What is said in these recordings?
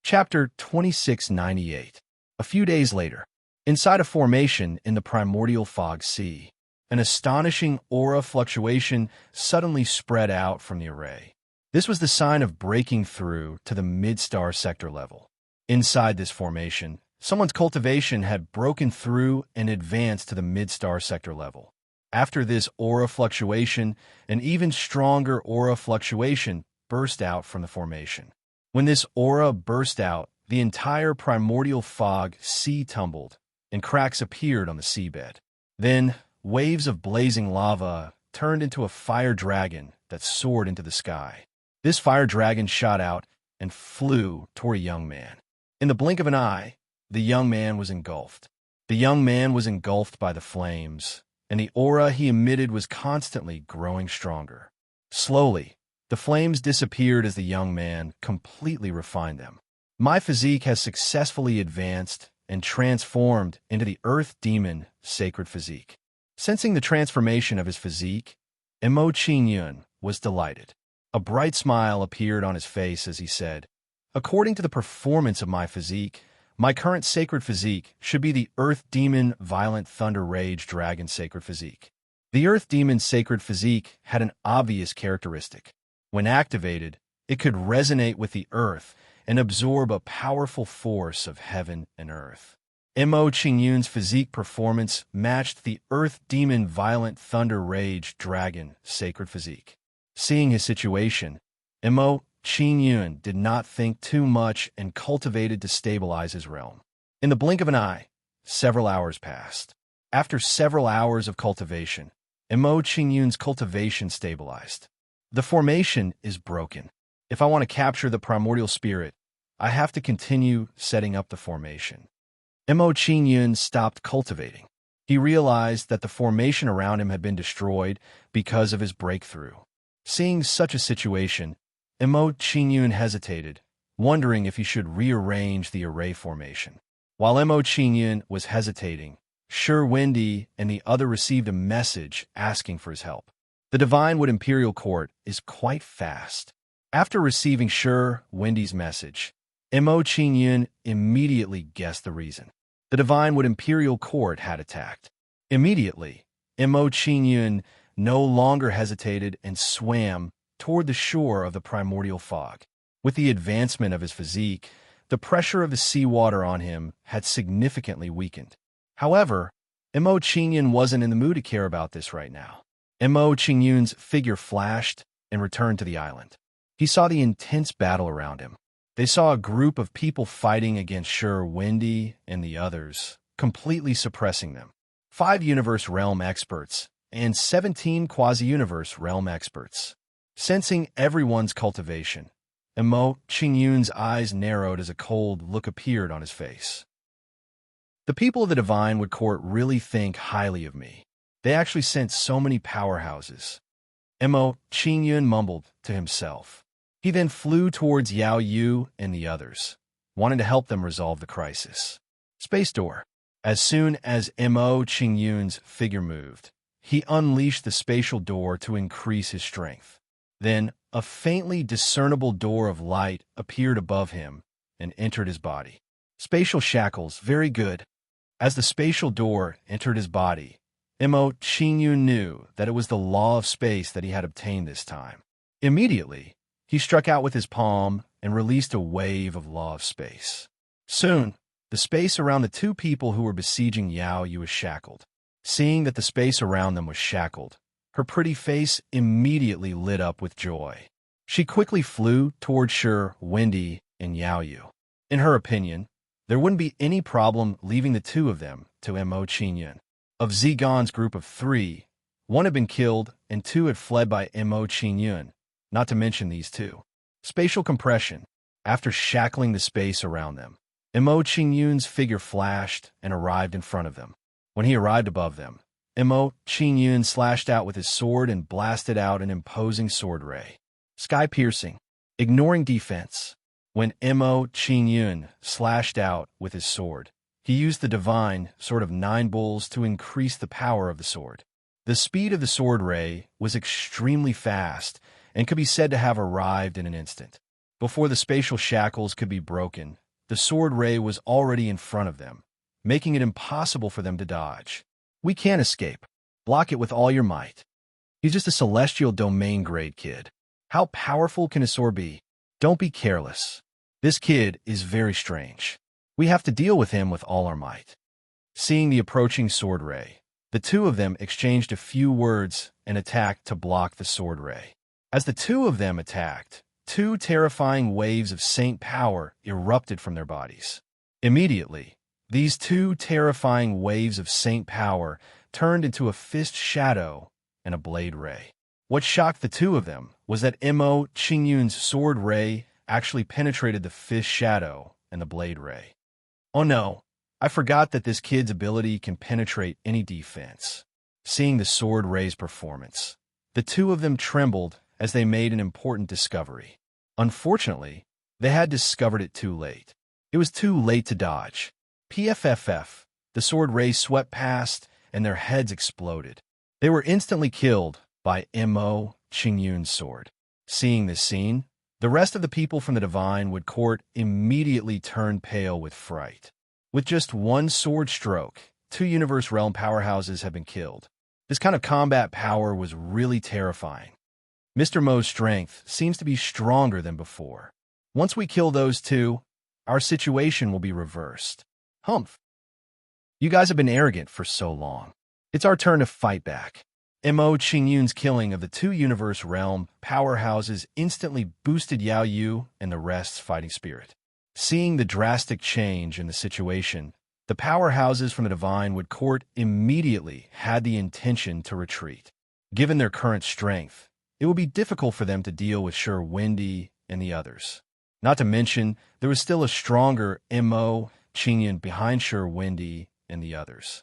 Chapter 2698. A few days later, inside a formation in the primordial fog sea, an astonishing aura fluctuation suddenly spread out from the array. This was the sign of breaking through to the mid-star sector level. Inside this formation, someone's cultivation had broken through and advanced to the mid-star sector level. After this aura fluctuation, an even stronger aura fluctuation burst out from the formation. When this aura burst out, the entire primordial fog sea tumbled, and cracks appeared on the seabed. Then, waves of blazing lava turned into a fire dragon that soared into the sky. This fire dragon shot out and flew toward a young man. In the blink of an eye, the young man was engulfed. The young man was engulfed by the flames, and the aura he emitted was constantly growing stronger. Slowly, the flames disappeared as the young man completely refined them. My physique has successfully advanced and transformed into the Earth Demon Sacred Physique. Sensing the transformation of his physique, Emo Qingyun was delighted. A bright smile appeared on his face as he said, "According to the performance of my physique, my current sacred physique should be the Earth Demon Violent Thunder Rage Dragon Sacred Physique." The Earth Demon Sacred Physique had an obvious characteristic. When activated, it could resonate with the earth and absorb a powerful force of heaven and earth. Mo Qingyun's physique performance matched the Earth Demon Violent Thunder Rage Dragon Sacred Physique. Seeing his situation, Mo Qingyun did not think too much and cultivated to stabilize his realm. In the blink of an eye, several hours passed. After several hours of cultivation, Mo Qingyun's cultivation stabilized. The formation is broken. If I want to capture the primordial spirit, I have to continue setting up the formation. Mo Qingyun stopped cultivating. He realized that the formation around him had been destroyed because of his breakthrough. Seeing such a situation, Mo Qingyun hesitated, wondering if he should rearrange the array formation. While Mo Qingyun was hesitating, Shi Wendy and the other received a message asking for his help. The Divine Wood Imperial Court is quite fast. After receiving Shi Wendy's message, Mo Qingyun immediately guessed the reason. The Divine Wood Imperial Court had attacked. Immediately, Mo Qingyun no longer hesitated and swam toward the shore of the primordial fog. With the advancement of his physique, the pressure of the seawater on him had significantly weakened. However, Mo Qingyun wasn't in the mood to care about this right now. Mo Qingyun's figure flashed and returned to the island. He saw the intense battle around him. They saw a group of people fighting against Shi Wendy and the others, completely suppressing them. 5 Universe Realm experts and 17 Quasi-Universe Realm experts. Sensing everyone's cultivation, Mo Qingyun's eyes narrowed as a cold look appeared on his face. The people of the Divine Wood Court really think highly of me. They actually sent so many powerhouses. Mo Qingyun mumbled to himself. He then flew towards Yao Yu and the others, wanting to help them resolve the crisis. Space door. As soon as Mo Qingyun's figure moved, he unleashed the spatial door to increase his strength. Then, a faintly discernible door of light appeared above him and entered his body. Spatial shackles, very good. As the spatial door entered his body, Mo Qingyun knew that it was the law of space that he had obtained this time. Immediately, he struck out with his palm and released a wave of law of space. Soon, the space around the 2 people who were besieging Yao Yu was shackled. Seeing that the space around them was shackled, her pretty face immediately lit up with joy. She quickly flew toward Shi Wendy and Yao Yu. In her opinion, there wouldn't be any problem leaving the 2 of them to Mo Qingyun. Of Zigon's group of 3, 1 had been killed and 2 had fled by Mo Qingyun, not to mention these 2. Spatial compression. After shackling the space around them, Mo Qingyun's figure flashed and arrived in front of them. When he arrived above them, Mo Qingyun slashed out with his sword and blasted out an imposing sword ray. Sky-piercing. Ignoring defense. When Mo Qingyun slashed out with his sword, he used the divine sword of 9 bulls to increase the power of the sword. The speed of the sword ray was extremely fast and could be said to have arrived in an instant. Before the spatial shackles could be broken, the sword ray was already in front of them, making it impossible for them to dodge. We can't escape. Block it with all your might. He's just a celestial domain grade kid. How powerful can a sword be? Don't be careless. This kid is very strange. We have to deal with him with all our might. Seeing the approaching sword ray, the two of them exchanged a few words and attacked to block the sword ray. As the two of them attacked, two terrifying waves of saint power erupted from their bodies. Immediately, these two terrifying waves of saint power turned into a fist shadow and a blade ray. What shocked the two of them was that Mo Qingyun's sword ray actually penetrated the fist shadow and the blade ray. Oh no, I forgot that this kid's ability can penetrate any defense. Seeing the sword ray's performance, the two of them trembled as they made an important discovery. Unfortunately, they had discovered it too late. It was too late to dodge. PFFF, the sword ray swept past and their heads exploded. They were instantly killed by Mo Qingyun's sword. Seeing this scene, the rest of the people from the Divine Wood Court immediately turned pale with fright. With just one sword stroke, two Universe Realm powerhouses have been killed. This kind of combat power was really terrifying. Mr. Mo's strength seems to be stronger than before. Once we kill those two, our situation will be reversed. Humph. You guys have been arrogant for so long. It's our turn to fight back. Mo Qingyun's killing of the two Universe Realm powerhouses instantly boosted Yao Yu and the rest's fighting spirit. Seeing the drastic change in the situation, the powerhouses from the Divine Wood Court immediately had the intention to retreat. Given their current strength, it would be difficult for them to deal with Sure Windy and the others. Not to mention, there was still a stronger Mo Qingyun behind Sure Windy and the others.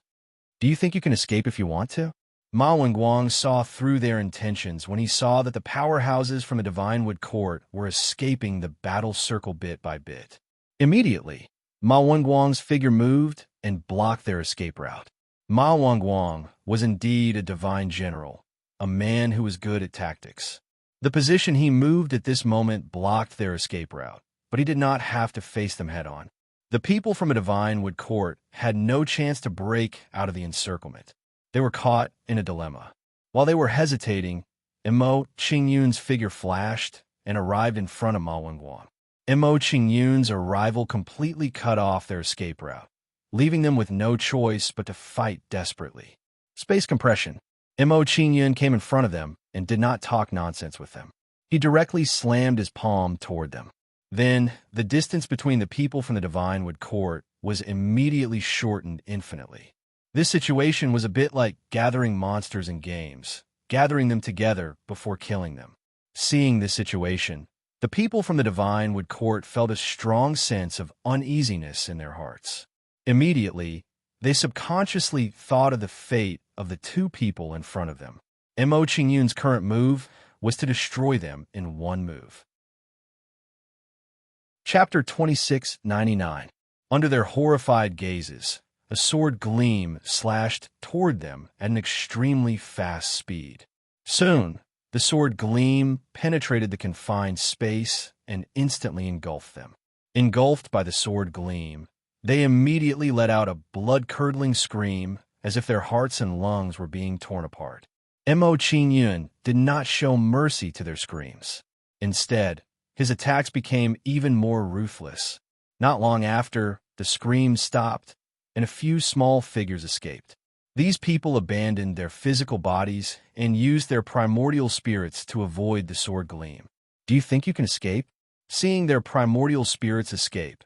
Do you think you can escape if you want to? Ma Wenguang saw through their intentions when he saw that the powerhouses from the Divine Wood Court were escaping the battle circle bit by bit. Immediately, Ma Wenguang's figure moved and blocked their escape route. Ma Wenguang was indeed a divine general, a man who was good at tactics. The position he moved at this moment blocked their escape route, but he did not have to face them head-on. The people from a Divine Wood Court had no chance to break out of the encirclement. They were caught in a dilemma. While they were hesitating, Mo Qingyun's figure flashed and arrived in front of Ma Wenguang. Mo Qingyun's arrival completely cut off their escape route, leaving them with no choice but to fight desperately. Space compression. Mo Qingyun came in front of them and did not talk nonsense with them. He directly slammed his palm toward them. Then, the distance between the people from the Divine Wood Court was immediately shortened infinitely. This situation was a bit like gathering monsters in games, gathering them together before killing them. Seeing this situation, the people from the Divine Wood Court felt a strong sense of uneasiness in their hearts. Immediately, they subconsciously thought of the fate of the two people in front of them. Mo Qingyun's current move was to destroy them in one move. Chapter 2699. Under their horrified gazes, a sword gleam slashed toward them at an extremely fast speed. Soon, the sword gleam penetrated the confined space and instantly engulfed them. Engulfed by the sword gleam, they immediately let out a blood-curdling scream as if their hearts and lungs were being torn apart. Mo Qingyun did not show mercy to their screams. Instead, his attacks became even more ruthless. Not long after, the screams stopped, and a few small figures escaped. These people abandoned their physical bodies and used their primordial spirits to avoid the sword gleam. Do you think you can escape? Seeing their primordial spirits escape,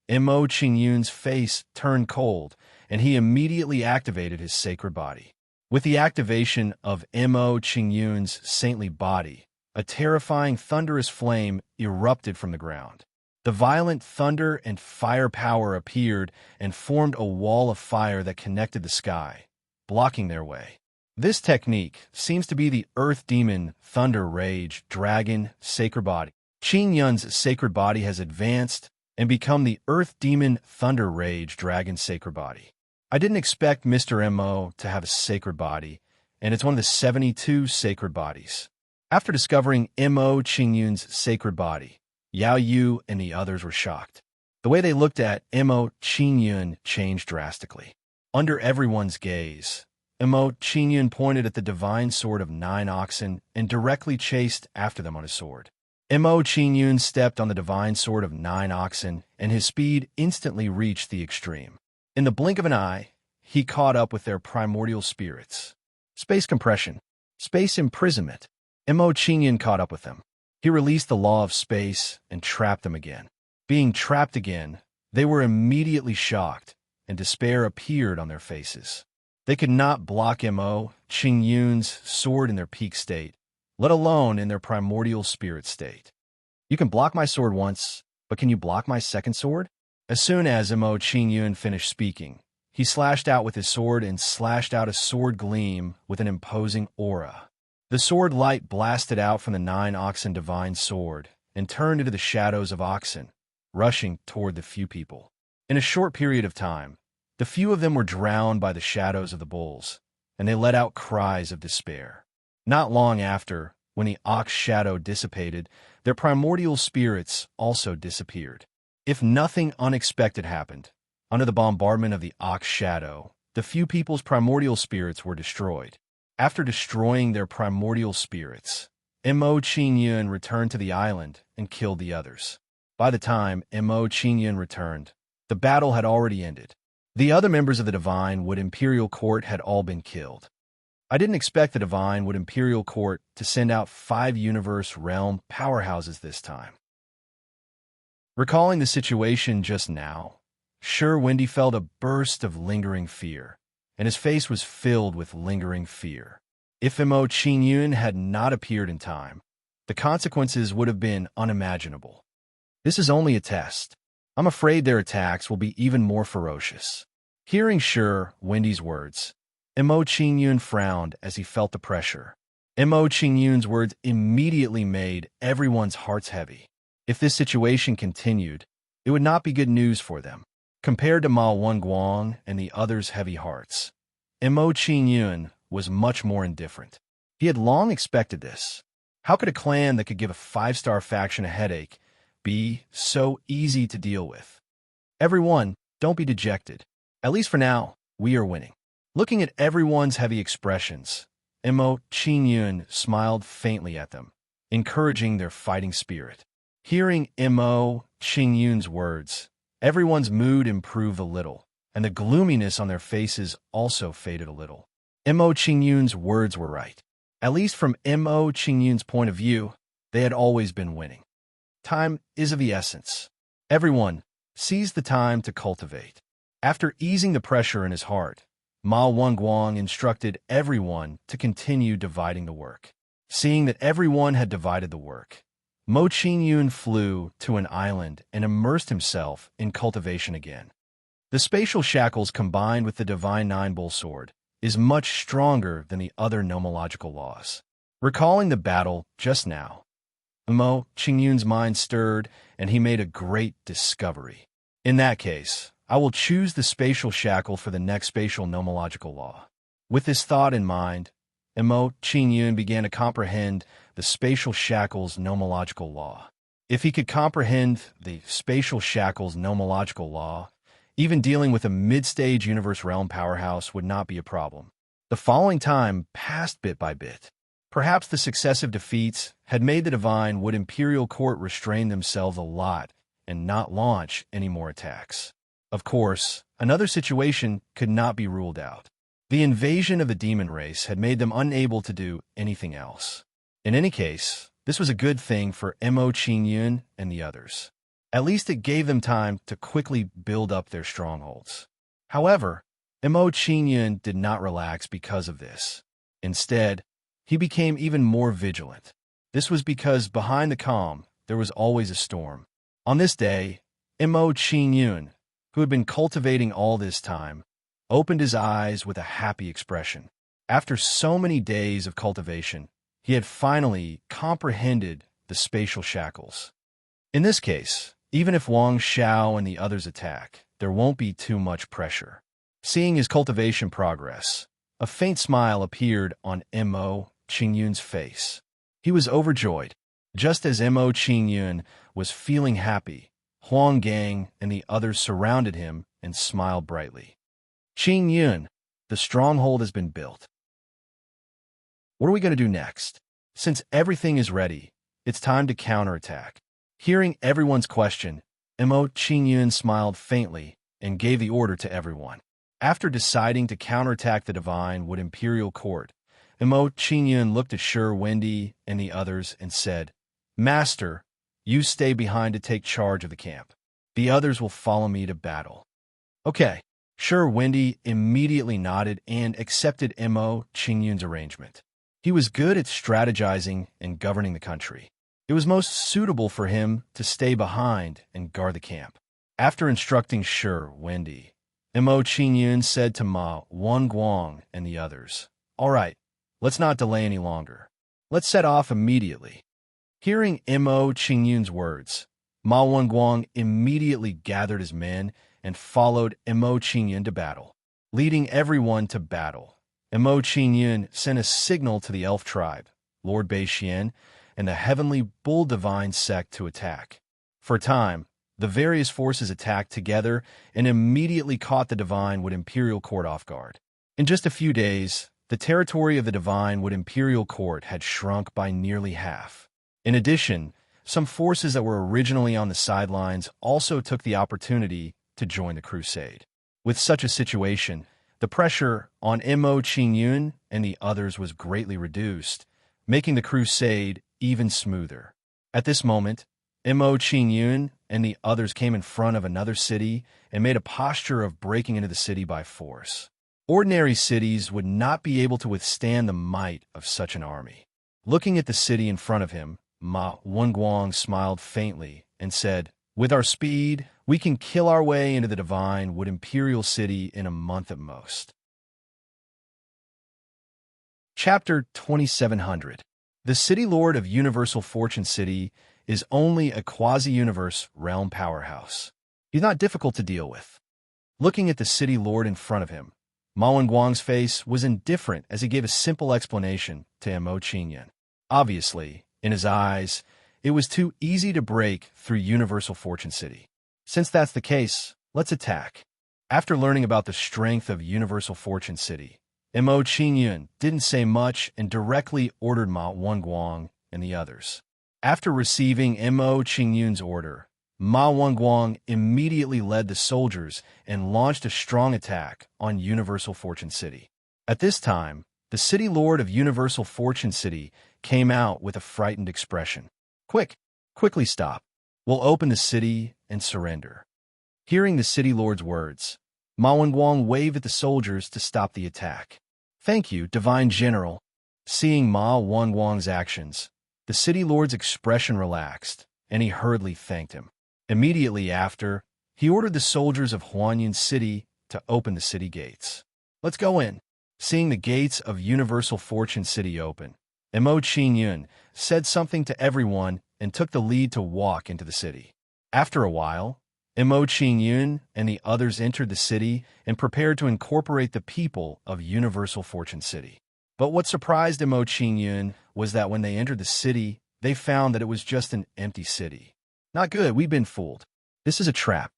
Mo Qingyun's face turned cold, and he immediately activated his sacred body. With the activation of Mo Qingyun's saintly body, a terrifying thunderous flame erupted from the ground. The violent thunder and fire power appeared and formed a wall of fire that connected the sky, blocking their way. This technique seems to be the Earth Demon Thunder Rage Dragon Sacred Body. Qingyun's sacred body has advanced and become the Earth Demon Thunder Rage Dragon Sacred Body. I didn't expect Mr. Mo to have a sacred body, and it's one of the 72 sacred bodies. After discovering Mo Qingyun's sacred body, Yao Yu and the others were shocked. The way they looked at Mo Qingyun changed drastically. Under everyone's gaze, Mo Qingyun pointed at the divine sword of 9 oxen and directly chased after them on his sword. Mo Qingyun stepped on the divine sword of 9 oxen, and his speed instantly reached the extreme. In the blink of an eye, he caught up with their primordial spirits. Space compression. Space imprisonment. Mo Qingyun caught up with them. He released the law of space and trapped them again. Being trapped again, they were immediately shocked, and despair appeared on their faces. They could not block Mo Qingyun's sword in their peak state, let alone in their primordial spirit state. You can block my sword once, but can you block my second sword? As soon as Mo Qingyun finished speaking, he slashed out with his sword and slashed out a sword gleam with an imposing aura. The sword light blasted out from the 9 oxen divine sword and turned into the shadows of oxen, rushing toward the few people. In a short period of time, the few of them were drowned by the shadows of the bulls, and they let out cries of despair. Not long after, when the ox shadow dissipated, their primordial spirits also disappeared. If nothing unexpected happened, under the bombardment of the ox shadow, the few people's primordial spirits were destroyed. After destroying their primordial spirits, Mo Qingyun returned to the island and killed the others. By the time Mo Qingyun returned, the battle had already ended. The other members of the Divine Wood Imperial Court had all been killed. I didn't expect the Divine Wood Imperial Court to send out 5 universe realm powerhouses this time. Recalling the situation just now, Wendy felt a burst of lingering fear, and his face was filled with lingering fear. If Mo Qingyun had not appeared in time, the consequences would have been unimaginable. This is only a test. I'm afraid their attacks will be even more ferocious. Hearing Wendy's words, Mo Qingyun frowned as he felt the pressure. Mo Qingyun's words immediately made everyone's hearts heavy. If this situation continued, it would not be good news for them. Compared to Ma Wenguang and the others' heavy hearts, Mo Qingyun was much more indifferent. He had long expected this. How could a clan that could give a 5-star faction a headache be so easy to deal with? Everyone, don't be dejected. At least for now, we are winning. Looking at everyone's heavy expressions, Mo Qingyun smiled faintly at them, encouraging their fighting spirit. Hearing Mo Qingyun's words, everyone's mood improved a little, and the gloominess on their faces also faded a little. Mo Qingyun's words were right. At least from Mo Qingyun's point of view, they had always been winning. Time is of the essence. Everyone, seize the time to cultivate. After easing the pressure in his heart, Ma Wenguang instructed everyone to continue dividing the work. Seeing that everyone had divided the work, Mo Qingyun flew to an island and immersed himself in cultivation again. The spatial shackles combined with the divine 9-bull sword is much stronger than the other nomological laws. Recalling the battle just now, Mo Qingyun's mind stirred and he made a great discovery. In that case, I will choose the spatial shackle for the next spatial nomological law. With this thought in mind, Mo Qingyun began to comprehend the spatial shackle's nomological law. If he could comprehend the spatial shackle's nomological law, even dealing with a mid-stage universe realm powerhouse would not be a problem. The following time passed bit by bit. Perhaps the successive defeats had made the Divine Wood Imperial Court restrain themselves a lot and not launch any more attacks. Of course, another situation could not be ruled out. The invasion of the demon race had made them unable to do anything else. In any case, this was a good thing for Mo Qingyun and the others. At least it gave them time to quickly build up their strongholds. However, Mo Qingyun did not relax because of this. Instead, he became even more vigilant. This was because behind the calm, there was always a storm. On this day, Mo Qingyun, who had been cultivating all this time, opened his eyes with a happy expression. After so many days of cultivation, he had finally comprehended the spatial shackles. In this case, even if Wang Xiao and the others attack, there won't be too much pressure. Seeing his cultivation progress, a faint smile appeared on Mo Qingyun's face. He was overjoyed. Just as Mo Qingyun was feeling happy, Huang Gang and the others surrounded him and smiled brightly. Qingyun, the stronghold has been built. What are we going to do next? Since everything is ready, it's time to counterattack. Hearing everyone's question, Mo Qingyun smiled faintly and gave the order to everyone. After deciding to counterattack the Divine Wood Imperial Court, Mo Qingyun looked at Shi Wendy and the others and said, "Master, you stay behind to take charge of the camp. The others will follow me to battle." Okay. Shi Wendy immediately nodded and accepted Mo Qingyun's arrangement. He was good at strategizing and governing the country. It was most suitable for him to stay behind and guard the camp. After instructing Shi Wendy, Mo Qingyun said to Ma Wenguang and the others, "All right, let's not delay any longer. Let's set off immediately." Hearing Mo Qingyun's words, Ma Wenguang immediately gathered his men and followed Mo Qingyun to battle. Leading everyone to battle, Mo Qingyun sent a signal to the elf tribe, Lord Beixian, and the heavenly bull divine sect to attack. For a time, the various forces attacked together and immediately caught the Divine Wood Imperial Court off guard. In just a few days, the territory of the Divine Wood Imperial Court had shrunk by nearly half. In addition, some forces that were originally on the sidelines also took the opportunity to join the crusade. With such a situation, the pressure on Mo Qingyun and the others was greatly reduced, making the crusade even smoother. At this moment, Mo Qingyun and the others came in front of another city and made a posture of breaking into the city by force. Ordinary cities would not be able to withstand the might of such an army. Looking at the city in front of him, Ma Wenguang smiled faintly and said, "With our speed, we can kill our way into the Divine Wood Imperial City in a month at most." Chapter 2700. The City Lord of Universal Fortune City is only a quasi-universe realm powerhouse. He's not difficult to deal with. Looking at the City Lord in front of him, Ma Wenguang's face was indifferent as he gave a simple explanation to Mo Qingyun. Obviously, in his eyes, it was too easy to break through Universal Fortune City. Since that's the case, let's attack. After learning about the strength of Universal Fortune City, Mo Qingyun didn't say much and directly ordered Ma Wenguang and the others. After receiving Mo Qingyun's order, Ma Wenguang immediately led the soldiers and launched a strong attack on Universal Fortune City. At this time, the City Lord of Universal Fortune City came out with a frightened expression. Quickly stop. We'll open the city and surrender." Hearing the City Lord's words, Ma Wenguang waved at the soldiers to stop the attack. "Thank you, Divine General." Seeing Ma Wenguang's actions, the City Lord's expression relaxed, and he hurriedly thanked him. Immediately after, he ordered the soldiers of Huanyun City to open the city gates. "Let's go in." Seeing the gates of Universal Fortune City open, Mo Qingyun said something to everyone and took the lead to walk into the city. After a while, Mo Qingyun and the others entered the city and prepared to incorporate the people of Universal Fortune City. But what surprised Mo Qingyun was that when they entered the city, they found that it was just an empty city. "Not good, we've been fooled. This is a trap."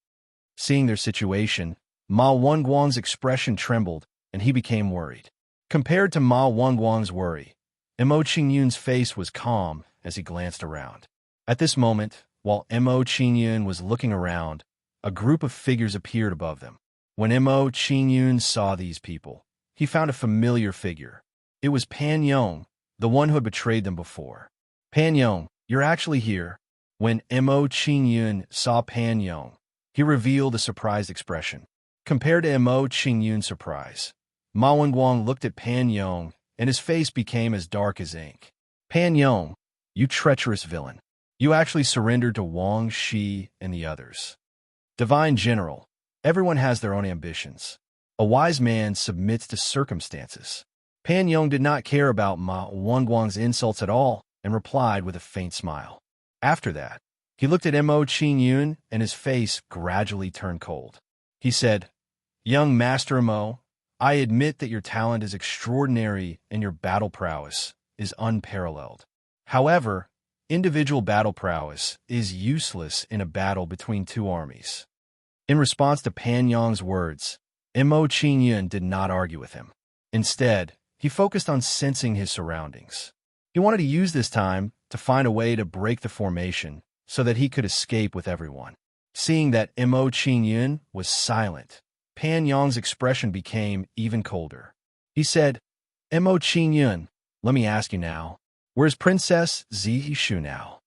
Seeing their situation, Ma Wenguang's expression trembled and he became worried. Compared to Ma Wenguang's worry, Mo Qingyun's face was calm as he glanced around. At this moment, while Mo Qingyun was looking around, a group of figures appeared above them. When Mo Qingyun saw these people, he found a familiar figure. It was Pan Yong, the one who had betrayed them before. "Pan Yong, you're actually here." When Mo Qingyun saw Pan Yong, he revealed a surprised expression. Compared to Mo Qingyun's surprise, Ma Wenguang looked at Pan Yong, and his face became as dark as ink. "Pan Yong, you treacherous villain. You actually surrendered to Wang Shi and the others." "Divine General, everyone has their own ambitions. A wise man submits to circumstances." Pan Yong did not care about Ma Wenguang's insults at all and replied with a faint smile. After that, he looked at Mo Qingyun and his face gradually turned cold. He said, "Young Master Mo, I admit that your talent is extraordinary and your battle prowess is unparalleled. However, individual battle prowess is useless in a battle between two armies. In response to Pan Yong's words, Mo Qingyun did not argue with him. Instead, he focused on sensing his surroundings. He wanted to use this time to find a way to break the formation so that he could escape with everyone. Seeing that Mo Qingyun was silent, Pan Yong's expression became even colder. He said, Mo Qingyun, let me ask you now, where's Princess Zhishu now?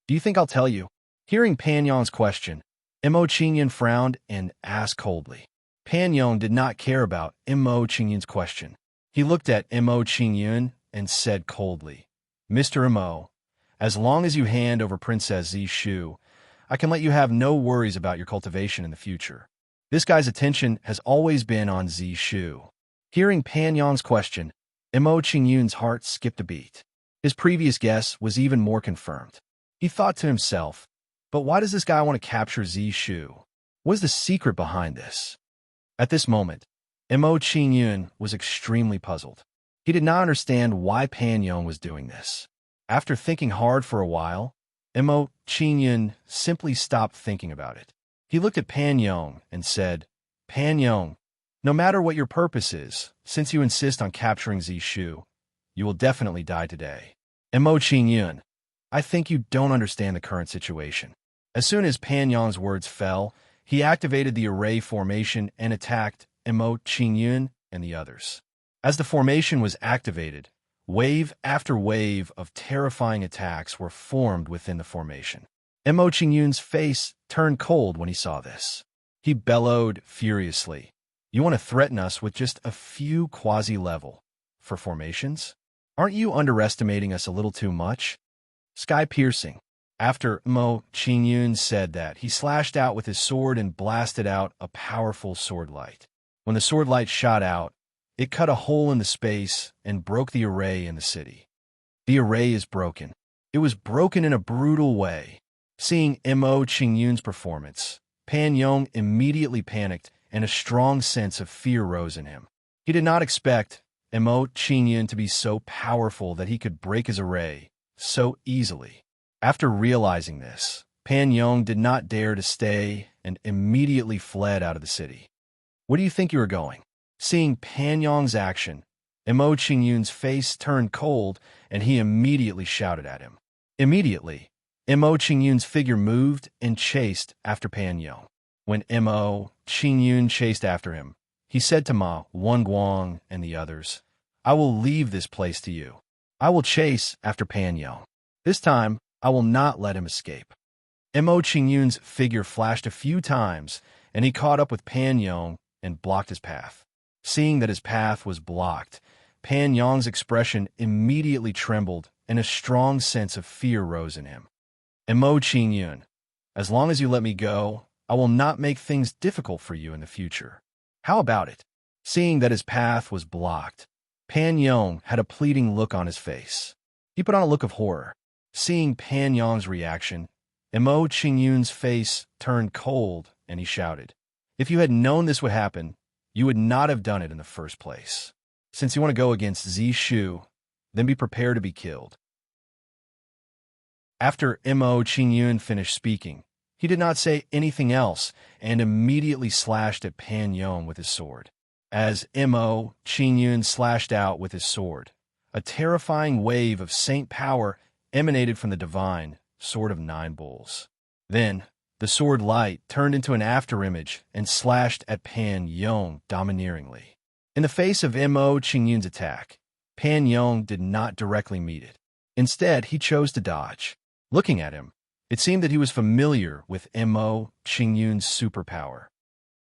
Do you think I'll tell you? Hearing Pan Yong's question, Mo Qingyun frowned and asked coldly. Pan Yong did not care about Mo Qingyun's question. He looked at Mo Qingyun and said coldly, Mr. Mo, as long as you hand over Princess Zhishu, I can let you have no worries about your cultivation in the future. This guy's attention has always been on Zhishu. Hearing Pan Yong's question, Mo Qingyun's heart skipped a beat. His previous guess was even more confirmed. He thought to himself, but why does this guy want to capture Zhishu? What is the secret behind this? At this moment, Mo Qingyun was extremely puzzled. He did not understand why Pan Yong was doing this. After thinking hard for a while, Mo Qingyun simply stopped thinking about it. He looked at Pan Yong and said, Pan Yong, no matter what your purpose is, since you insist on capturing Zhishu, you will definitely die today. Mo Qingyun, I think you don't understand the current situation. As soon as Pan Yong's words fell, he activated the array formation and attacked Mo Qingyun and the others. As the formation was activated, wave after wave of terrifying attacks were formed within the formation. Mo Qingyun's face turned cold when he saw this. He bellowed furiously, You want to threaten us with just a few quasi-level for formations? Aren't you underestimating us a little too much? Sky-piercing. After Mo Qingyun said that, he slashed out with his sword and blasted out a powerful sword light. When the sword light shot out, it cut a hole in the space and broke the array in the city. The array is broken. It was broken in a brutal way. Seeing Mo Qingyun's performance, Pan Yong immediately panicked and a strong sense of fear rose in him. He did not expect Mo Qingyun to be so powerful that he could break his array so easily. After realizing this, Pan Yong did not dare to stay and immediately fled out of the city. Where do you think you are going? Seeing Pan Yong's action, Mo Qingyun's face turned cold and he immediately shouted at him. Immediately, Mo Qingyun's figure moved and chased after Pan Yong. When Mo Qingyun chased after him, he said to Ma Wenguang and the others, I will leave this place to you. I will chase after Pan Yong. This time, I will not let him escape. Mo Qingyun's figure flashed a few times, and he caught up with Pan Yong and blocked his path. Seeing that his path was blocked, Pan Yong's expression immediately trembled, and a strong sense of fear rose in him. Mo Qingyun, as long as you let me go, I will not make things difficult for you in the future. How about it? Seeing that his path was blocked, Pan Yong had a pleading look on his face. He put on a look of horror. Seeing Pan Yong's reaction, Mo Qingyun's face turned cold, and he shouted, If you had known this would happen, you would not have done it in the first place. Since you want to go against Zhishu, then be prepared to be killed. After Mo Qingyun finished speaking, he did not say anything else and immediately slashed at Pan Yong with his sword. As Mo Qingyun slashed out with his sword, a terrifying wave of saint power emanated from the divine Sword of Nine Bulls. Then, the sword light turned into an afterimage and slashed at Pan Yong domineeringly. In the face of Mo Qingyun's attack, Pan Yong did not directly meet it. Instead, he chose to dodge. Looking at him, it seemed that he was familiar with Mo Qingyun's superpower.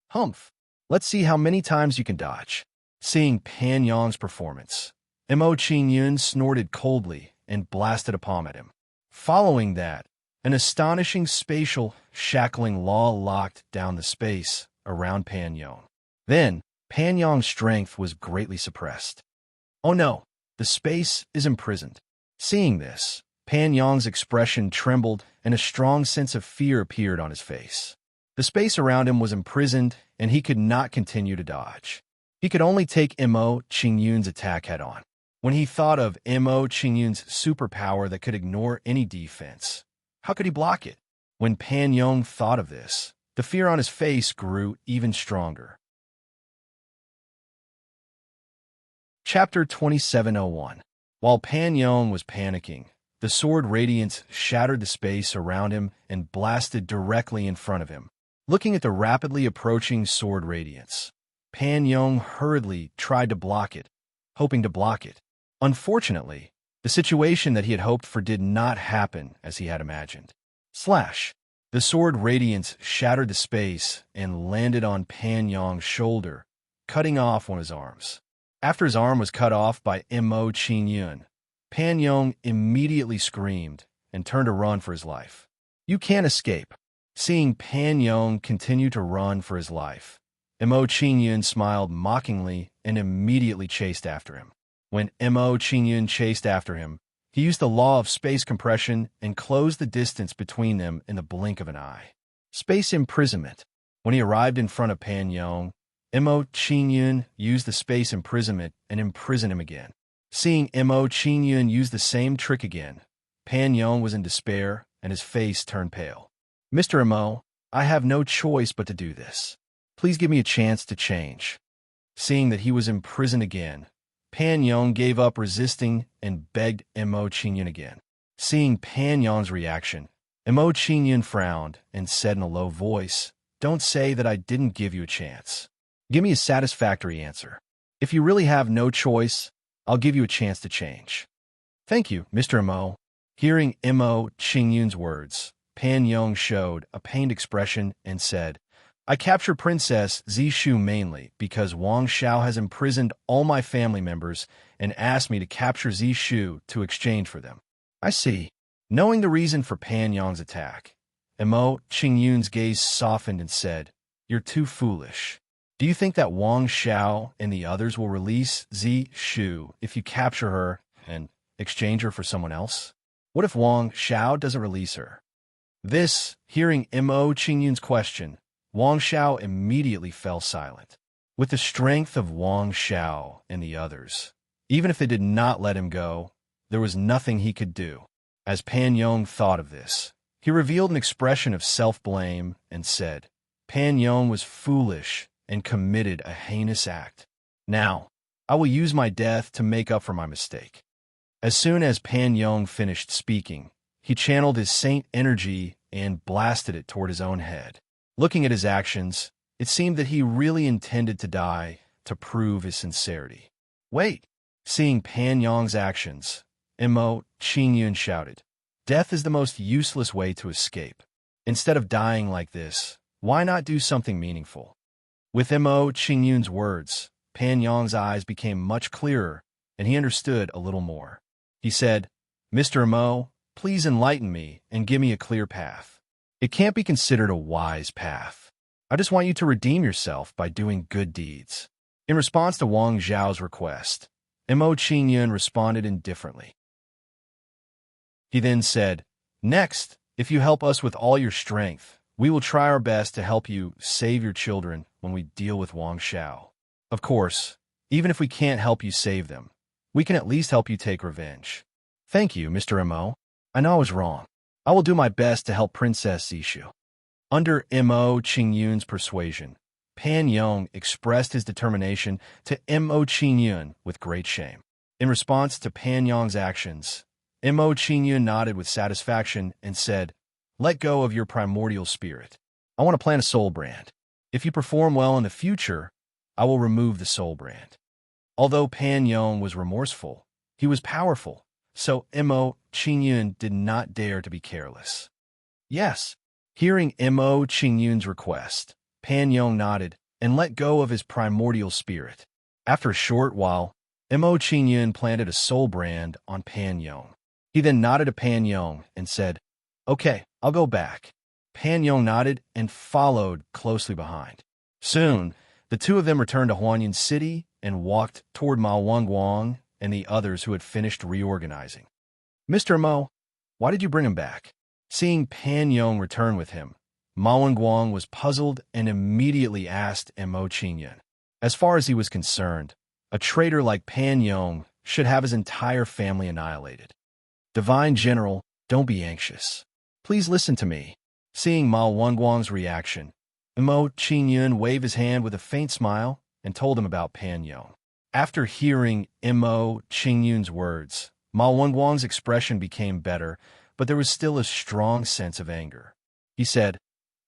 Humph! Let's see how many times you can dodge. Seeing Pan Yong's performance, Mo Qingyun snorted coldly and blasted a palm at him. Following that, an astonishing spatial shackling law locked down the space around Pan Yong. Then, Pan Yong's strength was greatly suppressed. Oh no, the space is imprisoned. Seeing this, Pan Yong's expression trembled and a strong sense of fear appeared on his face. The space around him was imprisoned and he could not continue to dodge. He could only take Mo Qingyun's attack head-on. When he thought of Mo Qingyun's superpower that could ignore any defense, how could he block it? When Pan Yong thought of this, the fear on his face grew even stronger. Chapter 2701. While Pan Yong was panicking, the sword radiance shattered the space around him and blasted directly in front of him. Looking at the rapidly approaching sword radiance, Pan Yong hurriedly tried to block it, hoping to block it. Unfortunately, the situation that he had hoped for did not happen as he had imagined. Slash! The sword radiance shattered the space and landed on Pan Yong's shoulder, cutting off one of his arms. After his arm was cut off by Mo Qingyun, Pan Yong immediately screamed and turned to run for his life. You can't escape. Seeing Pan Yong continue to run for his life, Mo Qingyun smiled mockingly and immediately chased after him. When Mo Qingyun chased after him, he used the law of space compression and closed the distance between them in the blink of an eye. Space imprisonment. When he arrived in front of Pan Yong, Mo Qingyun used the space imprisonment and imprisoned him again. Seeing Mo Qingyun use the same trick again, Pan Yong was in despair and his face turned pale. Mr. Mo, I have no choice but to do this. Please give me a chance to change. Seeing that he was imprisoned again, Pan Yong gave up resisting and begged Mo Qingyun again. Seeing Pan Yong's reaction, Mo Qingyun frowned and said in a low voice, Don't say that I didn't give you a chance. Give me a satisfactory answer. If you really have no choice, I'll give you a chance to change. Thank you, Mr. Mo. Hearing Mo Qingyun's words, Pan Yong showed a pained expression and said, I captured Princess Zishu mainly because Wang Xiao has imprisoned all my family members and asked me to capture Zishu to exchange for them. I see. Knowing the reason for Pan Yong's attack, Mo Qingyun's gaze softened and said, You're too foolish. Do you think that Wang Xiao and the others will release Zishu if you capture her and exchange her for someone else? What if Wang Xiao doesn't release her? Hearing Mo Qingyun's question, Wang Xiao immediately fell silent. With the strength of Wang Xiao and the others, even if they did not let him go, there was nothing he could do. As Pan Yong thought of this, he revealed an expression of self-blame and said, Pan Yong was foolish and committed a heinous act. Now, I will use my death to make up for my mistake. As soon as Pan Yong finished speaking, he channeled his saint energy and blasted it toward his own head. Looking at his actions, it seemed that he really intended to die to prove his sincerity. Wait! Seeing Pan Yong's actions, Mo Qingyun shouted, Death is the most useless way to escape. Instead of dying like this, why not do something meaningful? With Mo Qingyun's words, Pan Yong's eyes became much clearer, and he understood a little more. He said, Mr. Mo, please enlighten me and give me a clear path. It can't be considered a wise path. I just want you to redeem yourself by doing good deeds. In response to Wang Xiao's request, Mo Qingyun responded indifferently. He then said, Next, if you help us with all your strength, we will try our best to help you save your children when we deal with Wang Xiao. Of course, even if we can't help you save them, we can at least help you take revenge. Thank you, Mr. Mo. I know I was wrong. I will do my best to help Princess Zishu. Under Mo Qingyun's persuasion, Pan Yong expressed his determination to Mo Qingyun with great shame. In response to Pan Yong's actions, Mo Qingyun nodded with satisfaction and said, Let go of your primordial spirit. I want to plant a soul brand. If you perform well in the future, I will remove the soul brand. Although Pan Yong was remorseful, he was powerful, so Mo Qingyun did not dare to be careless. Yes. Hearing Mo Qingyun's request, Pan Yong nodded and let go of his primordial spirit. After a short while, Mo Qingyun planted a soul brand on Pan Yong. He then nodded to Pan Yong and said, Okay, I'll go back. Pan Yong nodded and followed closely behind. Soon, the two of them returned to Huanyan City and walked toward Ma Wangguang and the others who had finished reorganizing. Mr. Mo, why did you bring him back? Seeing Pan Yong return with him, Ma Wangguang was puzzled and immediately asked Mo Qingyun. As far as he was concerned, a traitor like Pan Yong should have his entire family annihilated. Divine General, don't be anxious. Please listen to me. Seeing Ma Wangguang's reaction, Mo Qingyun waved his hand with a faint smile and told him about Pan Yong. After hearing Mo Qingyun's words, Ma Wangguang's expression became better, but there was still a strong sense of anger. He said,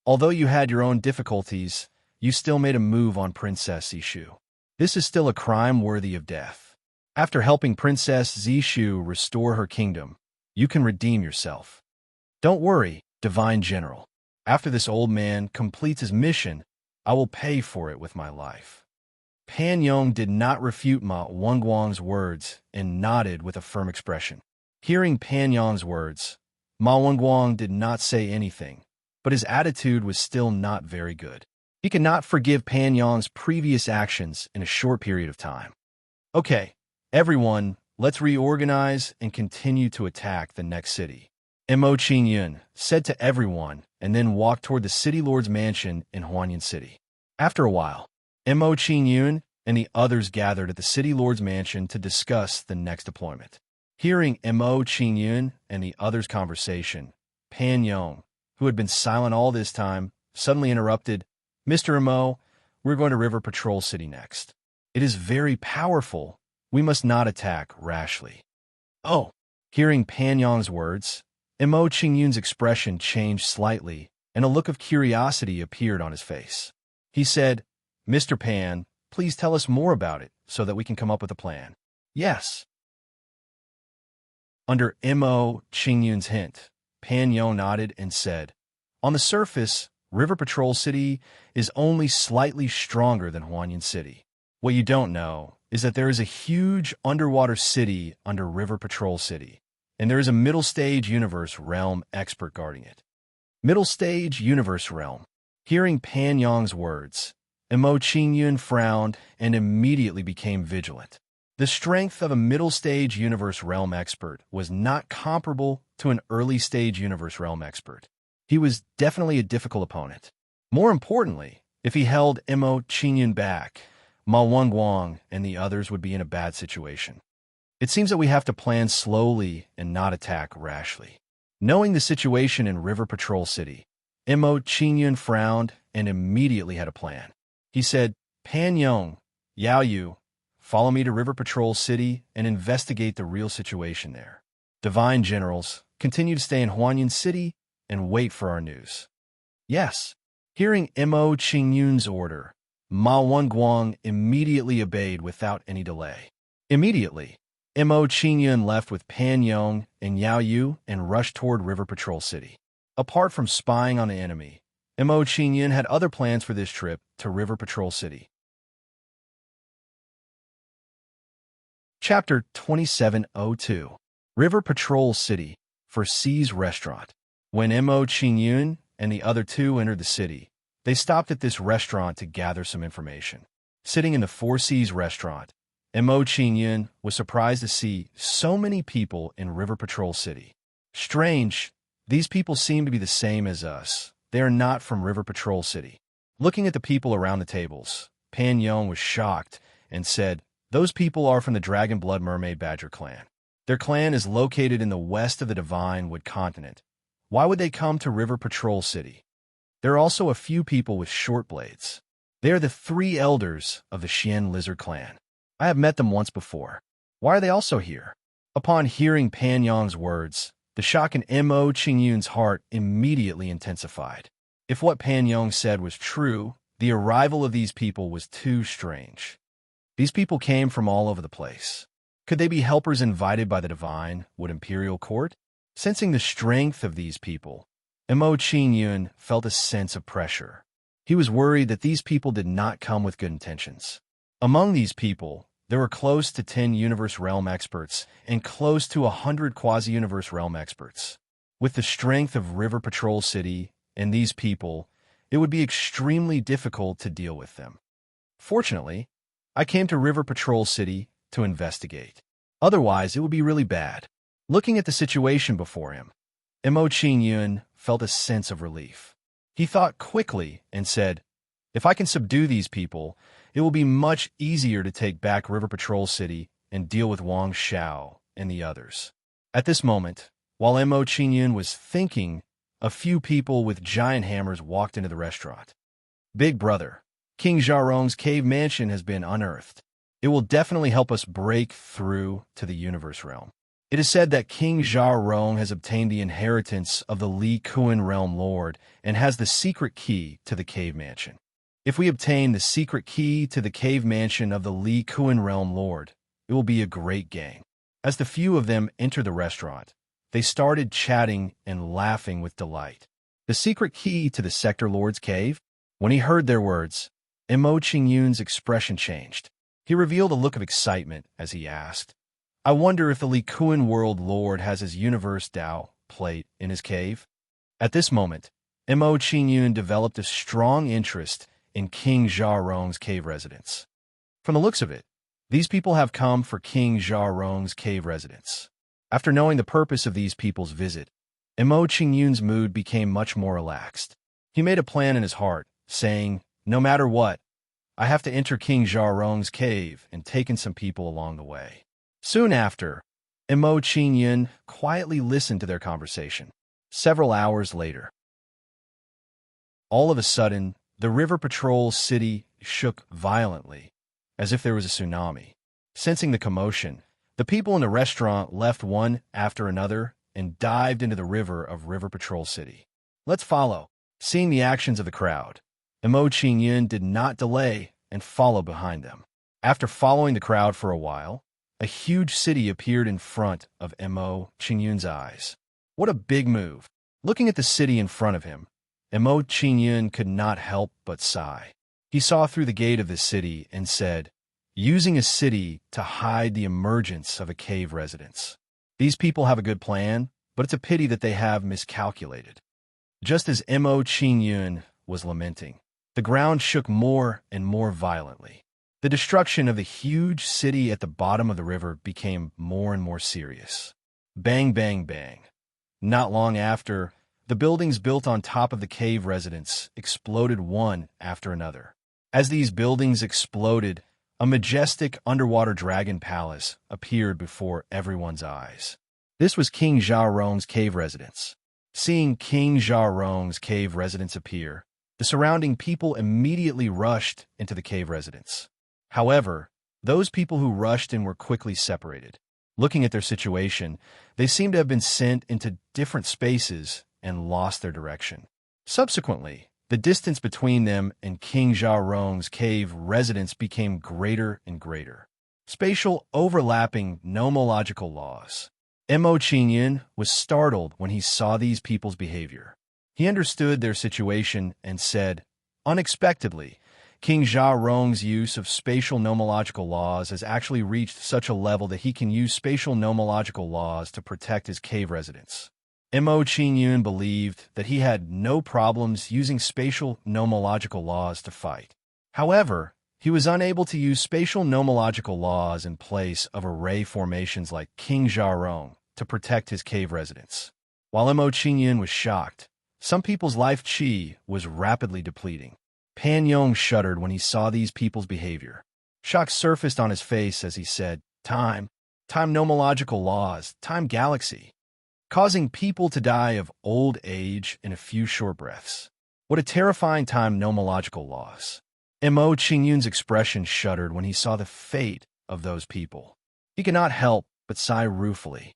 "Although you had your own difficulties, you still made a move on Princess Zishu. This is still a crime worthy of death. After helping Princess Zishu restore her kingdom, you can redeem yourself. Don't worry, Divine General. After this old man completes his mission, I will pay for it with my life." Pan Yong did not refute Ma Wangguang's words and nodded with a firm expression. Hearing Pan Yong's words, Ma Wangguang did not say anything, but his attitude was still not very good. He could not forgive Pan Yong's previous actions in a short period of time. "Okay, everyone, let's reorganize and continue to attack the next city," Mo Qingyun said to everyone and then walked toward the city lord's mansion in Huanyan City. After a while, Mo Qingyun and the others gathered at the city lord's mansion to discuss the next deployment. Hearing Mo Qingyun and the others' conversation, Pan Yong, who had been silent all this time, suddenly interrupted, "Mr. Mo, we're going to River Patrol City next. It is very powerful. We must not attack rashly." "Oh." Hearing Pan Yong's words, Mo Qingyun's expression changed slightly, and a look of curiosity appeared on his face. He said, "Mr. Pan, please tell us more about it so that we can come up with a plan." "Yes." Under Mo Qingyun's hint, Pan Yong nodded and said, "On the surface, River Patrol City is only slightly stronger than Huanyan City. What you don't know is that there is a huge underwater city under River Patrol City, and there is a middle stage universe realm expert guarding it." Middle stage universe realm. Hearing Pan Yong's words, Mo Qingyun frowned and immediately became vigilant. The strength of a middle stage universe realm expert was not comparable to an early stage universe realm expert. He was definitely a difficult opponent. More importantly, if he held Mo Qingyun back, Ma Wangguang and the others would be in a bad situation. It seems that we have to plan slowly and not attack rashly. Knowing the situation in River Patrol City, Mo Qingyun frowned and immediately had a plan. He said, "Pan Yong, Yao Yu, follow me to River Patrol City and investigate the real situation there. Divine Generals, continue to stay in Huanyan City and wait for our news." "Yes." Hearing Mo Qingyun's order, Ma Wangguang immediately obeyed without any delay. Immediately, Mo Qingyun left with Pan Yong and Yao Yu and rushed toward River Patrol City. Apart from spying on the enemy, Mo Qingyun had other plans for this trip to River Patrol City. Chapter 2702 River Patrol City for C's Restaurant. When Mo Qingyun and the other two entered the city, they stopped at this restaurant to gather some information. Sitting in the Four Seas restaurant, Mo Qingyun was surprised to see so many people in River Patrol City. "Strange, these people seem to be the same as us. They are not from River Patrol City." Looking at the people around the tables, Pan Yong was shocked and said, "Those people are from the Dragon Blood Mermaid Badger clan. Their clan is located in the west of the Divine Wood continent. Why would they come to River Patrol City?" There are also a few people with short blades. They are the three elders of the Xian Lizard clan. I have met them once before. Why are they also here? Upon hearing Pan Yong's words, the shock in Mo Qingyun's heart immediately intensified. If what Pan Yong said was true, the arrival of these people was too strange. These people came from all over the place. Could they be helpers invited by the Divine Wood Imperial Court? Sensing the strength of these people, Mo Qingyun felt a sense of pressure. He was worried that these people did not come with good intentions. Among these people, there were close to 10 Universe Realm experts and close to 100 Quasi-Universe Realm experts. With the strength of River Patrol City and these people, it would be extremely difficult to deal with them. Fortunately, I came to River Patrol City to investigate. Otherwise, it would be really bad. Looking at the situation before him, Mo Qingyun felt a sense of relief. He thought quickly and said, "If I can subdue these people, it will be much easier to take back River Patrol City and deal with Wang Xiao and the others. At this moment, while Mo Qingyun was thinking, a few people with giant hammers walked into the restaurant. Big brother, King Zharong's cave mansion has been unearthed. It will definitely help us break through to the universe realm. It is said that King Zharong has obtained the inheritance of the Li Kuan realm lord and has the secret key to the cave mansion. If we obtain the secret key to the cave mansion of the Li Kuan realm lord, it will be a great gain. As the few of them entered the restaurant, they started chatting and laughing with delight. The secret key to the sector lord's cave? When he heard their words, Mo Qingyun's expression changed. He revealed a look of excitement as he asked, I wonder if the Li Kuan world lord has his universe Dao plate in his cave? At this moment, Mo Qingyun developed a strong interest in King Zharong's cave residence. From the looks of it, these people have come for King Zharong's cave residence. After knowing the purpose of these people's visit, Mo Qingyun's mood became much more relaxed. He made a plan in his heart, saying, no matter what, I have to enter King Zharong's cave and take in some people along the way. Soon after, Mo Qingyun quietly listened to their conversation. Several hours later, all of a sudden, the river patrol city shook violently, as if there was a tsunami. Sensing the commotion, the people in the restaurant left one after another and dived into the river of River Patrol City. Let's follow. Seeing the actions of the crowd, Mo Qingyun did not delay and followed behind them. After following the crowd for a while, a huge city appeared in front of Mo Qingyun's eyes. What a big move! Looking at the city in front of him, Mo Qingyun could not help but sigh. He saw through the gate of the city and said, using a city to hide the emergence of a cave residence. These people have a good plan, but it's a pity that they have miscalculated. Just as Mo Qingyun was lamenting, the ground shook more and more violently. The destruction of the huge city at the bottom of the river became more and more serious. Bang, bang, bang. Not long after, the buildings built on top of the cave residence exploded one after another. As these buildings exploded, a majestic underwater dragon palace appeared before everyone's eyes. This was King Zharong's cave residence. Seeing King Zharong's cave residence appear, the surrounding people immediately rushed into the cave residence. However, those people who rushed in were quickly separated. Looking at their situation, they seemed to have been sent into different spaces and lost their direction. Subsequently, the distance between them and King Zharong's cave residence became greater and greater. Spatial overlapping nomological laws. Mo Qingyun was startled when he saw these people's behavior. He understood their situation and said, unexpectedly, King Zharong's use of spatial nomological laws has actually reached such a level that he can use spatial nomological laws to protect his cave residence. Mo Qingyun believed that he had no problems using spatial nomological laws to fight. However, he was unable to use spatial nomological laws in place of array formations like King Zharong to protect his cave residence. While Mo Qingyun was shocked, some people's life qi was rapidly depleting. Pan Yong shuddered when he saw these people's behavior. Shock surfaced on his face as he said, time nomological laws, time galaxy, causing people to die of old age in a few short breaths. What a terrifying time nomological laws. Mo Qingyun's expression shuddered when he saw the fate of those people. He could not help but sigh ruefully.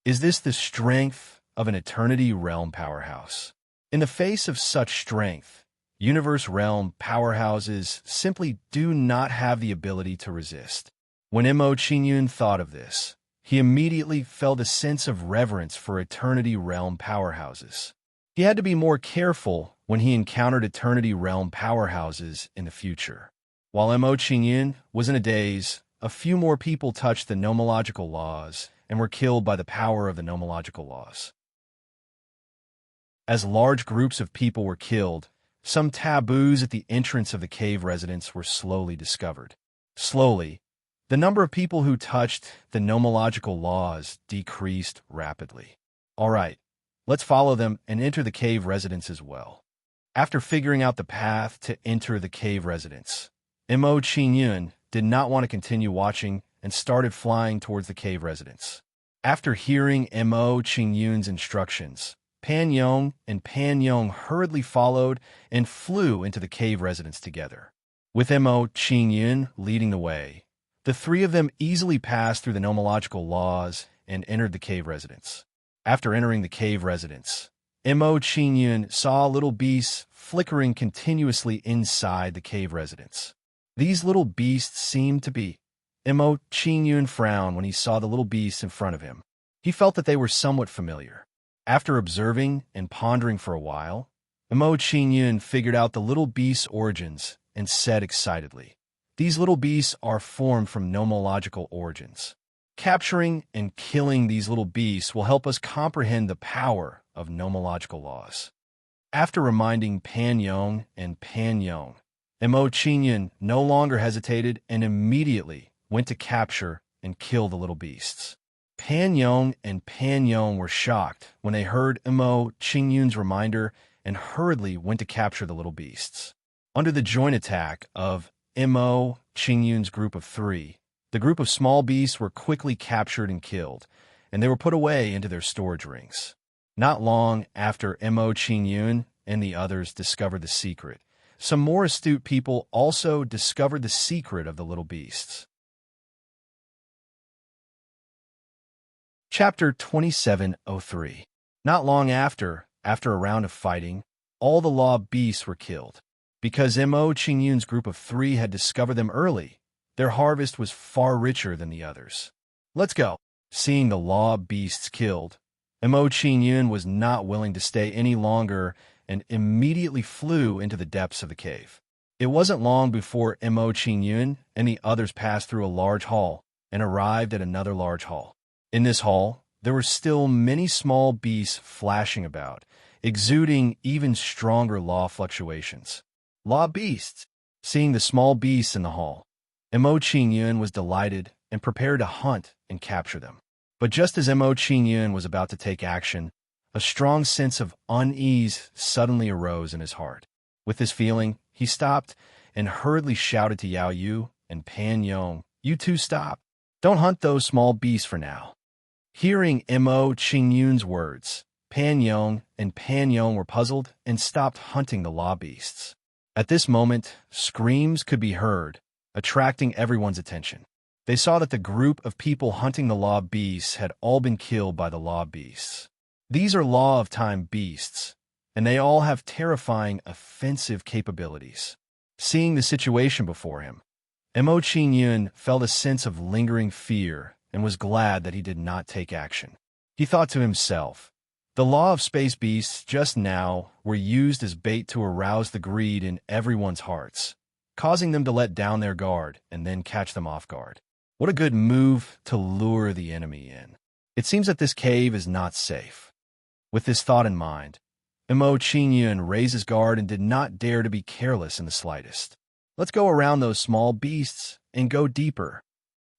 Is this the strength of an eternity realm powerhouse? In the face of such strength, universe realm powerhouses simply do not have the ability to resist. When Mo Qingyun thought of this, he immediately felt a sense of reverence for eternity realm powerhouses. He had to be more careful when he encountered eternity realm powerhouses in the future. While Mo Qingyun was in a daze, a few more people touched the nomological laws and were killed by the power of the nomological laws. As large groups of people were killed, some taboos at the entrance of the cave residence were slowly discovered. Slowly, the number of people who touched the nomological laws decreased rapidly. All right, let's follow them and enter the cave residence as well. After figuring out the path to enter the cave residence, Mo Qingyun did not want to continue watching and started flying towards the cave residence. After hearing Mo Qingyun's instructions, Pan Yong and Pan Yong hurriedly followed and flew into the cave residence together. With Mo Qingyun leading the way, the three of them easily passed through the nomological laws and entered the cave residence. After entering the cave residence, Mo Qingyun saw little beasts flickering continuously inside the cave residence. These little beasts seemed to be. Mo Qingyun frowned when he saw the little beasts in front of him. He felt that they were somewhat familiar. After observing and pondering for a while, Mo Qingyun figured out the little beasts' origins and said excitedly, "These little beasts are formed from nomological origins. Capturing and killing these little beasts will help us comprehend the power of nomological laws." After reminding Pan Yong and Pan Yong, Mo Qingyun no longer hesitated and immediately went to capture and kill the little beasts. Pan Yong and Pan Yong were shocked when they heard Mo Qingyun's reminder and hurriedly went to capture the little beasts. Under the joint attack of Mo Qingyun's group of three, the group of small beasts were quickly captured and killed, and they were put away into their storage rings. Not long after Mo Qingyun and the others discovered the secret, some more astute people also discovered the secret of the little beasts. Chapter 2703. Not long after a round of fighting, all the law beasts were killed. Because Mo Qingyun's group of three had discovered them early, their harvest was far richer than the others. "Let's go." Seeing the law beasts killed, Mo Qingyun was not willing to stay any longer and immediately flew into the depths of the cave. It wasn't long before Mo Qingyun and the others passed through a large hall and arrived at another large hall. In this hall, there were still many small beasts flashing about, exuding even stronger law fluctuations. Law beasts! Seeing the small beasts in the hall, Mo Qingyun was delighted and prepared to hunt and capture them. But just as Mo Qingyun was about to take action, a strong sense of unease suddenly arose in his heart. With this feeling, he stopped and hurriedly shouted to Yao Yu and Pan Yong, "You two stop. Don't hunt those small beasts for now." Hearing Mo Qingyun's words, Pan Yong and Pan Yong were puzzled and stopped hunting the law beasts. At this moment, screams could be heard, attracting everyone's attention. They saw that the group of people hunting the law beasts had all been killed by the law beasts. These are law of time beasts, and they all have terrifying offensive capabilities. Seeing the situation before him, Mo Qingyun felt a sense of lingering fear and was glad that he did not take action. He thought to himself, the law of space beasts just now were used as bait to arouse the greed in everyone's hearts, causing them to let down their guard and then catch them off guard. What a good move to lure the enemy in. It seems that this cave is not safe. With this thought in mind, Mo Qingyun raised his guard and did not dare to be careless in the slightest. "Let's go around those small beasts and go deeper."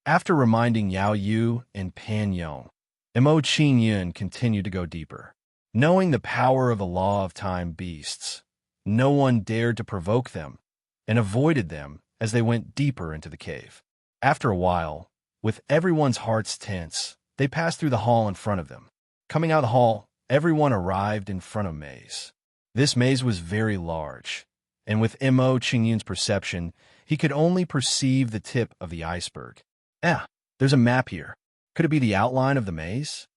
After reminding Yao Yu and Pan Yong, Mo Qingyun continued to go deeper. Knowing the power of the law of time beasts, no one dared to provoke them and avoided them as they went deeper into the cave. After a while, with everyone's hearts tense, they passed through the hall in front of them. Coming out of the hall, everyone arrived in front of a maze. This maze was very large, and with Mo Qingyun's perception, he could only perceive the tip of the iceberg. There's a map here. Could it be the outline of the maze?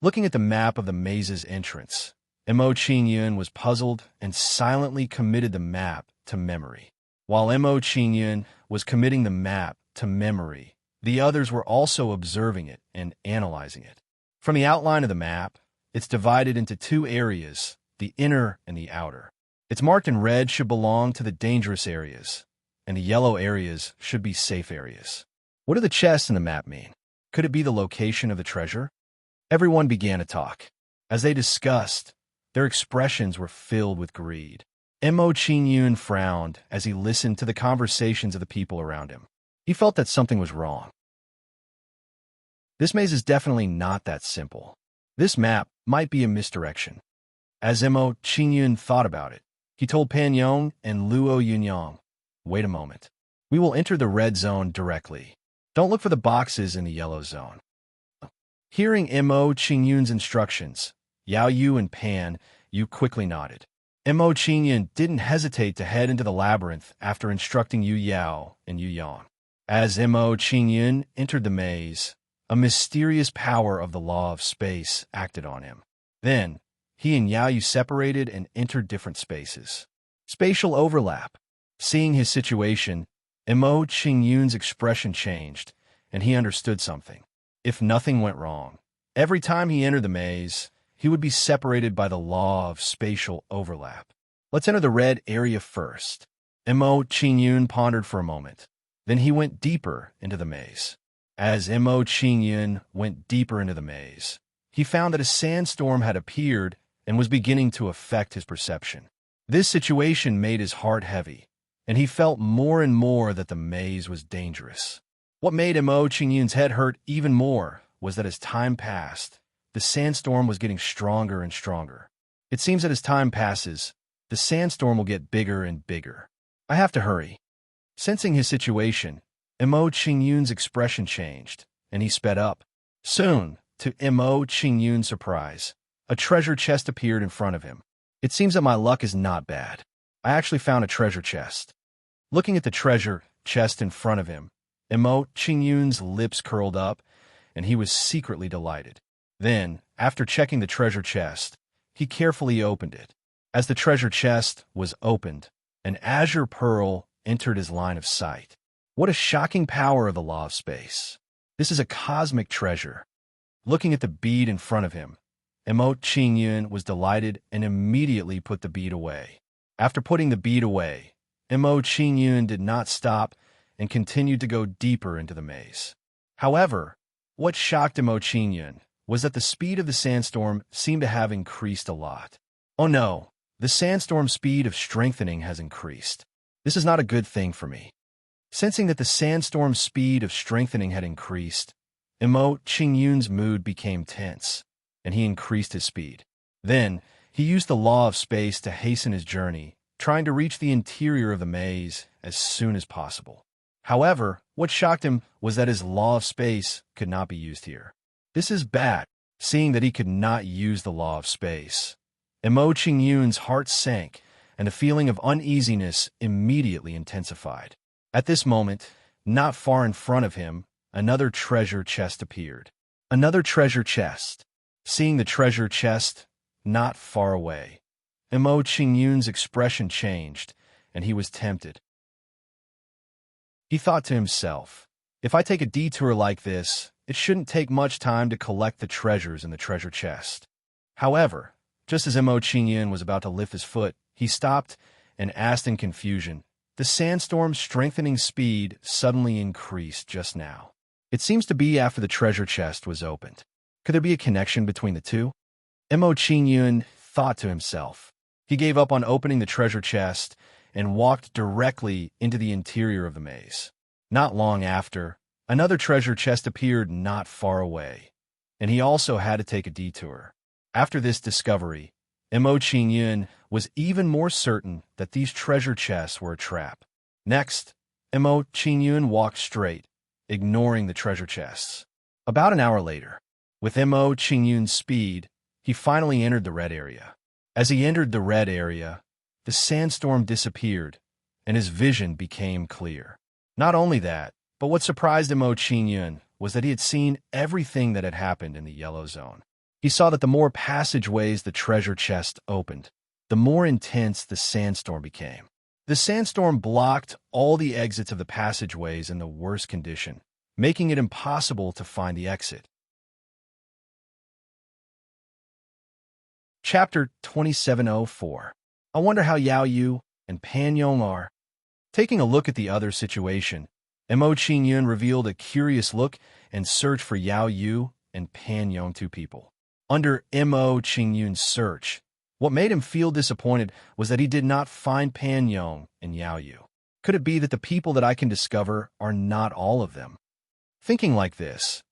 Looking at the map of the maze's entrance, Mo Qingyun was puzzled and silently committed the map to memory. While Mo Qingyun was committing the map to memory, the others were also observing it and analyzing it. From the outline of the map, it's divided into two areas, the inner and the outer. It's marked in red should belong to the dangerous areas, and the yellow areas should be safe areas. What do the chests in the map mean? Could it be the location of the treasure? Everyone began to talk. As they discussed, their expressions were filled with greed. Mo Qingyun frowned as he listened to the conversations of the people around him. He felt that something was wrong. This maze is definitely not that simple. This map might be a misdirection. As Mo Qingyun thought about it, he told Pan Yong and Luo Yunyang, "Wait a moment. We will enter the red zone directly. Don't look for the boxes in the yellow zone. Hearing Mo Qingyun's instructions, Yao Yu and Pan Yu quickly nodded. Mo Qingyun didn't hesitate to head into the labyrinth after instructing Yu Yao and Yu Yang. As Mo Qingyun entered the maze, a mysterious power of the law of space acted on him. Then, he and Yao Yu separated and entered different spaces. Spatial overlap. Seeing his situation, Mo Qingyun's expression changed, and he understood something. If nothing went wrong, every time he entered the maze, he would be separated by the law of spatial overlap. Let's enter the red area first. Mo Qingyun pondered for a moment. Then he went deeper into the maze. As Mo Qingyun went deeper into the maze, he found that a sandstorm had appeared and was beginning to affect his perception. This situation made his heart heavy, and he felt more and more that the maze was dangerous. What made Mo Qingyun's head hurt even more was that as time passed, the sandstorm was getting stronger and stronger. It seems that as time passes, the sandstorm will get bigger and bigger. I have to hurry. Sensing his situation, Mo Qingyun's expression changed, and he sped up. Soon, to Mo Qingyun's surprise, a treasure chest appeared in front of him. It seems that my luck is not bad. I actually found a treasure chest. Looking at the treasure chest in front of him, Mo Qingyun's lips curled up, and he was secretly delighted. Then, after checking the treasure chest, he carefully opened it. As the treasure chest was opened, an azure pearl entered his line of sight. What a shocking power of the law of space. This is a cosmic treasure. Looking at the bead in front of him, Mo Qingyun was delighted and immediately put the bead away. After putting the bead away, Mo Qingyun did not stop and continued to go deeper into the maze. However, what shocked Mo Qingyun was that the speed of the sandstorm seemed to have increased a lot. Oh no, the sandstorm speed of strengthening has increased. This is not a good thing for me. Sensing that the sandstorm speed of strengthening had increased, Mo Qingyun's mood became tense, and he increased his speed. Then, he used the law of space to hasten his journey, trying to reach the interior of the maze as soon as possible. However, what shocked him was that his law of space could not be used here. This is bad. Seeing that he could not use the law of space, Mo Qingyun's heart sank, and the feeling of uneasiness immediately intensified. At this moment, not far in front of him, another treasure chest appeared. Another treasure chest. Seeing the treasure chest not far away, Mo Qingyun's expression changed, and he was tempted. He thought to himself, if I take a detour like this, it shouldn't take much time to collect the treasures in the treasure chest. However, just as Mo Qingyun was about to lift his foot, he stopped and asked in confusion. The sandstorm's strengthening speed suddenly increased just now. It seems to be after the treasure chest was opened. Could there be a connection between the two? Mo Qingyun thought to himself. He gave up on opening the treasure chest and walked directly into the interior of the maze. Not long after, another treasure chest appeared not far away, and he also had to take a detour. After this discovery, Mo Qingyun was even more certain that these treasure chests were a trap. Next, Mo Qingyun walked straight, ignoring the treasure chests. About an hour later, with Mo Qingyun's speed, he finally entered the red area. As he entered the red area, the sandstorm disappeared, and his vision became clear. Not only that, but what surprised Mo Qingyun was that he had seen everything that had happened in the yellow zone. He saw that the more passageways the treasure chest opened, the more intense the sandstorm became. The sandstorm blocked all the exits of the passageways in the worst condition, making it impossible to find the exit. Chapter 2704. I wonder how Yao Yu and Pan Yong are. Taking a look at the other situation, Mo Qingyun revealed a curious look and searched for Yao Yu and Pan Yong, two people. Under Mo Qingyun's search, what made him feel disappointed was that he did not find Pan Yong and Yao Yu. Could it be that the people that I can discover are not all of them? Thinking like this,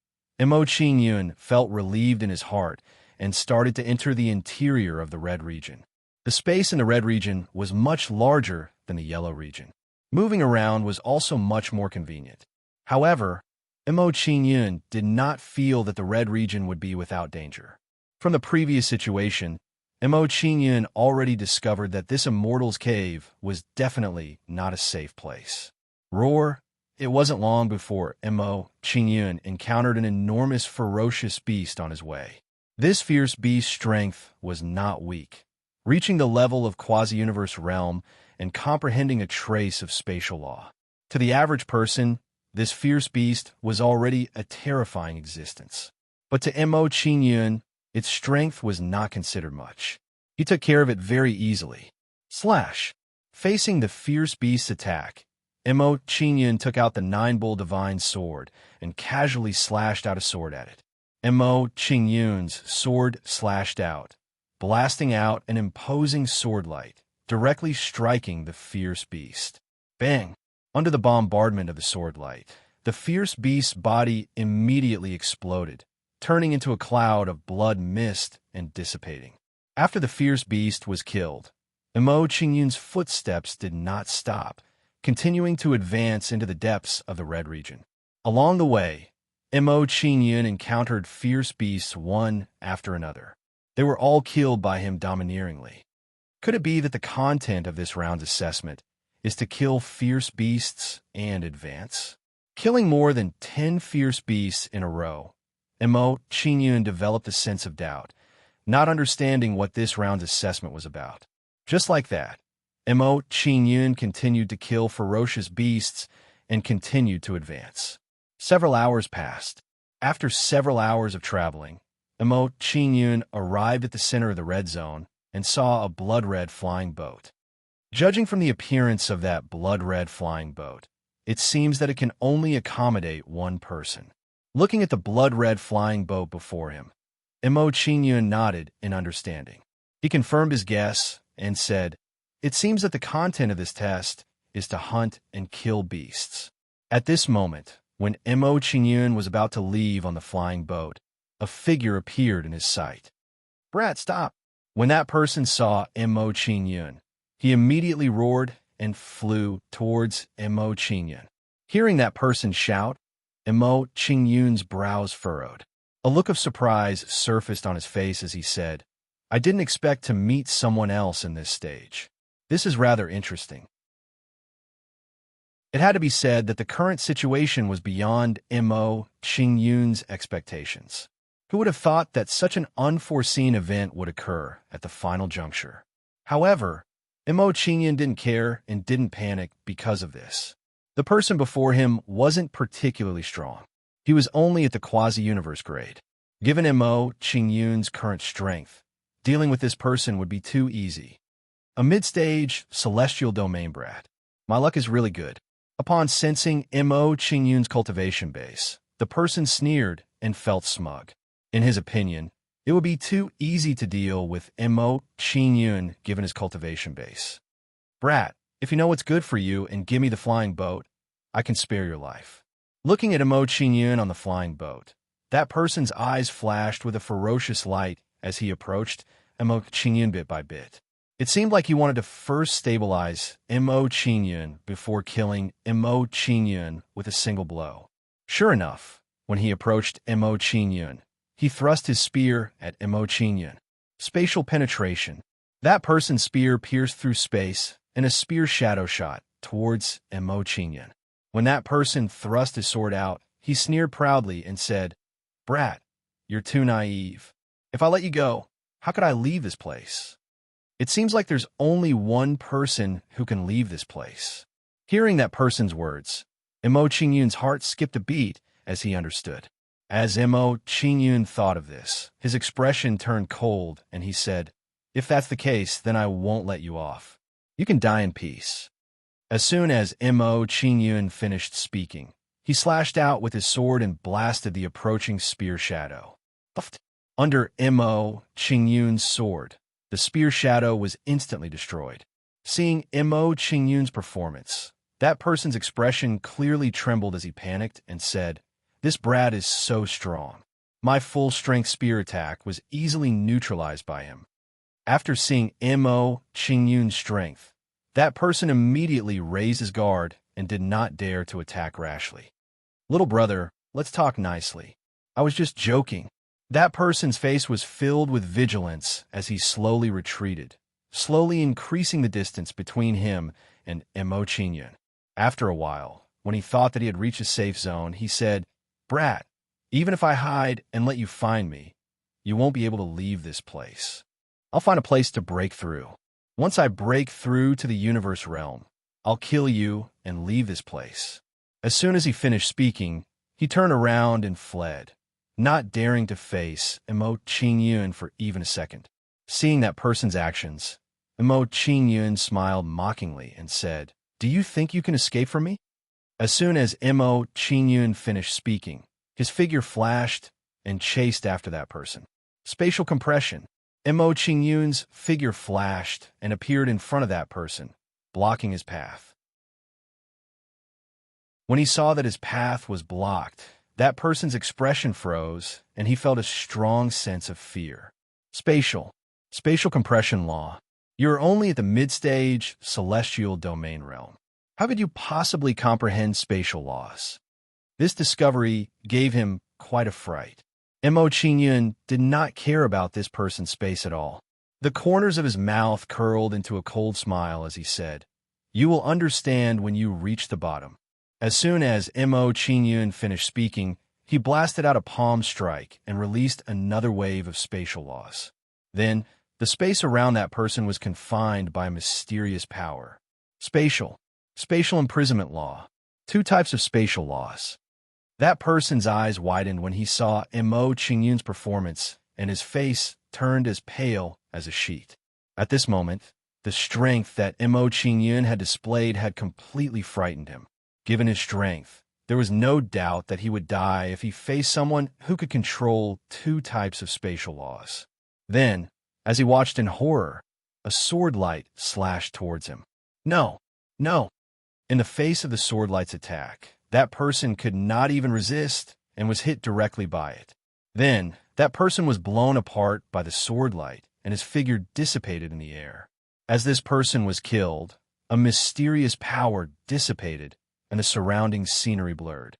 Mo Qingyun felt relieved in his heart and started to enter the interior of the red region. The space in the red region was much larger than the yellow region. Moving around was also much more convenient. However, Mo Qingyun did not feel that the red region would be without danger. From the previous situation, Mo Qingyun already discovered that this immortal's cave was definitely not a safe place. Roar! It wasn't long before Mo Qingyun encountered an enormous ferocious beast on his way. This fierce beast's strength was not weak, reaching the level of quasi-universe realm and comprehending a trace of spatial law. To the average person, this fierce beast was already a terrifying existence. But to Mo Qingyun, its strength was not considered much. He took care of it very easily. Slash! Facing the fierce beast's attack, Mo Qingyun took out the nine-bull divine sword and casually slashed out a sword at it. Mo Qingyun's sword slashed out, blasting out an imposing sword light, directly striking the fierce beast. Bang! Under the bombardment of the sword light, the fierce beast's body immediately exploded, turning into a cloud of blood mist and dissipating. After the fierce beast was killed, Mo Qingyun's footsteps did not stop, continuing to advance into the depths of the red region. Along the way, Mo Qingyun encountered fierce beasts one after another. They were all killed by him domineeringly. Could it be that the content of this round's assessment is to kill fierce beasts and advance? Killing more than 10 fierce beasts in a row, Mo Qingyun developed a sense of doubt, not understanding what this round's assessment was about. Just like that, Mo Qingyun continued to kill ferocious beasts and continued to advance. Several hours passed. After several hours of traveling, Mo Qingyun arrived at the center of the red zone and saw a blood-red flying boat. Judging from the appearance of that blood-red flying boat, it seems that it can only accommodate one person. Looking at the blood-red flying boat before him, Mo Qingyun nodded in understanding. He confirmed his guess and said, "It seems that the content of this test is to hunt and kill beasts." At this moment, when Mo Qingyun was about to leave on the flying boat, a figure appeared in his sight. "Brat, stop!" When that person saw Mo Qingyun, he immediately roared and flew towards Mo Qingyun. Hearing that person shout, Mo Qingyun's brows furrowed. A look of surprise surfaced on his face as he said, "I didn't expect to meet someone else in this stage. This is rather interesting." It had to be said that the current situation was beyond Mo Qingyun's expectations. Who would have thought that such an unforeseen event would occur at the final juncture? However, Mo Qingyun didn't care and didn't panic because of this. The person before him wasn't particularly strong. He was only at the quasi-universe grade. Given Mo Qingyun's current strength, dealing with this person would be too easy. A mid-stage celestial domain brat. My luck is really good. Upon sensing Mo Qingyun's cultivation base, the person sneered and felt smug. In his opinion, it would be too easy to deal with Mo Qingyun given his cultivation base. "Brat, if you know what's good for you and give me the flying boat, I can spare your life." Looking at Mo Qingyun on the flying boat, that person's eyes flashed with a ferocious light as he approached Mo Qingyun bit by bit. It seemed like he wanted to first stabilize Mo Qingyun before killing Mo Qingyun with a single blow. Sure enough, when he approached Mo Qingyun, he thrust his spear at Mo Qingyun. Spatial penetration. That person's spear pierced through space, and a spear shadow shot towards Mo Qingyun. When that person thrust his sword out, he sneered proudly and said, "Brat, you're too naive. If I let you go, how could I leave this place? It seems like there's only one person who can leave this place." Hearing that person's words, Mo Qingyun's heart skipped a beat as he understood. As Mo Qingyun thought of this, his expression turned cold and he said, "If that's the case, then I won't let you off. You can die in peace." As soon as Mo Qingyun finished speaking, he slashed out with his sword and blasted the approaching spear shadow. Under Mo Qingyun's sword, the spear shadow was instantly destroyed. Seeing Mo Qingyun's performance, that person's expression clearly trembled as he panicked and said, "This brat is so strong. My full-strength spear attack was easily neutralized by him." After seeing Mo Qingyun's strength, that person immediately raised his guard and did not dare to attack rashly. "Little brother, let's talk nicely. I was just joking. That person's face was filled with vigilance as he slowly retreated, slowly increasing the distance between him and Mo Qingyun. After a while, when he thought that he had reached a safe zone, he said, "Brat, even if I hide and let you find me, you won't be able to leave this place. I'll find a place to break through. Once I break through to the universe realm, I'll kill you and leave this place." As soon as he finished speaking, he turned around and fled, not daring to face Mo Qingyun for even a second. Seeing that person's actions, Mo Qingyun smiled mockingly and said, "Do you think you can escape from me?" As soon as Mo Qingyun finished speaking, his figure flashed and chased after that person. Spatial compression. Mo Qingyun's figure flashed and appeared in front of that person, blocking his path. When he saw that his path was blocked, that person's expression froze, and he felt a strong sense of fear. Spatial compression law. You are only at the mid-stage celestial domain realm. How could you possibly comprehend spatial laws? This discovery gave him quite a fright. Mo Qingyun did not care about this person's space at all. The corners of his mouth curled into a cold smile as he said, "You will understand when you reach the bottom." As soon as Mo Qingyun finished speaking, he blasted out a palm strike and released another wave of spatial laws. Then, the space around that person was confined by a mysterious power. Spatial imprisonment law. Two types of spatial laws. That person's eyes widened when he saw Mo Qingyun's performance, and his face turned as pale as a sheet. At this moment, the strength that Mo Qingyun had displayed had completely frightened him. Given his strength, there was no doubt that he would die if he faced someone who could control two types of spatial laws. Then, as he watched in horror, a sword light slashed towards him. No! In the face of the sword light's attack, that person could not even resist and was hit directly by it. Then, that person was blown apart by the sword light, and his figure dissipated in the air. As this person was killed, a mysterious power dissipated, and the surrounding scenery blurred.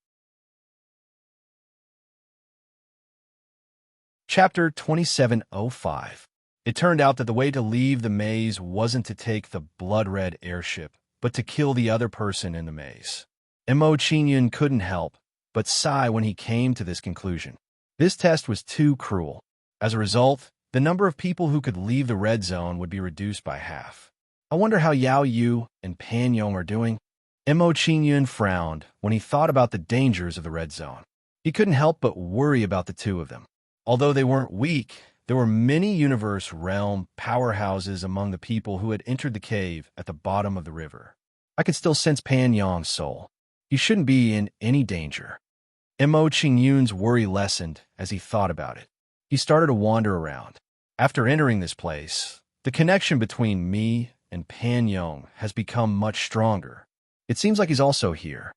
Chapter 2705. It turned out that the way to leave the maze wasn't to take the blood-red airship, but to kill the other person in the maze. Mo Qingyun couldn't help but sigh when he came to this conclusion. This test was too cruel. As a result, the number of people who could leave the red zone would be reduced by half. I wonder how Yao Yu and Pan Yong are doing. Mo Qingyun frowned when he thought about the dangers of the red zone. He couldn't help but worry about the two of them. Although they weren't weak, there were many universe realm powerhouses among the people who had entered the cave at the bottom of the river. I could still sense Pan Yong's soul. He shouldn't be in any danger. Mo Qingyun's worry lessened as he thought about it. He started to wander around. After entering this place, the connection between me and Pan Yong has become much stronger. It seems like he's also here.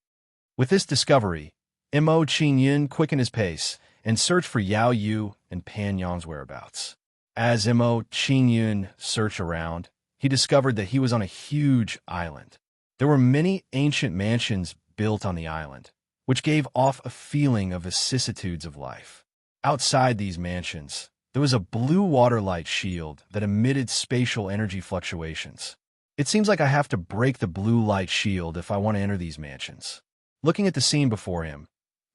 With this discovery, Mo Qingyun quickened his pace and searched for Yao Yu and Pan Yong's whereabouts. As Mo Qingyun searched around, he discovered that he was on a huge island. There were many ancient mansions built on the island, which gave off a feeling of vicissitudes of life. Outside these mansions, there was a blue water light shield that emitted spatial energy fluctuations. It seems like I have to break the blue light shield if I want to enter these mansions. Looking at the scene before him,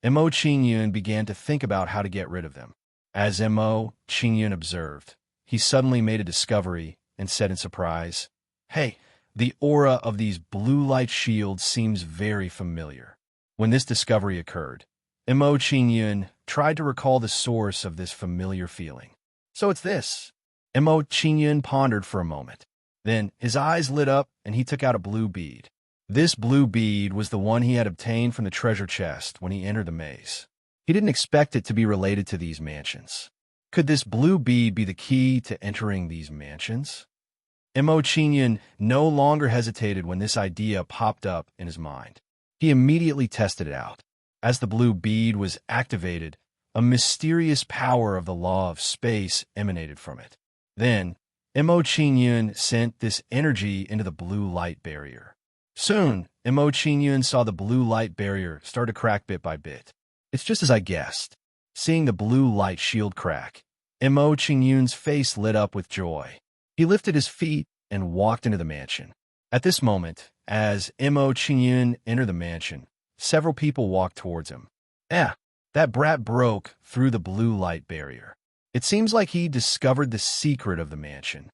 Mo Qingyun began to think about how to get rid of them. As Mo Qingyun observed, he suddenly made a discovery and said in surprise, "Hey, the aura of these blue light shields seems very familiar." When this discovery occurred, Mo Qingyun tried to recall the source of this familiar feeling. So it's this. Mo Qingyun pondered for a moment. Then his eyes lit up and he took out a blue bead. This blue bead was the one he had obtained from the treasure chest when he entered the maze. He didn't expect it to be related to these mansions. Could this blue bead be the key to entering these mansions? Mo Qingyun no longer hesitated when this idea popped up in his mind. He immediately tested it out. As the blue bead was activated, a mysterious power of the law of space emanated from it. Then, Mo Qingyun sent this energy into the blue light barrier. Soon, Mo Qingyun saw the blue light barrier start to crack bit by bit. It's just as I guessed. Seeing the blue light shield crack, Mo Qingyun's face lit up with joy. He lifted his feet and walked into the mansion. At this moment, as Mo Qingyun entered the mansion, several people walked towards him. That brat broke through the blue light barrier. It seems like he discovered the secret of the mansion.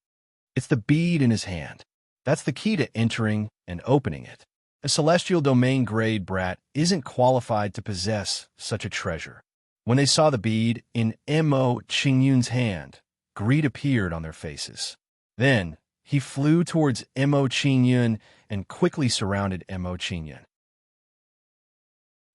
It's the bead in his hand. That's the key to entering and opening it. A celestial domain grade brat isn't qualified to possess such a treasure. When they saw the bead in Mo Qingyun's hand, greed appeared on their faces. Then, he flew towards Mo Qingyun and quickly surrounded Mo Qingyun.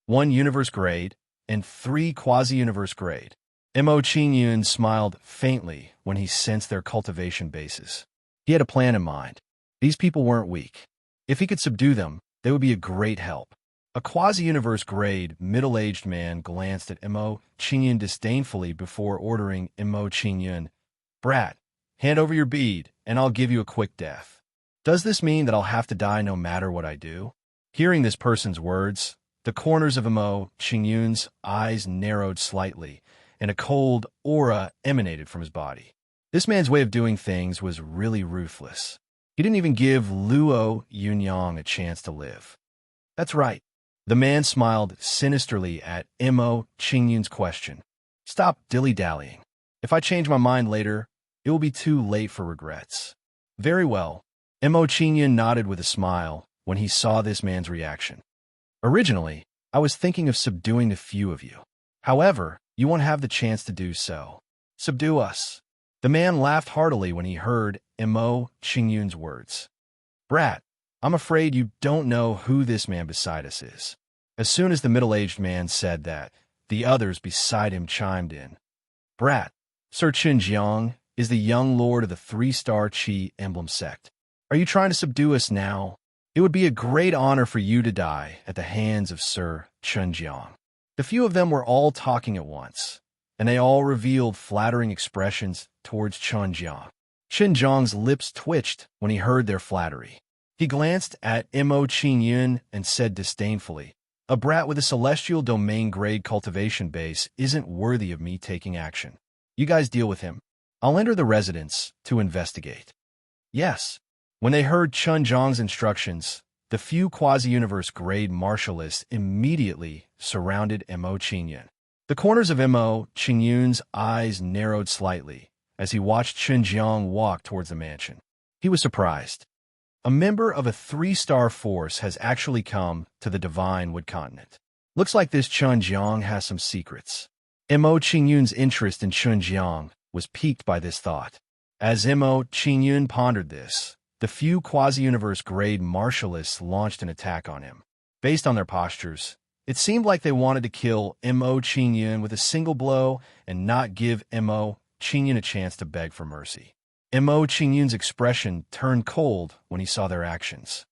1 universe grade and 3 quasi-universe grade. Mo Qingyun smiled faintly when he sensed their cultivation bases. He had a plan in mind. These people weren't weak. If he could subdue them, they would be a great help. A quasi-universe grade, middle-aged man glanced at Mo Qingyun disdainfully before ordering Mo Qingyun, "Brat, hand over your bead, and I'll give you a quick death." Does this mean that I'll have to die no matter what I do? Hearing this person's words, the corners of Mo Qingyun's eyes narrowed slightly, and a cold aura emanated from his body. This man's way of doing things was really ruthless. He didn't even give Luo Yunyang a chance to live. That's right. The man smiled sinisterly at Mo Qingyun's question. "Stop dilly-dallying. If I change my mind later, it will be too late for regrets." "Very well." Mo Qingyun nodded with a smile when he saw this man's reaction. "Originally, I was thinking of subduing a few of you. However, you won't have the chance to do so. Subdue us." The man laughed heartily when he heard Mo Qingyun's words. "Brat, I'm afraid you don't know who this man beside us is." As soon as the middle-aged man said that, the others beside him chimed in. "Brat, Sir Qinjiang is the young lord of the 3-star Qi emblem sect. Are you trying to subdue us now? It would be a great honor for you to die at the hands of Sir Qinjiang." The few of them were all talking at once, and they all revealed flattering expressions towards Qinjiang. Qinjiang's lips twitched when he heard their flattery. He glanced at Mo Qingyun and said disdainfully, "A brat with a celestial domain grade cultivation base isn't worthy of me taking action. You guys deal with him. I'll enter the residence to investigate." Yes. When they heard Qinjiang's instructions, the few quasi-universe grade martialists immediately surrounded Mo Qingyun. The corners of Mo Qingyun's eyes narrowed slightly as he watched Qinjiang walk towards the mansion. He was surprised. A member of a 3-star force has actually come to the Divine Wood Continent. Looks like this Qinjiang has some secrets. Mo Qingyun's interest in Qinjiang was piqued by this thought. As Mo Qingyun pondered this, the few quasi-universe grade martialists launched an attack on him. Based on their postures, it seemed like they wanted to kill Mo Qingyun with a single blow and not give Mo Qingyun a chance to beg for mercy. Mo Qingyun's expression turned cold when he saw their actions.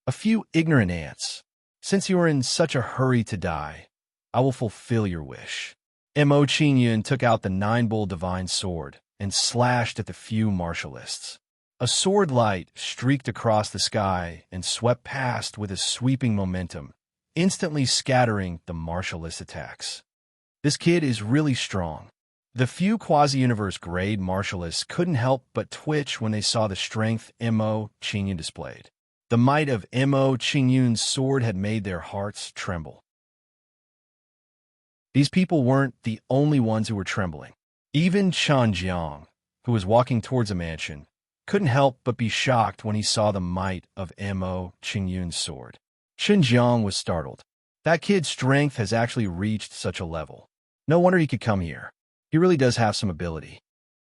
"A few ignorant ants. Since you are in such a hurry to die, I will fulfill your wish." Mo Qingyun took out the 9-bull divine sword and slashed at the few martialists. A sword light streaked across the sky and swept past with a sweeping momentum, instantly scattering the martialist attacks. This kid is really strong. The few quasi-universe grade martialists couldn't help but twitch when they saw the strength Mo Qingyun displayed. The might of Mo Qingyun's sword had made their hearts tremble. These people weren't the only ones who were trembling. Even Qinjiang, who was walking towards the mansion, couldn't help but be shocked when he saw the might of Mo Qingyun's sword. Qinjiang was startled. That kid's strength has actually reached such a level. No wonder he could come here. He really does have some ability.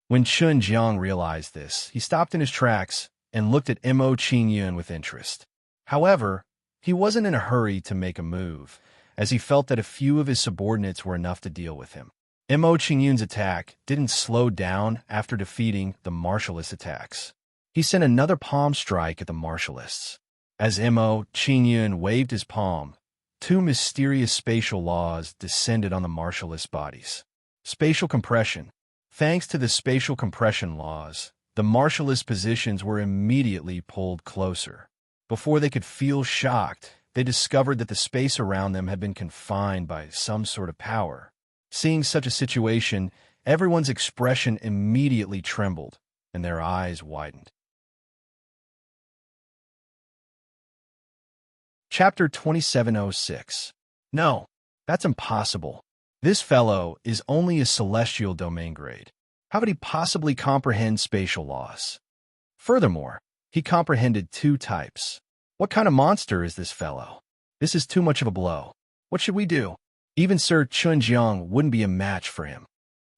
When Qinjiang realized this, he stopped in his tracks and looked at Mo Qingyun with interest. However, he wasn't in a hurry to make a move, as he felt that a few of his subordinates were enough to deal with him. Mo Qingyun's attack didn't slow down after defeating the martialist attacks. He sent another palm strike at the martialists. As Mo Qingyun waved his palm, 2 mysterious spatial laws descended on the martialist bodies. Spatial compression. Thanks to the spatial compression laws, the martialist positions were immediately pulled closer. Before they could feel shocked, they discovered that the space around them had been confined by some sort of power. Seeing such a situation, everyone's expression immediately trembled, and their eyes widened. Chapter 2706. No, that's impossible. This fellow is only a celestial domain grade. How could he possibly comprehend spatial laws? Furthermore, he comprehended two types. What kind of monster is this fellow? This is too much of a blow. What should we do? Even Sir Chunjiang wouldn't be a match for him.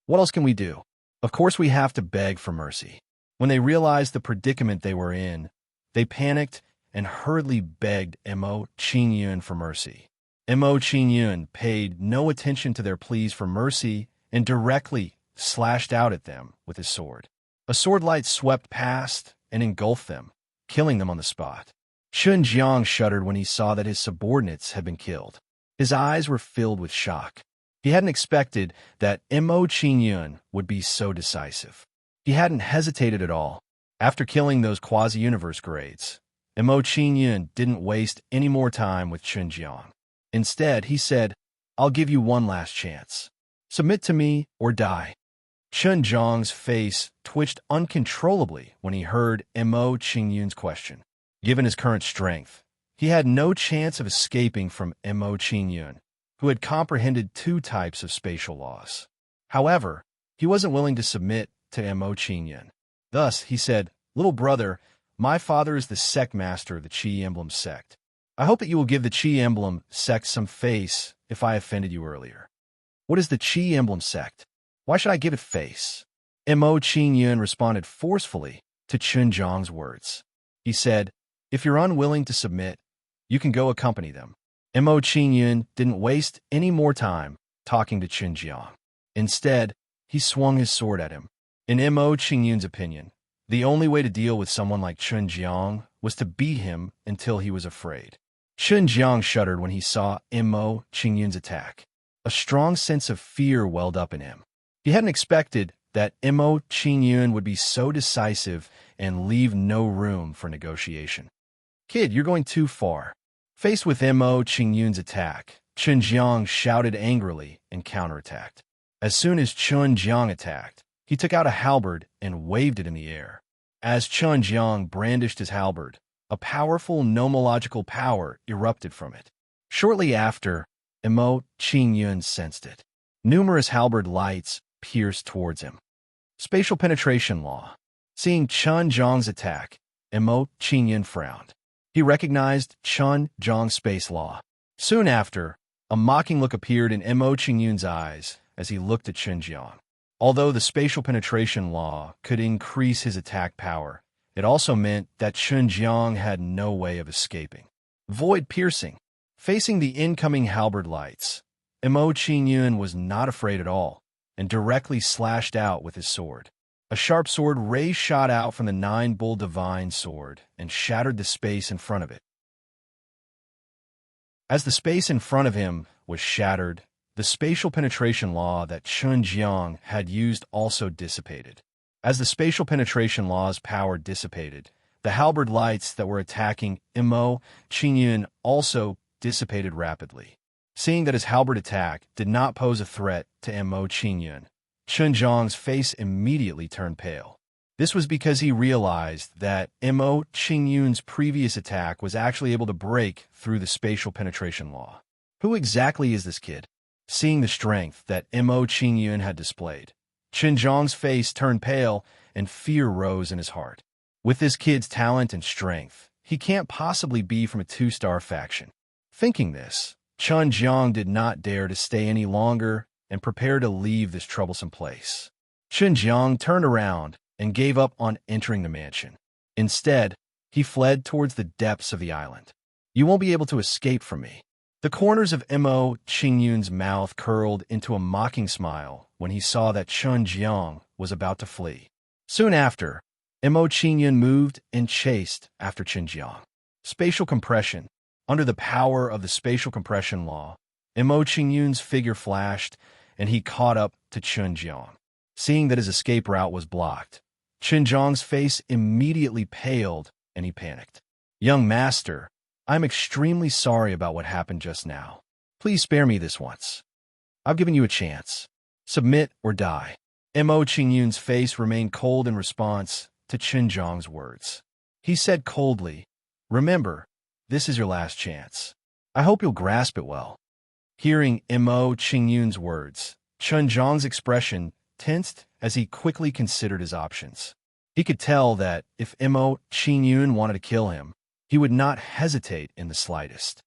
What else can we do? Of course we have to beg for mercy. When they realized the predicament they were in, they panicked and hurriedly begged Mo Qingyun for mercy. Mo Qingyun paid no attention to their pleas for mercy and directly slashed out at them with his sword. A sword light swept past and engulfed them, killing them on the spot. Chunjiang shuddered when he saw that his subordinates had been killed. His eyes were filled with shock. He hadn't expected that Mo Qingyun would be so decisive. He hadn't hesitated at all. After killing those quasi-universe grades, Mo Qingyun didn't waste any more time with Chunjiang. Instead, he said, "I'll give you one last chance. Submit to me or die." Chunjiang's face twitched uncontrollably when he heard Mo Qingyun's question. Given his current strength, he had no chance of escaping from Mo Qingyun, who had comprehended two types of spatial laws. However, he wasn't willing to submit to Mo Qingyun. Thus, he said, "Little brother, my father is the sect master of the Qi Emblem sect. I hope that you will give the Qi Emblem sect some face if I offended you earlier." "What is the Qi Emblem sect? Why should I give it face?" Mo Qingyun responded forcefully to Chunjiang's words. He said, "If you're unwilling to submit, you can go accompany them." Mo Qingyun didn't waste any more time talking to Chunjiang. Instead, he swung his sword at him. In Mo Qingyun's opinion, the only way to deal with someone like Chunjiang was to beat him until he was afraid. Chunjiang shuddered when he saw Mo Qingyun's attack. A strong sense of fear welled up in him. He hadn't expected that Mo Qingyun would be so decisive and leave no room for negotiation. "Kid, you're going too far." Faced with Mo Qingyun's attack, Chunjiang shouted angrily and counterattacked. As soon as Chunjiang attacked, he took out a halberd and waved it in the air. As Chunjiang brandished his halberd, a powerful nomological power erupted from it. Shortly after, Mo Qingyun sensed it. Numerous halberd lights pierced towards him. Spatial penetration law. Seeing Chunjiang's attack, Mo Qingyun frowned. He recognized Chunjiang's space law. Soon after, a mocking look appeared in Mo Qingyun's eyes as he looked at Chunjiang. Although the spatial penetration law could increase his attack power, it also meant that Chunjiang had no way of escaping. Void piercing. Facing the incoming halberd lights, Mo Qingyun was not afraid at all and directly slashed out with his sword. A sharp sword ray shot out from the nine-bull divine sword and shattered the space in front of it. As the space in front of him was shattered, the spatial penetration law that Chunjiang had used also dissipated. As the spatial penetration law's power dissipated, the halberd lights that were attacking Mo Qingyun also dissipated rapidly. Seeing that his halberd attack did not pose a threat to Mo Qingyun, Chunjiang's face immediately turned pale. This was because he realized that Mo Qingyun's previous attack was actually able to break through the spatial penetration law. Who exactly is this kid? Seeing the strength that Mo Qingyun had displayed, Chunjiang's face turned pale and fear rose in his heart. With this kid's talent and strength, he can't possibly be from a two-star faction. Thinking this, Chunjiang did not dare to stay any longer and prepared to leave this troublesome place. Chunjiang turned around and gave up on entering the mansion. Instead, he fled towards the depths of the island. "You won't be able to escape from me." The corners of Mo Qingyun's mouth curled into a mocking smile when he saw that Chunjiang was about to flee. Soon after, Mo Qingyun moved and chased after Chunjiang. Spatial compression. Under the power of the spatial compression law, Mo Qingyun's figure flashed, and he caught up to Chunjiang. Seeing that his escape route was blocked, Chunjiang's face immediately paled, and he panicked. "Young master, I'm extremely sorry about what happened just now. Please spare me this once. I've given you a chance. Submit or die. Mo Qingyun's face remained cold in response to Qinjiang's words. He said coldly, "Remember, this is your last chance. I hope you'll grasp it well." Hearing Mo Qingyun's words, Qinjiang's expression tensed as he quickly considered his options. He could tell that if Mo Qingyun wanted to kill him, he would not hesitate in the slightest.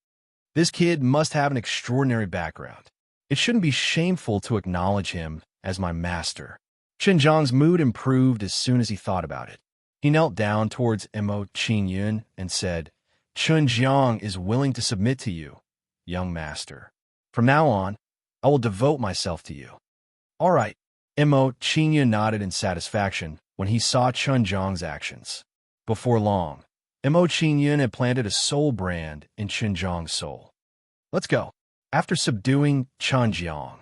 This kid must have an extraordinary background. It shouldn't be shameful to acknowledge him as my master. Qinjiang's mood improved as soon as he thought about it. He knelt down towards Mo Qingyun and said, "Qinjiang is willing to submit to you, young master. From now on, I will devote myself to you." "All right." Mo Qingyun nodded in satisfaction when he saw Qinjiang's actions. Before long, Mo Qingyun had planted a soul brand in Qinjiang's soul. "Let's go." After subduing Qinjiang,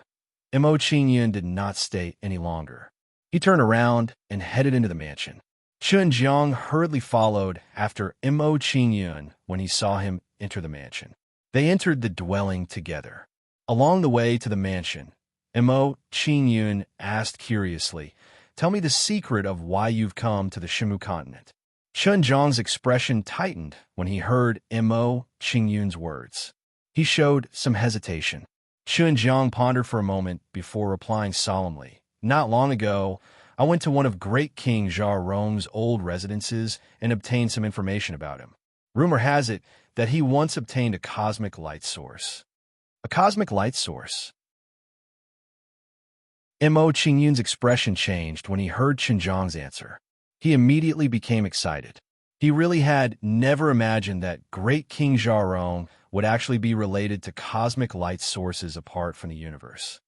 Mo Qingyun did not stay any longer. He turned around and headed into the mansion. Qinjiang hurriedly followed after Mo Qingyun when he saw him enter the mansion. They entered the dwelling together. Along the way to the mansion, Mo Qingyun asked curiously, "Tell me the secret of why you've come to the Shimu continent." Qinjiang's expression tightened when he heard Mo Qingyun's words. He showed some hesitation. Qinjiang pondered for a moment before replying solemnly, "Not long ago, I went to one of Great King Zhaorong's old residences and obtained some information about him. Rumor has it that he once obtained a cosmic light source." "A cosmic light source?" Mo Qingyun's expression changed when he heard Qinjiang's answer. He immediately became excited. He really had never imagined that Great King Zhaorong would actually be related to cosmic light sources apart from the universe.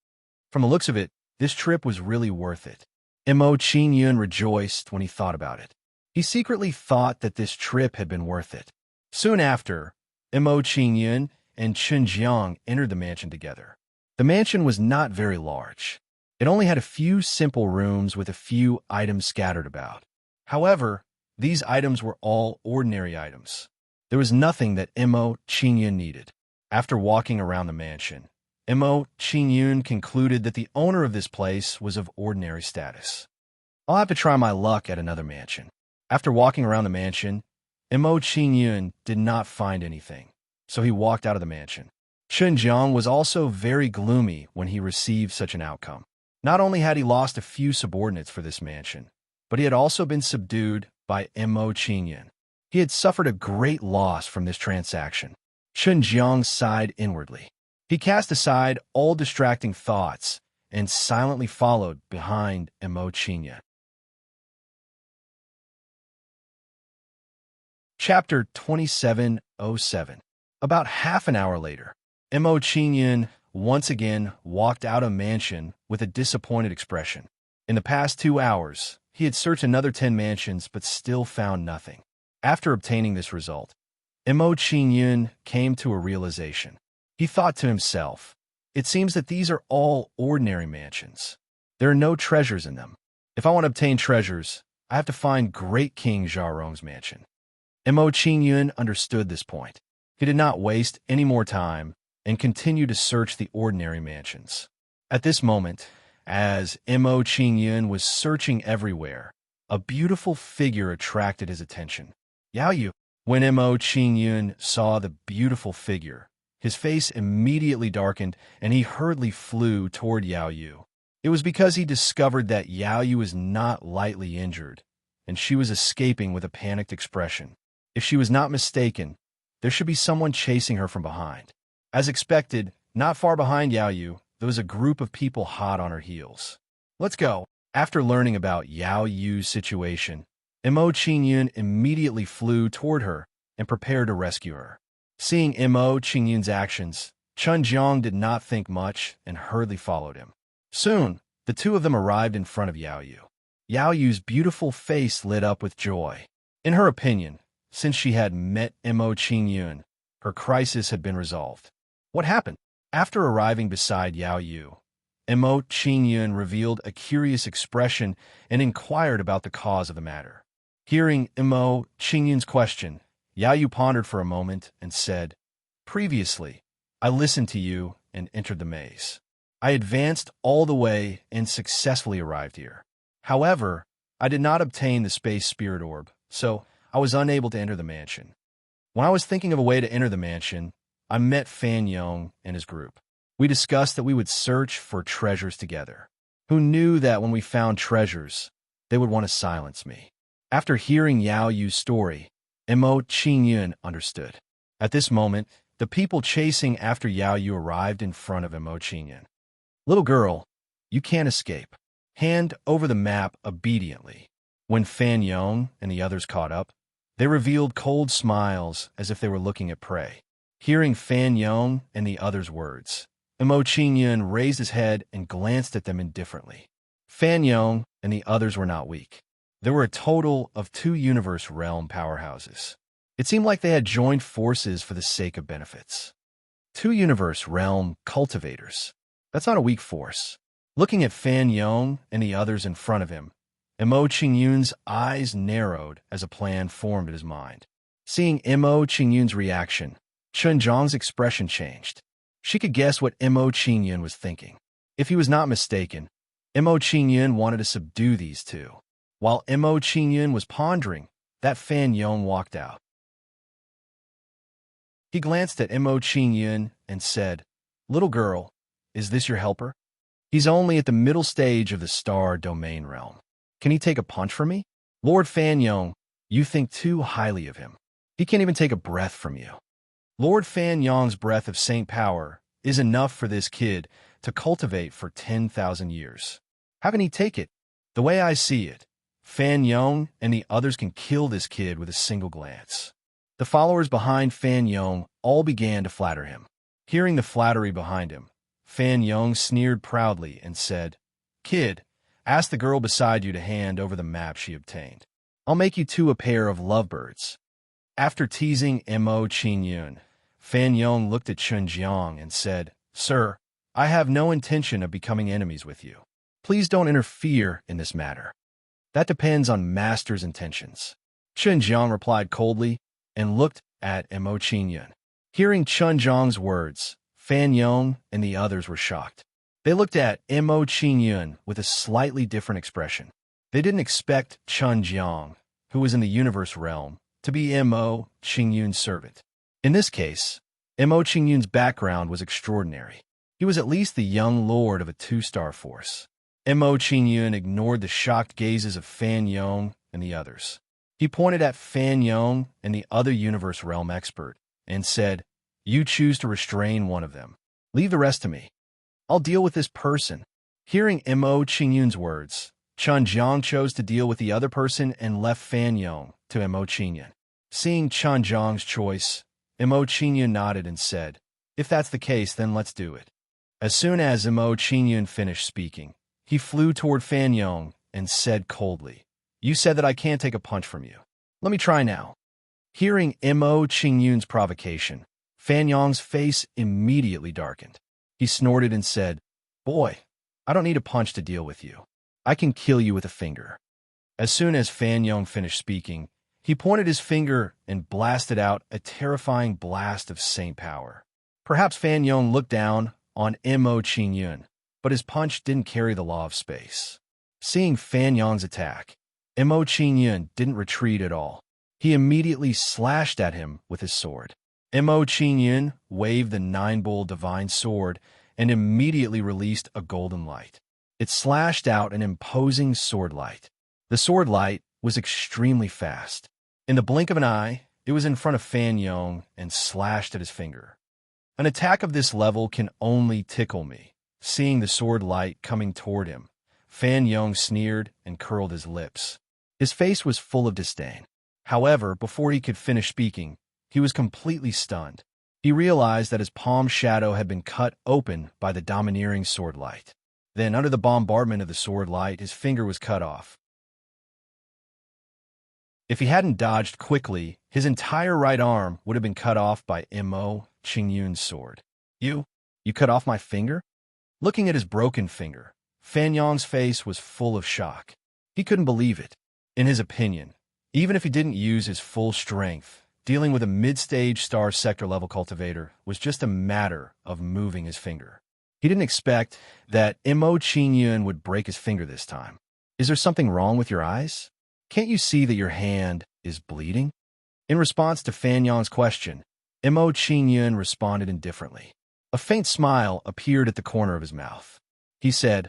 From the looks of it, this trip was really worth it. Mo Qingyun rejoiced when he thought about it. He secretly thought that this trip had been worth it. Soon after, Mo Qingyun and Qinjiang entered the mansion together. The mansion was not very large. It only had a few simple rooms with a few items scattered about. However, these items were all ordinary items. There was nothing that Mo Qingyun needed. After walking around the mansion, Mo Qingyun concluded that the owner of this place was of ordinary status. "I'll have to try my luck at another mansion." After walking around the mansion, Mo Qingyun did not find anything, so he walked out of the mansion. Qinjiang was also very gloomy when he received such an outcome. Not only had he lost a few subordinates for this mansion, but he had also been subdued by Mo Qingyun. He had suffered a great loss from this transaction. Qinjiang sighed inwardly. He cast aside all distracting thoughts and silently followed behind Mo Qingyun. Chapter 2707. About half an hour later, Mo Qingyun once again walked out of mansion with a disappointed expression. In the past 2 hours, he had searched another 10 mansions but still found nothing. After obtaining this result, Mo Qingyun came to a realization. He thought to himself, "It seems that these are all ordinary mansions. There are no treasures in them. If I want to obtain treasures, I have to find Great King Zhaorong's mansion." Mo Qingyun understood this point. He did not waste any more time and continued to search the ordinary mansions. At this moment, as Mo Qingyun was searching everywhere, a beautiful figure attracted his attention. "Yao Yu." When Mo Qingyun saw the beautiful figure, his face immediately darkened and he hurriedly flew toward Yao Yu. It was because he discovered that Yao Yu was not lightly injured, and she was escaping with a panicked expression. If she was not mistaken, there should be someone chasing her from behind. As expected, not far behind Yao Yu, there was a group of people hot on her heels. "Let's go." After learning about Yao Yu's situation, Mo Qingyun immediately flew toward her and prepared to rescue her. Seeing Mo Qingyun's actions, Qinjiang did not think much and hurriedly followed him. Soon, the two of them arrived in front of Yao Yu. Yao Yu's beautiful face lit up with joy. In her opinion, since she had met Mo Qingyun, her crisis had been resolved. What happened? After arriving beside Yao Yu, Mo Qingyun revealed a curious expression and inquired about the cause of the matter. Hearing Mo Qingyun's question, Yao Yu pondered for a moment and said, "Previously, I listened to you and entered the maze. I advanced all the way and successfully arrived here. However, I did not obtain the space spirit orb, so I was unable to enter the mansion. When I was thinking of a way to enter the mansion, I met Fan Yong and his group. We discussed that we would search for treasures together. Who knew that when we found treasures, they would want to silence me?" After hearing Yao Yu's story, Mo Qingyun understood. At this moment, the people chasing after Yao Yu arrived in front of Mo Qingyun. "Little girl, you can't escape. Hand over the map obediently." When Fan Yong and the others caught up, they revealed cold smiles as if they were looking at prey. Hearing Fan Yong and the others' words, Mo Qingyun raised his head and glanced at them indifferently. Fan Yong and the others were not weak. There were a total of 2 universe realm powerhouses. It seemed like they had joined forces for the sake of benefits. 2 universe realm cultivators. That's not a weak force. Looking at Fan Yong and the others in front of him, Mo Qingyun's eyes narrowed as a plan formed in his mind. Seeing Mo Qingyun's reaction, Chen Zhang's expression changed. She could guess what Mo Qingyun was thinking. If he was not mistaken, Mo Qingyun wanted to subdue these 2. While Mo Qingyun was pondering, that Fan Yong walked out. He glanced at Mo Qingyun and said, "Little girl, is this your helper? He's only at the middle stage of the star domain realm. Can he take a punch for me? Lord Fan Yong, you think too highly of him. He can't even take a breath from you." Lord Fan Yong's breath of saint power is enough for this kid to cultivate for 10,000 years. How can he take it? The way I see it, Fan Yong and the others can kill this kid with a single glance. The followers behind Fan Yong all began to flatter him. Hearing the flattery behind him, Fan Yong sneered proudly and said, "Kid, ask the girl beside you to hand over the map she obtained. I'll make you 2 a pair of lovebirds." After teasing Mo Qingyun, Fan Yong looked at Chen Jiang and said, "Sir, I have no intention of becoming enemies with you. Please don't interfere in this matter. That depends on Master's intentions." Chen Jiang replied coldly and looked at Mo Qingyun. Hearing Chen Jiang's words, Fan Yong and the others were shocked. They looked at Mo Qingyun with a slightly different expression. They didn't expect Chen Jiang, who was in the universe realm, to be Mo Qingyun's servant. In this case, Mo Qingyun's background was extraordinary. He was at least the young lord of a 2-star force. Mo Qingyun ignored the shocked gazes of Fan Yong and the others. He pointed at Fan Yong and the other universe realm expert and said, "You choose to restrain one of them. Leave the rest to me. I'll deal with this person." Hearing Mo Qingyun's words, Chen Jiang chose to deal with the other person and left Fan Yong to Mo Qingyun. Seeing Chen Jiang's choice, Mo Qingyun nodded and said, "If that's the case, then let's do it." As soon as Mo Qingyun finished speaking, he flew toward Fan Yong and said coldly, "You said that I can't take a punch from you. Let me try now." Hearing Mo Qingyun's provocation, Fan Yong's face immediately darkened. He snorted and said, "Boy, I don't need a punch to deal with you. I can kill you with a finger." As soon as Fan Yong finished speaking, he pointed his finger and blasted out a terrifying blast of saint power. Perhaps Fan Yong looked down on Mo Qingyun, but his punch didn't carry the law of space. Seeing Fan Yong's attack, Mo Qingyun didn't retreat at all. He immediately slashed at him with his sword. Mo Qingyun waved the 9-bowl divine sword and immediately released a golden light. It slashed out an imposing sword light. The sword light was extremely fast. In the blink of an eye, it was in front of Fan Yong and slashed at his finger. An attack of this level can only tickle me. Seeing the sword light coming toward him, Fan Yong sneered and curled his lips. His face was full of disdain. However, before he could finish speaking, he was completely stunned. He realized that his palm shadow had been cut open by the domineering sword light. Then, under the bombardment of the sword light, his finger was cut off. If he hadn't dodged quickly, his entire right arm would have been cut off by Mo Qingyun's sword. You cut off my finger?" Looking at his broken finger, Fan Yong's face was full of shock. He couldn't believe it. In his opinion, even if he didn't use his full strength, Dealing with a mid-stage star sector level cultivator was just a matter of moving his finger. He didn't expect that Mo Qingyun would break his finger this time. Is there something wrong with your eyes? Can't you see that your hand is bleeding? In response to Fan Yong's question, Mo Qingyun responded indifferently. A faint smile appeared at the corner of his mouth. He said,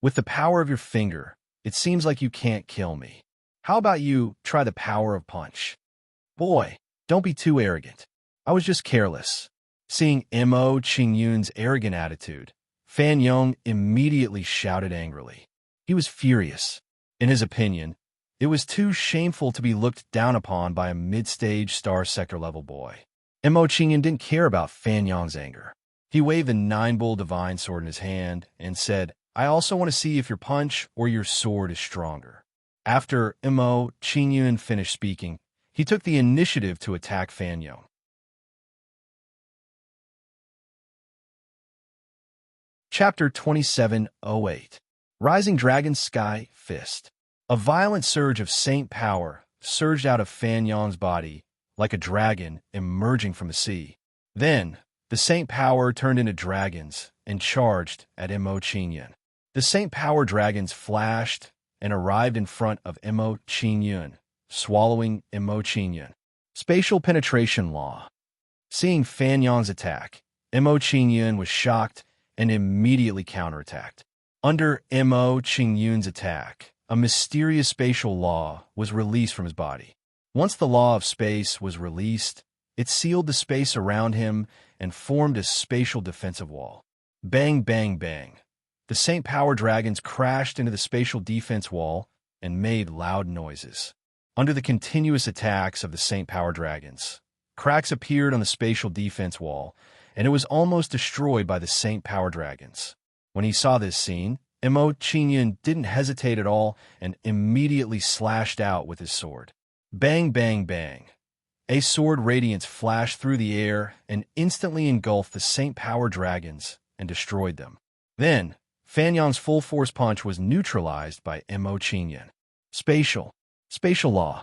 "With the power of your finger, it seems like you can't kill me. How about you try the power of punch?" "Boy, don't be too arrogant. I was just careless." Seeing Mo Qingyun's arrogant attitude, Fan Yong immediately shouted angrily. He was furious. In his opinion, it was too shameful to be looked down upon by a mid-stage star sector level boy. Mo Qingyun didn't care about Fan Yong's anger. He waved the nine-bull divine sword in his hand and said, "I also want to see if your punch or your sword is stronger." After Mo Qingyun finished speaking, he took the initiative to attack Fan Yong. Chapter 2708. Rising Dragon Sky Fist. A violent surge of saint power surged out of Fan Yong's body like a dragon emerging from the sea. Then, the saint power turned into dragons and charged at Mo Qingyun. The saint power dragons flashed and arrived in front of Mo Qingyun, swallowing Mo Qingyun. Spatial penetration law. Seeing Fan Yong's attack, Mo Qingyun was shocked and immediately counterattacked. Under Mo Qingyun's attack, a mysterious spatial law was released from his body. Once the law of space was released, it sealed the space around him and formed a spatial defensive wall. Bang, bang, bang. The Saint Power dragons crashed into the spatial defense wall and made loud noises. Under the continuous attacks of the Saint Power dragons, cracks appeared on the spatial defense wall, and it was almost destroyed by the Saint Power dragons. When he saw this scene, Mo Qingyun didn't hesitate at all and immediately slashed out with his sword. Bang, bang, bang. A sword radiance flashed through the air and instantly engulfed the Saint Power dragons and destroyed them. Then, Fan Yong's full-force punch was neutralized by Mo Qingyun. Spatial law.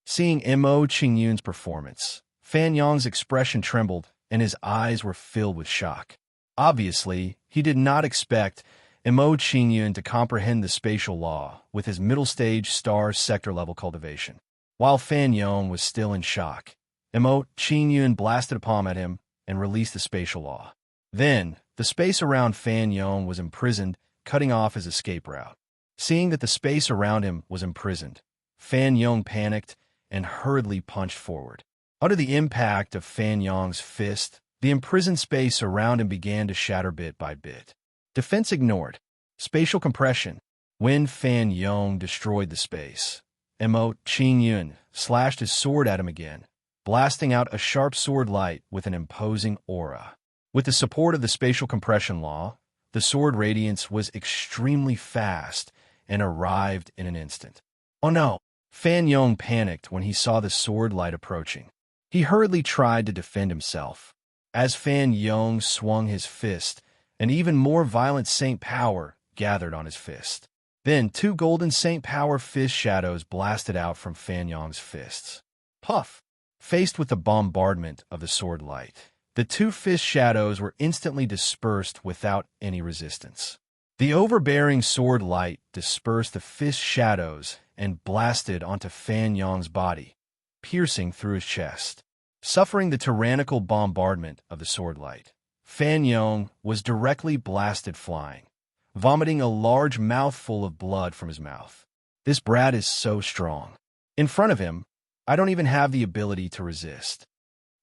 Seeing Mo Qingyun's performance, Fan Yong's expression trembled and his eyes were filled with shock. Obviously, he did not expect Mo Qingyun to comprehend the spatial law with his middle-stage star sector-level cultivation. While Fan Yong was still in shock, Mo Qingyun blasted a palm at him and released the spatial law. Then, the space around Fan Yong was imprisoned, cutting off his escape route. Seeing that the space around him was imprisoned, Fan Yong panicked and hurriedly punched forward. Under the impact of Fan Yong's fist, the imprisoned space around him began to shatter bit by bit. Defense ignored. Spatial compression. When Fan Yong destroyed the space, Mo Qingyun slashed his sword at him again, blasting out a sharp sword light with an imposing aura. With the support of the spatial compression law, the sword radiance was extremely fast and arrived in an instant. Oh no! Fan Yong panicked when he saw the sword light approaching. He hurriedly tried to defend himself. As Fan Yong swung his fist, an even more violent Saint Power gathered on his fist. Then 2 golden Saint Power fist shadows blasted out from Fan Yong's fists. Puff! Faced with the bombardment of the sword light, the 2 fist shadows were instantly dispersed without any resistance. The overbearing sword light dispersed the fist shadows and blasted onto Fan Yong's body, piercing through his chest. Suffering the tyrannical bombardment of the sword light, Fan Yong was directly blasted flying, vomiting a large mouthful of blood from his mouth. This brat is so strong. In front of him, I don't even have the ability to resist.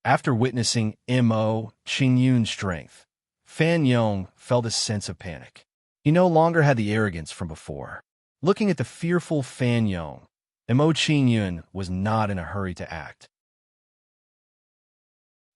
After witnessing Mo Qingyun's strength, Fan Yong felt a sense of panic. He no longer had the arrogance from before. Looking at the fearful Fan Yong, Mo Qingyun was not in a hurry to act.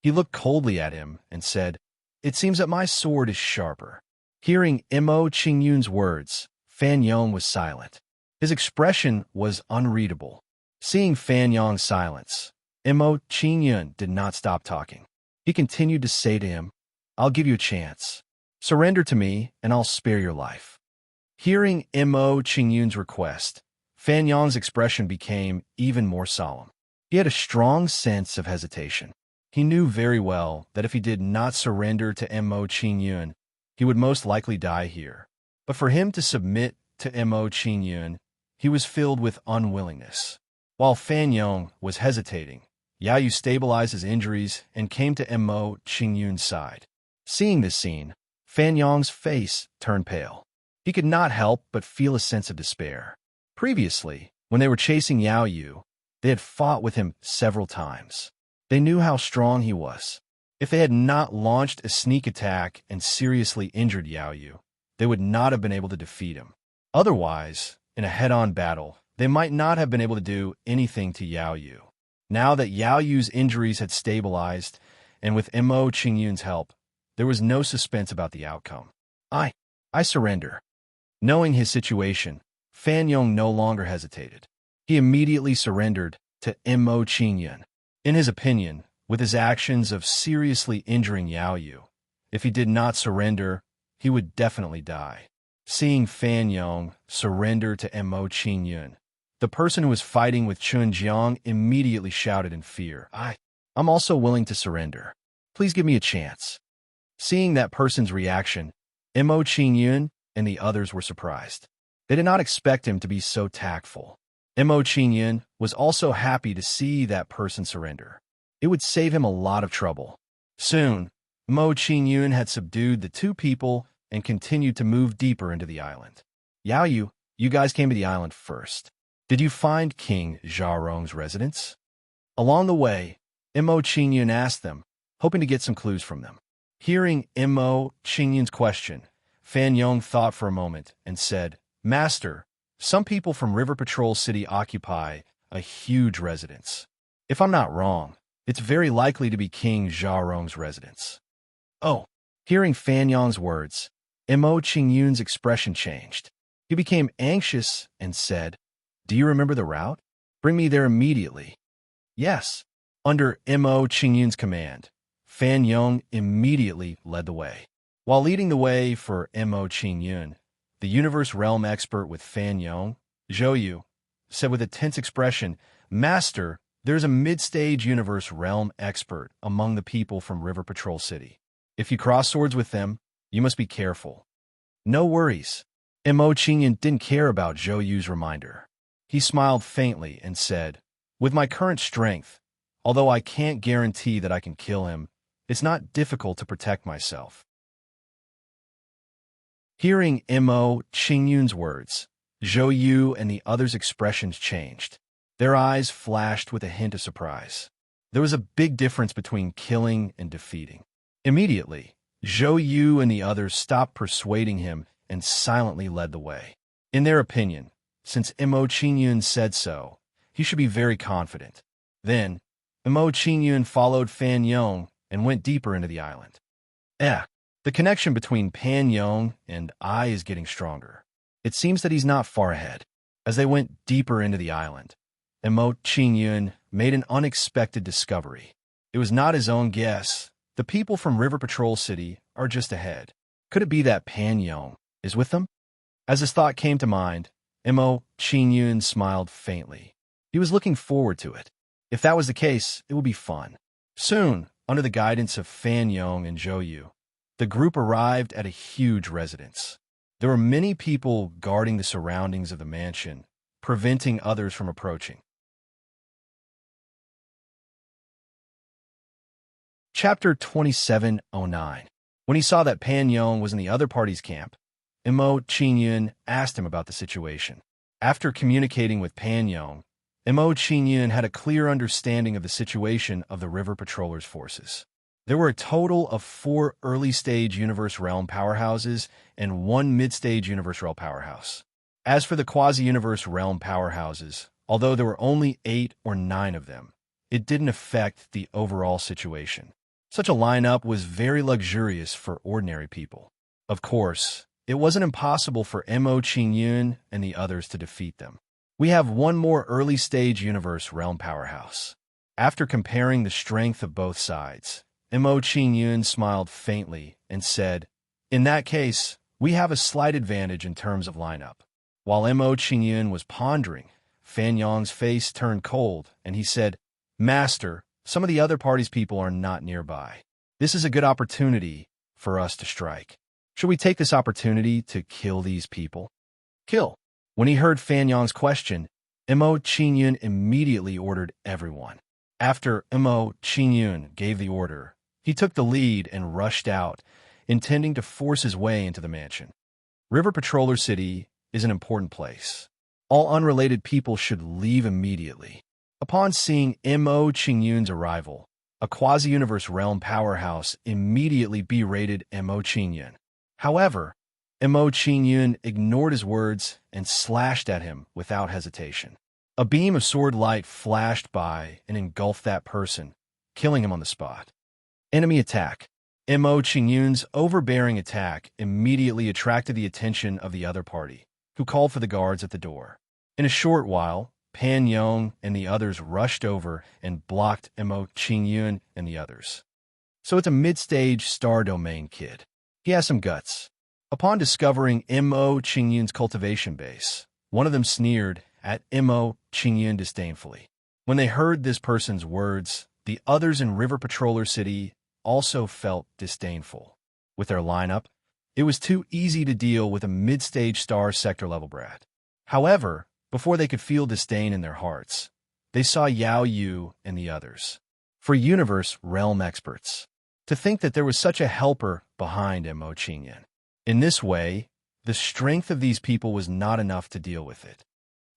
He looked coldly at him and said, "It seems that my sword is sharper." Hearing Mo Qingyun's words, Fan Yong was silent. His expression was unreadable. Seeing Fan Yong's silence, Mo Qingyun did not stop talking. He continued to say to him, "I'll give you a chance. Surrender to me, and I'll spare your life." Hearing Mo Qingyun's request, Fan Yong's expression became even more solemn. He had a strong sense of hesitation. He knew very well that if he did not surrender to Mo Qingyun, he would most likely die here. But for him to submit to Mo Qingyun, he was filled with unwillingness. While Fan Yong was hesitating, Yao Yu stabilized his injuries and came to Mo Qingyun's side. Seeing this scene, Fan Yong's face turned pale. He could not help but feel a sense of despair. Previously, when they were chasing Yao Yu, they had fought with him several times. They knew how strong he was. If they had not launched a sneak attack and seriously injured Yao Yu, they would not have been able to defeat him. Otherwise, in a head-on battle, they might not have been able to do anything to Yao Yu. Now that Yao Yu's injuries had stabilized, and with Mo Qingyun's help, there was no suspense about the outcome. I surrender. Knowing his situation, Fan Yong no longer hesitated. He immediately surrendered to Mo Qingyun. In his opinion, with his actions of seriously injuring Yao Yu, if he did not surrender, he would definitely die. Seeing Fan Yong surrender to Mo Qingyun, the person who was fighting with Chun Jiang immediately shouted in fear, I'm also willing to surrender. Please give me a chance. Seeing that person's reaction, Mo Qingyun and the others were surprised. They did not expect him to be so tactful. Mo Qingyun was also happy to see that person surrender. It would save him a lot of trouble. Soon, Mo Qingyun had subdued the two people and continued to move deeper into the island. Yao Yu, you guys came to the island first. Did you find King Zharong's residence? Along the way, Mo Qingyun asked them, hoping to get some clues from them. Hearing Mo Qingyun's question, Fan Yong thought for a moment and said, Master, some people from River Patrol City occupy a huge residence. If I'm not wrong, it's very likely to be King Zharong's residence. Oh, hearing Fan Yong's words, Mo Qingyun's expression changed. He became anxious and said, Do you remember the route? Bring me there immediately. Yes. Under Mo Qingyun's command, Fan Yong immediately led the way. While leading the way for Mo Qingyun, the Universe Realm expert with Fan Yong, Zhou Yu, said with a tense expression, Master, there's a mid-stage Universe Realm expert among the people from River Patrol City. If you cross swords with them, you must be careful. No worries. Mo Qingyun didn't care about Zhou Yu's reminder. He smiled faintly and said, With my current strength, although I can't guarantee that I can kill him, it's not difficult to protect myself. Hearing Mo Qingyun's words, Zhou Yu and the others' expressions changed. Their eyes flashed with a hint of surprise. There was a big difference between killing and defeating. Immediately, Zhou Yu and the others stopped persuading him and silently led the way. In their opinion, since Mo Qingyun said so, he should be very confident. Then, Mo Qingyun followed Fan Yong and went deeper into the island. The connection between Pan Yong and I is getting stronger. It seems that he's not far ahead. As they went deeper into the island, Mo Qingyun made an unexpected discovery. It was not his own guess. The people from River Patrol City are just ahead. Could it be that Pan Yong is with them? As his thought came to mind, Mo Qingyun smiled faintly. He was looking forward to it. If that was the case, it would be fun. Soon, under the guidance of Fan Yong and Zhou Yu, the group arrived at a huge residence. There were many people guarding the surroundings of the mansion, preventing others from approaching. Chapter 2709. When he saw that Pan Yong was in the other party's camp, Mo Qingyun asked him about the situation. After communicating with Pan Yong, Mo Qingyun had a clear understanding of the situation of the River Patrollers' forces. There were a total of 4 early-stage Universe Realm powerhouses and 1 mid-stage Universe Realm powerhouse. As for the quasi-Universe Realm powerhouses, although there were only 8 or 9 of them, it didn't affect the overall situation. Such a lineup was very luxurious for ordinary people. Of course, it wasn't impossible for Mo Qingyun and the others to defeat them. We have 1 more early-stage Universe Realm powerhouse. After comparing the strength of both sides, Mo Qingyun smiled faintly and said, In that case, we have a slight advantage in terms of lineup. While Mo Qingyun was pondering, Fan Yong's face turned cold, and he said, "Master, some of the other party's people are not nearby. This is a good opportunity for us to strike. Should we take this opportunity to kill these people?" "Kill." When he heard Fan Yong's question, Mo Qingyun immediately ordered everyone. After Mo Qingyun gave the order, he took the lead and rushed out, intending to force his way into the mansion. River Patroller City is an important place. All unrelated people should leave immediately. Upon seeing Mo Qingyun's arrival, a quasi-universe realm powerhouse immediately berated Mo Qingyun. However, Mo Qingyun ignored his words and slashed at him without hesitation. A beam of sword light flashed by and engulfed that person, killing him on the spot. Enemy attack. Mo Qingyun's overbearing attack immediately attracted the attention of the other party, who called for the guards at the door. In a short while, Pan Yong and the others rushed over and blocked Mo Qingyun and the others. So it's a mid-stage star domain kid. He has some guts. Upon discovering Mo Qingyun's cultivation base, one of them sneered at Mo Qingyun disdainfully. When they heard this person's words, the others in River Patroller City also felt disdainful. With their lineup, it was too easy to deal with a mid-stage star sector level brat. However, before they could feel disdain in their hearts, they saw Yao Yu and the others. For universe realm experts, to think that there was such a helper behind Mo Qingyun. In this way, the strength of these people was not enough to deal with it.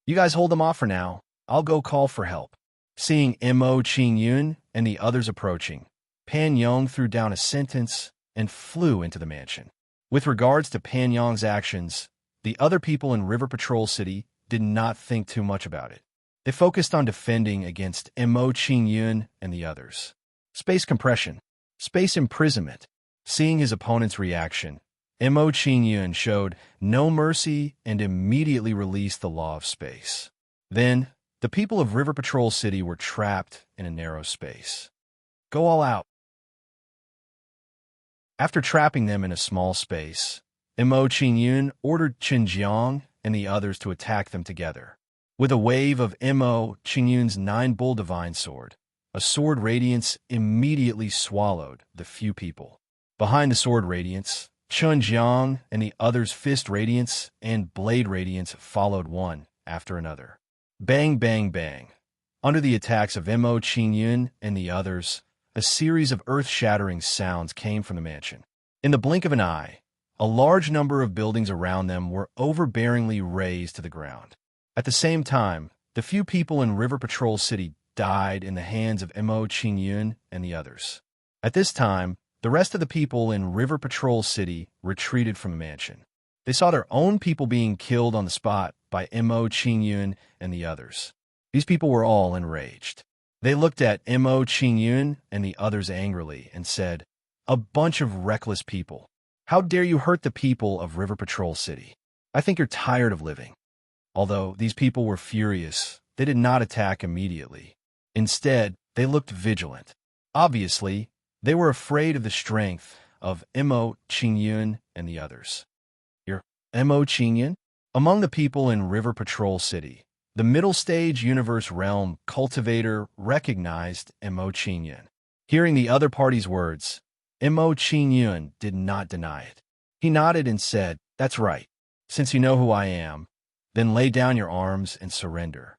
"You guys hold them off for now. I'll go call for help." Seeing Mo Qingyun and the others approaching, Pan Yong threw down a sentence and flew into the mansion. With regards to Pan Yong's actions, the other people in River Patrol City did not think too much about it. They focused on defending against Mo Qingyun and the others. Space compression. Space imprisonment. Seeing his opponent's reaction, Mo Qingyun showed no mercy and immediately released the law of space. Then, the people of River Patrol City were trapped in a narrow space. Go all out. After trapping them in a small space, Mo Qingyun ordered Qinjiang and the others to attack them together. With a wave of Mo Qingyun's 9-bull divine sword, a sword radiance immediately swallowed the few people. Behind the sword radiance, Qinjiang and the others' fist radiance and blade radiance followed one after another. Bang, bang, bang. Under the attacks of Mo Qingyun and the others, a series of earth-shattering sounds came from the mansion. In the blink of an eye, a large number of buildings around them were overbearingly razed to the ground. At the same time, the few people in River Patrol City died in the hands of Mo Qingyun and the others. At this time, the rest of the people in River Patrol City retreated from the mansion. They saw their own people being killed on the spot by Mo Qingyun and the others. These people were all enraged. They looked at Mo Qingyun and the others angrily and said, "A bunch of reckless people. How dare you hurt the people of River Patrol City? I think you're tired of living." Although these people were furious, they did not attack immediately. Instead, they looked vigilant. Obviously, they were afraid of the strength of Mo Qingyun and the others. You're Mo Qingyun? Among the people in River Patrol City, the middle stage universe realm cultivator recognized Mo Qingyun. Hearing the other party's words, Mo Qingyun did not deny it. He nodded and said, "That's right. Since you know who I am, then lay down your arms and surrender."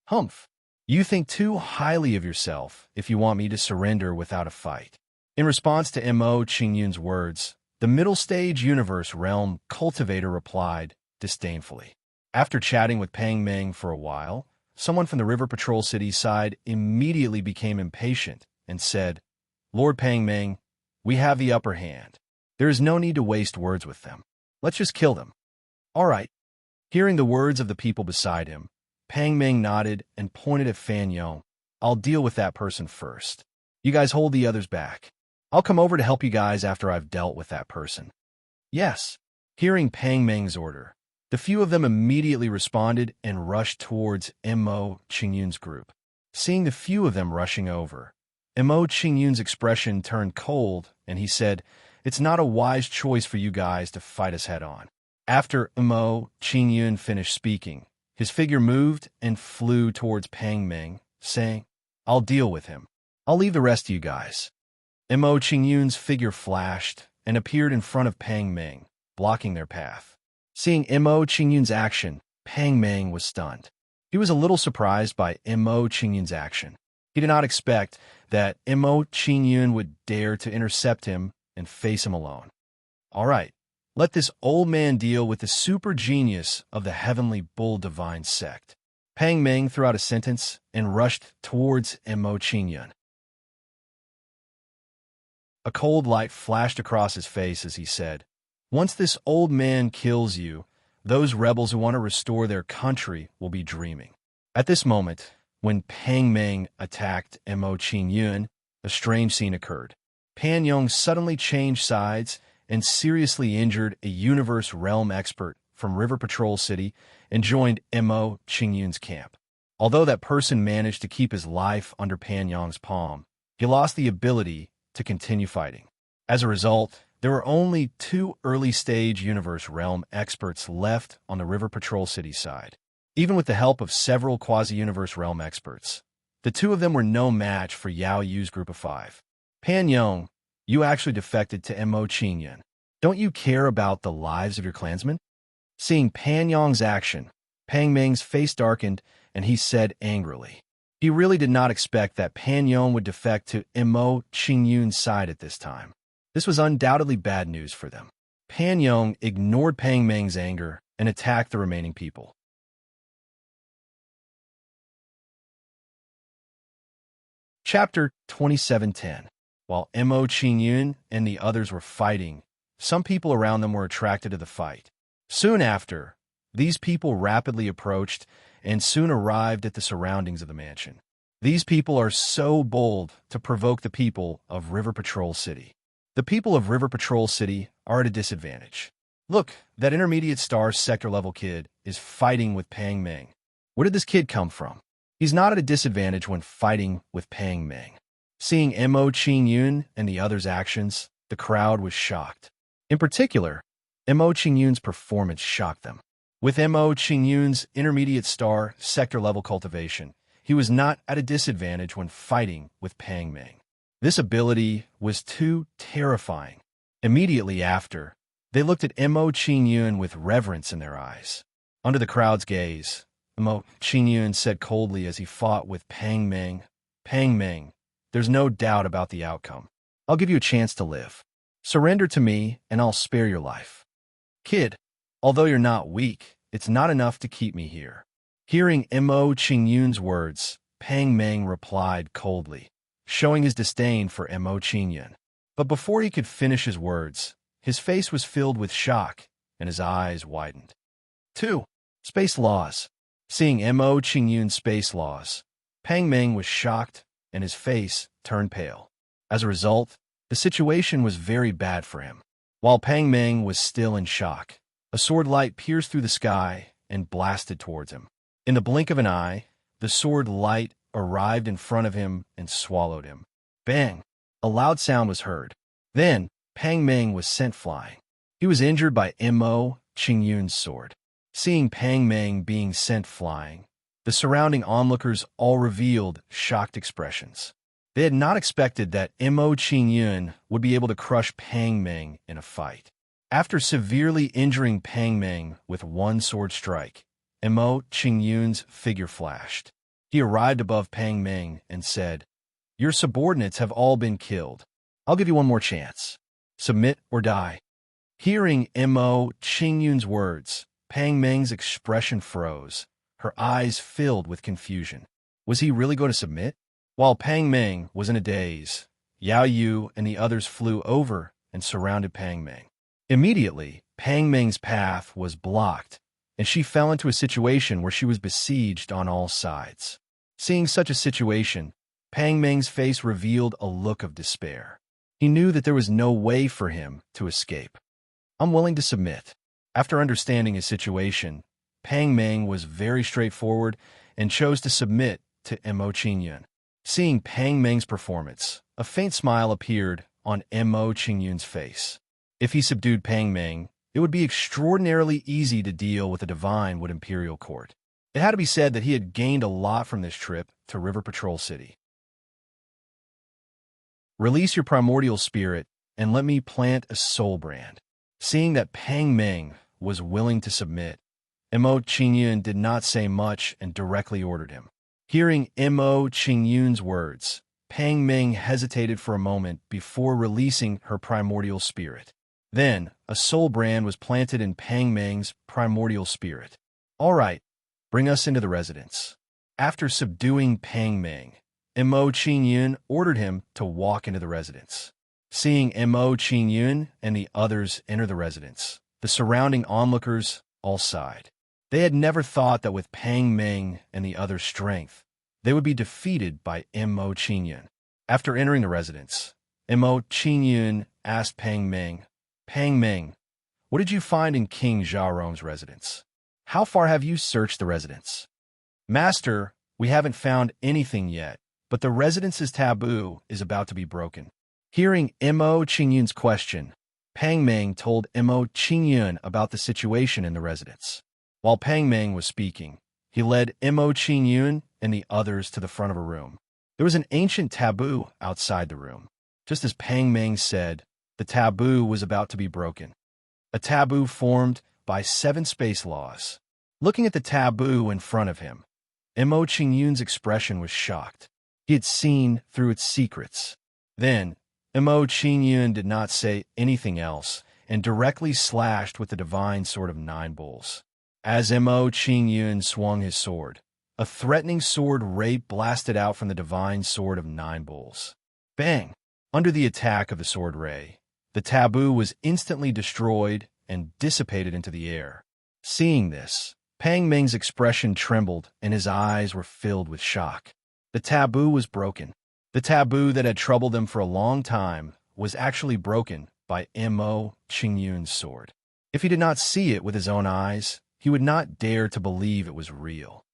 "Humph. You think too highly of yourself if you want me to surrender without a fight." In response to Mo Qingyun's words, the middle stage universe realm cultivator replied disdainfully. After chatting with Pang Meng for a while, someone from the River Patrol City side immediately became impatient and said, "Lord Pang Meng, we have the upper hand. There is no need to waste words with them. Let's just kill them." "All right." Hearing the words of the people beside him, Pang Meng nodded and pointed at Fan Yong. "I'll deal with that person first. You guys hold the others back. I'll come over to help you guys after I've dealt with that person." "Yes." Hearing Pang Meng's order, the few of them immediately responded and rushed towards Mo Qingyun's group. Seeing the few of them rushing over, Mo Qingyun's expression turned cold, and he said, "It's not a wise choice for you guys to fight us head-on." After Mo Qingyun finished speaking, his figure moved and flew towards Pang Meng, saying, I'll deal with him. I'll leave the rest to you guys. Mo Qingyun's figure flashed and appeared in front of Pang Ming, blocking their path. Seeing Mo Qingyun's action, Pang Ming was stunned. He was a little surprised by Mo Qingyun's action. He did not expect that Mo Qingyun would dare to intercept him and face him alone. All right, let this old man deal with the super genius of the Heavenly Bull Divine sect. Pang Ming threw out a sentence and rushed towards Mo Qingyun. A cold light flashed across his face as he said, "Once this old man kills you, those rebels who want to restore their country will be dreaming." At this moment, when Pang Ming attacked Mo Qingyun, a strange scene occurred. Pan Yong suddenly changed sides and seriously injured a universe realm expert from River Patrol City and joined Mo Qingyun's camp. Although that person managed to keep his life under Pan Yong's palm, he lost the ability to continue fighting. As a result, there were only 2 early-stage universe realm experts left on the River Patrol City side. Even with the help of several quasi-universe realm experts, the 2 of them were no match for Yao Yu's group of 5. Pan Yong, you actually defected to Mo Qingyun. Don't you care about the lives of your clansmen? Seeing Pan Yong's action, Pang Ming's face darkened and he said angrily. He really did not expect that Pan Yong would defect to Mo Qingyun's side at this time. This was undoubtedly bad news for them. Pan Yong ignored Pang Ming's anger and attacked the remaining people. Chapter 27:10. While Mo Qingyun and the others were fighting, some people around them were attracted to the fight. Soon after, these people rapidly approached and soon arrived at the surroundings of the mansion. These people are so bold to provoke the people of River Patrol City. The people of River Patrol City are at a disadvantage. Look, that intermediate star sector level kid is fighting with Pang Ming. Where did this kid come from? He's not at a disadvantage when fighting with Pang Ming. Seeing Mo Qingyun and the others' actions, the crowd was shocked. In particular, Mo Qingyun's performance shocked them. With Mo Qingyun's intermediate star sector level cultivation, he was not at a disadvantage when fighting with Pang Ming. This ability was too terrifying. Immediately after, they looked at Mo Qingyun with reverence in their eyes. Under the crowd's gaze, Mo Qingyun said coldly as he fought with Pang Ming, "Pang Ming, there's no doubt about the outcome. I'll give you a chance to live. Surrender to me and I'll spare your life. Kid, although you're not weak, it's not enough to keep me here." Hearing Mo Qingyun's words, Pang Ming replied coldly, showing his disdain for Mo Qingyun. But before he could finish his words, his face was filled with shock and his eyes widened. 2. Space laws. Seeing Mo Qingyun's space laws, Pang Ming was shocked and his face turned pale. As a result, the situation was very bad for him. While Pang Ming was still in shock, a sword light pierced through the sky and blasted towards him. In the blink of an eye, the sword light arrived in front of him and swallowed him. Bang! A loud sound was heard. Then, Pang Ming was sent flying. He was injured by Mo Qingyun's sword. Seeing Pang Ming being sent flying, the surrounding onlookers all revealed shocked expressions. They had not expected that Mo Qingyun would be able to crush Pang Ming in a fight. After severely injuring Pang Ming with one sword strike, Mo Qingyun's figure flashed. He arrived above Pang Ming and said, "Your subordinates have all been killed. I'll give you one more chance. Submit or die." Hearing Mo Qingyun's words, Pang Ming's expression froze, her eyes filled with confusion. Was he really going to submit? While Pang Ming was in a daze, Yao Yu and the others flew over and surrounded Pang Ming. Immediately, Pang Ming's path was blocked, and she fell into a situation where she was besieged on all sides. Seeing such a situation, Pang Ming's face revealed a look of despair. He knew that there was no way for him to escape. "I'm willing to submit." After understanding his situation, Pang Ming was very straightforward and chose to submit to Mo Qingyun. Seeing Pang Ming's performance, a faint smile appeared on Mo Qingyun's face. If he subdued Pang Ming, it would be extraordinarily easy to deal with the Divine Wood Imperial Court. It had to be said that he had gained a lot from this trip to River Patrol City. Release your primordial spirit and let me plant a soul brand. Seeing that Pang Meng was willing to submit, Mo Qingyun did not say much and directly ordered him. Hearing Mo Qingyun's words, Pang Meng hesitated for a moment before releasing her primordial spirit. Then, a soul brand was planted in Pang Meng's primordial spirit. All right, bring us into the residence. After subduing Pang Meng, Mo Qingyun ordered him to walk into the residence. Seeing Mo Qingyun and the others enter the residence, the surrounding onlookers all sighed. They had never thought that with Pang Meng and the others' strength, they would be defeated by Mo Qingyun. After entering the residence, Mo Qingyun asked Pang Meng, "Pang Meng, what did you find in King Xiaorong's residence? How far have you searched the residence?" "Master, we haven't found anything yet, but the residence's taboo is about to be broken." Hearing Mo Qingyun's question, Pang Meng told Mo Qingyun about the situation in the residence. While Pang Meng was speaking, he led Mo Qingyun and the others to the front of a room. There was an ancient taboo outside the room. Just as Pang Meng said, the taboo was about to be broken. A taboo formed by 7 space laws. Looking at the taboo in front of him, Mo Qingyun's expression was shocked. He had seen through its secrets. Then, Mo Qingyun did not say anything else and directly slashed with the divine sword of 9 bulls. As Mo Qingyun swung his sword, a threatening sword ray blasted out from the divine sword of 9 bulls. Bang! Under the attack of the sword ray, the taboo was instantly destroyed and dissipated into the air. Seeing this, Pang Meng's expression trembled and his eyes were filled with shock. The taboo was broken. The taboo that had troubled them for a long time was actually broken by Mo Qingyun's sword. If he did not see it with his own eyes, he would not dare to believe it was real.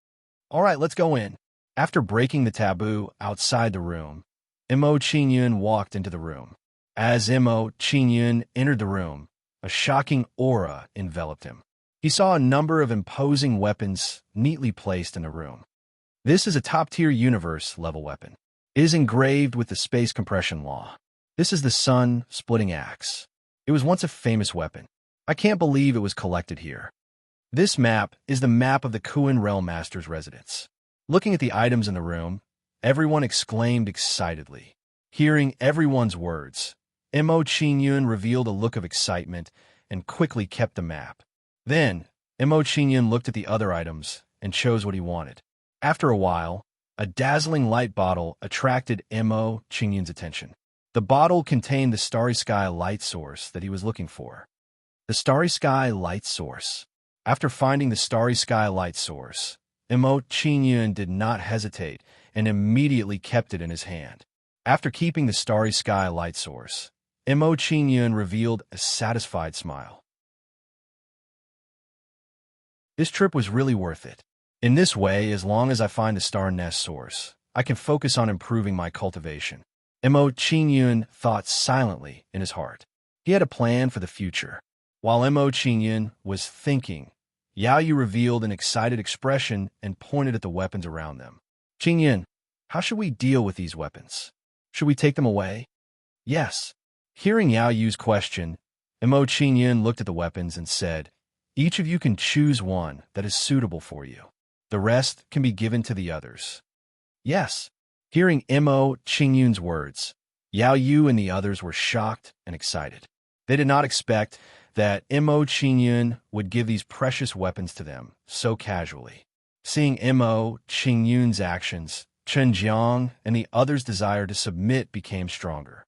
All right, let's go in. After breaking the taboo outside the room, Mo Qingyun walked into the room. As Mo Qingyun entered the room, a shocking aura enveloped him. He saw a number of imposing weapons neatly placed in the room. This is a top-tier universe-level weapon. It is engraved with the space compression law. This is the sun-splitting axe. It was once a famous weapon. I can't believe it was collected here. This map is the map of the Kuan Realm Master's residence. Looking at the items in the room, everyone exclaimed excitedly. Hearing everyone's words, Mo Qingyun revealed a look of excitement and quickly kept the map. Then, Mo Qingyun looked at the other items and chose what he wanted. After a while, a dazzling light bottle attracted Mo Qingyun's attention. The bottle contained the Starry Sky light source that he was looking for. The Starry Sky light source. After finding the Starry Sky light source, Mo Qingyun did not hesitate and immediately kept it in his hand. After keeping the Starry Sky light source, Mo Qingyun revealed a satisfied smile. This trip was really worth it. In this way, as long as I find the star nest source, I can focus on improving my cultivation. Mo Qingyun thought silently in his heart. He had a plan for the future. While Mo Qingyun was thinking, Yao Yu revealed an excited expression and pointed at the weapons around them. "Qingyun, how should we deal with these weapons? Should we take them away?" "Yes." Hearing Yao Yu's question, Mo Qingyun looked at the weapons and said, "Each of you can choose one that is suitable for you. The rest can be given to the others." "Yes." Hearing Mo Qingyun's words, Yao Yu and the others were shocked and excited. They did not expect that Mo Qingyun would give these precious weapons to them so casually. Seeing Mo Qingyun's actions, Chen Jiang and the others' desire to submit became stronger.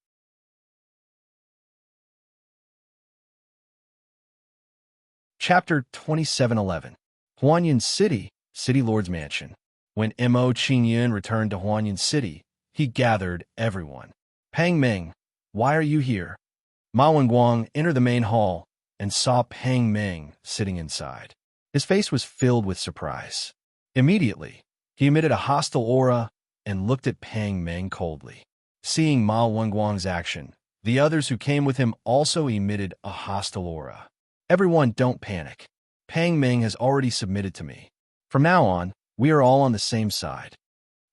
Chapter 2711. Huanyan City, City Lord's Mansion. When Mo Qingyun returned to Huanyan City, he gathered everyone. "Pang Meng, why are you here?" Ma Wenguang entered the main hall and saw Pang Meng sitting inside. His face was filled with surprise. Immediately, he emitted a hostile aura and looked at Pang Meng coldly. Seeing Ma Wenguang's action, the others who came with him also emitted a hostile aura. "Everyone, don't panic. Pang Meng has already submitted to me. From now on, we are all on the same side."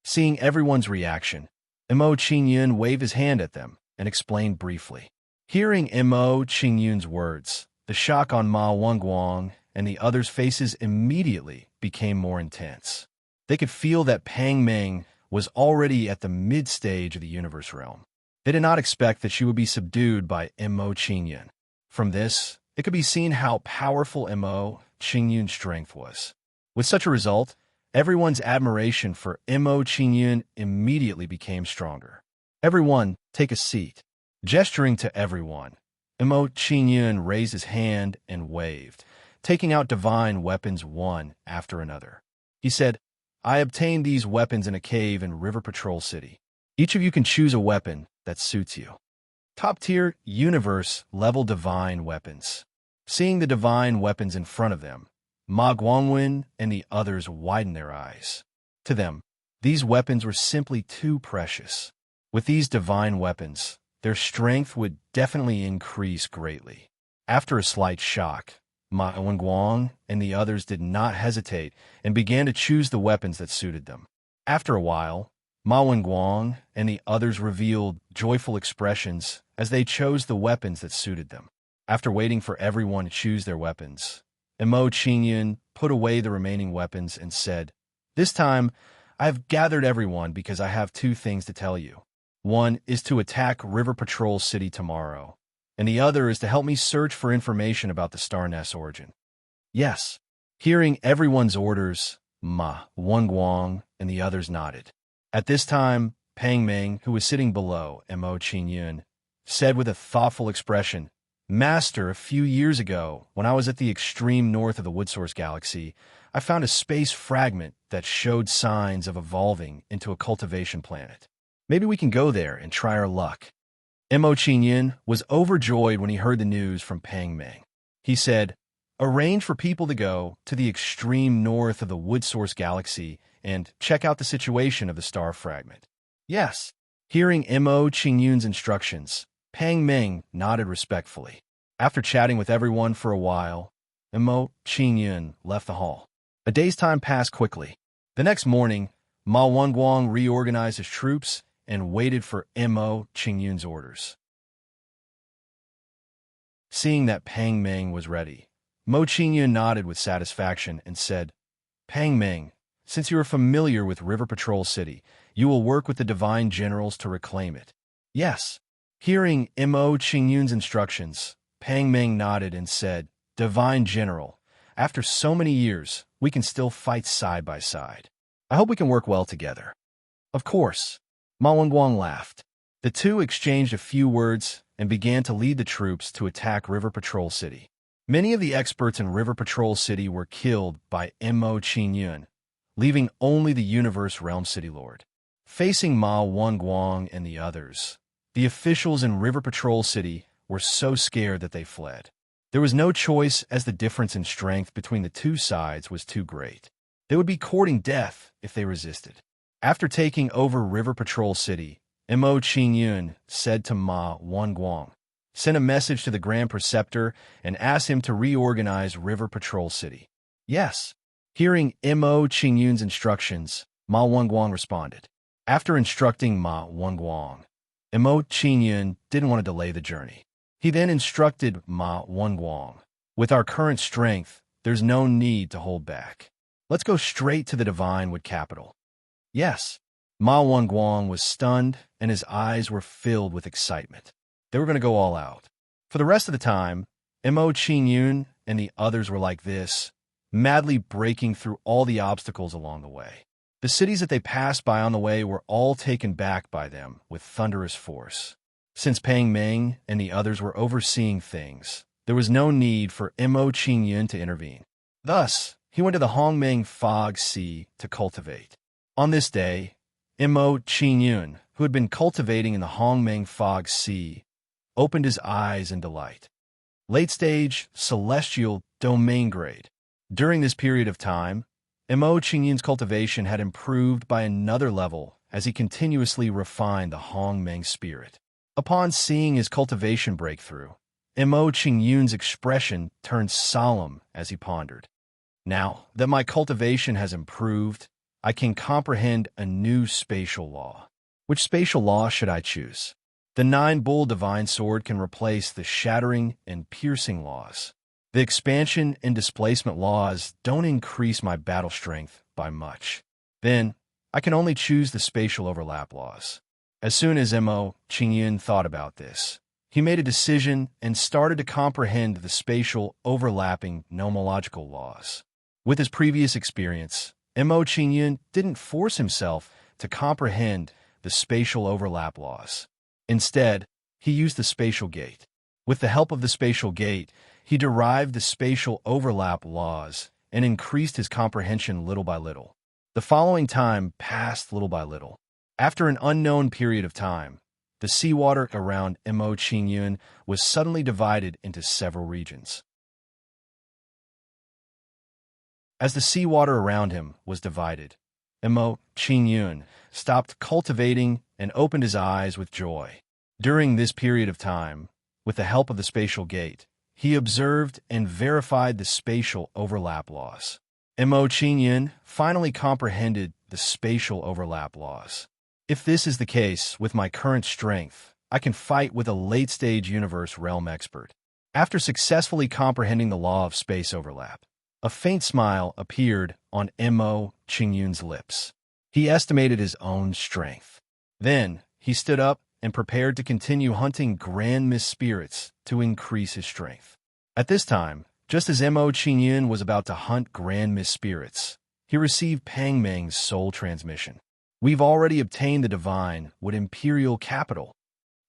Seeing everyone's reaction, Mo Qingyun waved his hand at them and explained briefly. Hearing Mo Qingyun's words, the shock on Ma Wenguang and the others' faces immediately became more intense. They could feel that Pang Meng was already at the mid-stage of the universe realm. They did not expect that she would be subdued by Mo Qingyun. From this, it could be seen how powerful Mo Qingyun's strength was. With such a result, everyone's admiration for Mo Qingyun immediately became stronger. Everyone, take a seat. Gesturing to everyone, Mo Qingyun raised his hand and waved, taking out divine weapons one after another. He said, I obtained these weapons in a cave in River Patrol City. Each of you can choose a weapon that suits you. Top-tier, universe-level divine weapons. Seeing the divine weapons in front of them, Ma Guangwen and the others widened their eyes. To them, these weapons were simply too precious. With these divine weapons, their strength would definitely increase greatly. After a slight shock, Ma Wenguang and the others did not hesitate and began to choose the weapons that suited them. After a while, Ma Wenguang and the others revealed joyful expressions as they chose the weapons that suited them. After waiting for everyone to choose their weapons, Mo Qingyun put away the remaining weapons and said, This time, I have gathered everyone because I have two things to tell you. One is to attack River Patrol City tomorrow, and the other is to help me search for information about the star nest's origin. Yes. Hearing everyone's orders, Ma Wenguang and the others nodded. At this time, Pang Meng, who was sitting below Mo Qingyun, said with a thoughtful expression, Master, a few years ago, when I was at the extreme north of the Woodsource Galaxy, I found a space fragment that showed signs of evolving into a cultivation planet. Maybe we can go there and try our luck. Mo Qingyun was overjoyed when he heard the news from Pang Meng. He said, Arrange for people to go to the extreme north of the Woodsource Galaxy and check out the situation of the star fragment. Yes. Hearing Mo Qingyun's instructions, Pang Meng nodded respectfully. After chatting with everyone for a while, Mo Qingyun left the hall. A day's time passed quickly. The next morning, Ma Wenguang reorganized his troops and waited for Mo Qingyun's orders. Seeing that Pang Meng was ready, Mo Qingyun nodded with satisfaction and said, Pang Meng, since you are familiar with River Patrol City, you will work with the divine generals to reclaim it. Yes. Hearing Mo Qingyun's instructions, Pang Meng nodded and said, Divine General, after so many years, we can still fight side by side. I hope we can work well together. Of course. Ma Wenguang laughed. The two exchanged a few words and began to lead the troops to attack River Patrol City. Many of the experts in River Patrol City were killed by Mo Qingyun, leaving only the Universe Realm City Lord. Facing Ma Wenguang and the others, the officials in River Patrol City were so scared that they fled. There was no choice as the difference in strength between the two sides was too great. They would be courting death if they resisted. After taking over River Patrol City, Mo Qingyun said to Ma Wenguang, Send a message to the Grand Preceptor and ask him to reorganize River Patrol City. Yes. Hearing Mo Qingyun's instructions, Ma Wenguang responded. After instructing Ma Wenguang, Mo Qingyun didn't want to delay the journey. He then instructed Ma Wenguang, With our current strength, there's no need to hold back. Let's go straight to the Divine Wood capital. Yes. Ma Wenguang was stunned, and his eyes were filled with excitement. They were going to go all out. For the rest of the time, Mo Qingyun and the others were like this, madly breaking through all the obstacles along the way. The cities that they passed by on the way were all taken back by them with thunderous force. Since Pang Meng and the others were overseeing things, there was no need for Mo Qingyun to intervene. Thus, he went to the Hongmeng Fog Sea to cultivate. On this day, Mo Qingyun, who had been cultivating in the Hongmeng Fog Sea, opened his eyes in delight. Late-stage, celestial, domain grade. During this period of time, Mo Qingyun's cultivation had improved by another level as he continuously refined the Hongmeng spirit. Upon seeing his cultivation breakthrough, Mo Qingyun's expression turned solemn as he pondered. Now that my cultivation has improved, I can comprehend a new spatial law. Which spatial law should I choose? The 9-bull divine sword can replace the shattering and piercing laws. The expansion and displacement laws don't increase my battle strength by much. Then, I can only choose the spatial overlap laws. As soon as Mo Qingyun thought about this, he made a decision and started to comprehend the spatial overlapping nomological laws. With his previous experience, Mo Qingyun didn't force himself to comprehend the spatial overlap laws. Instead, he used the spatial gate. With the help of the spatial gate, he derived the spatial overlap laws and increased his comprehension little by little. The following time passed little by little. After an unknown period of time, the seawater around Mo Qingyun was suddenly divided into several regions. As the seawater around him was divided, Mo Qingyun stopped cultivating and opened his eyes with joy. During this period of time, with the help of the spatial gate, he observed and verified the spatial overlap laws. Mo Qingyun finally comprehended the spatial overlap laws. If this is the case with my current strength, I can fight with a late-stage universe realm expert. After successfully comprehending the law of space overlap, a faint smile appeared on Mo Qingyun's lips. He estimated his own strength. Then, he stood up and prepared to continue hunting grand mist spirits to increase his strength. At this time, just as Mo Qingyun was about to hunt grand mist spirits, he received Pang Meng's soul transmission. We've already obtained the divine with imperial capital.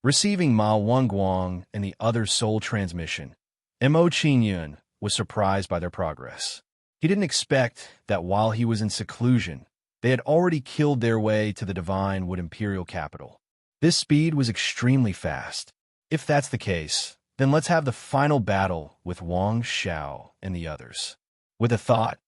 Receiving Ma Wangguang and the other's soul transmission, Mo Qingyun was surprised by their progress. He didn't expect that while he was in seclusion, they had already killed their way to the divine with imperial capital. This speed was extremely fast. If that's the case, then let's have the final battle with Wang Xiao and the others. With a thought,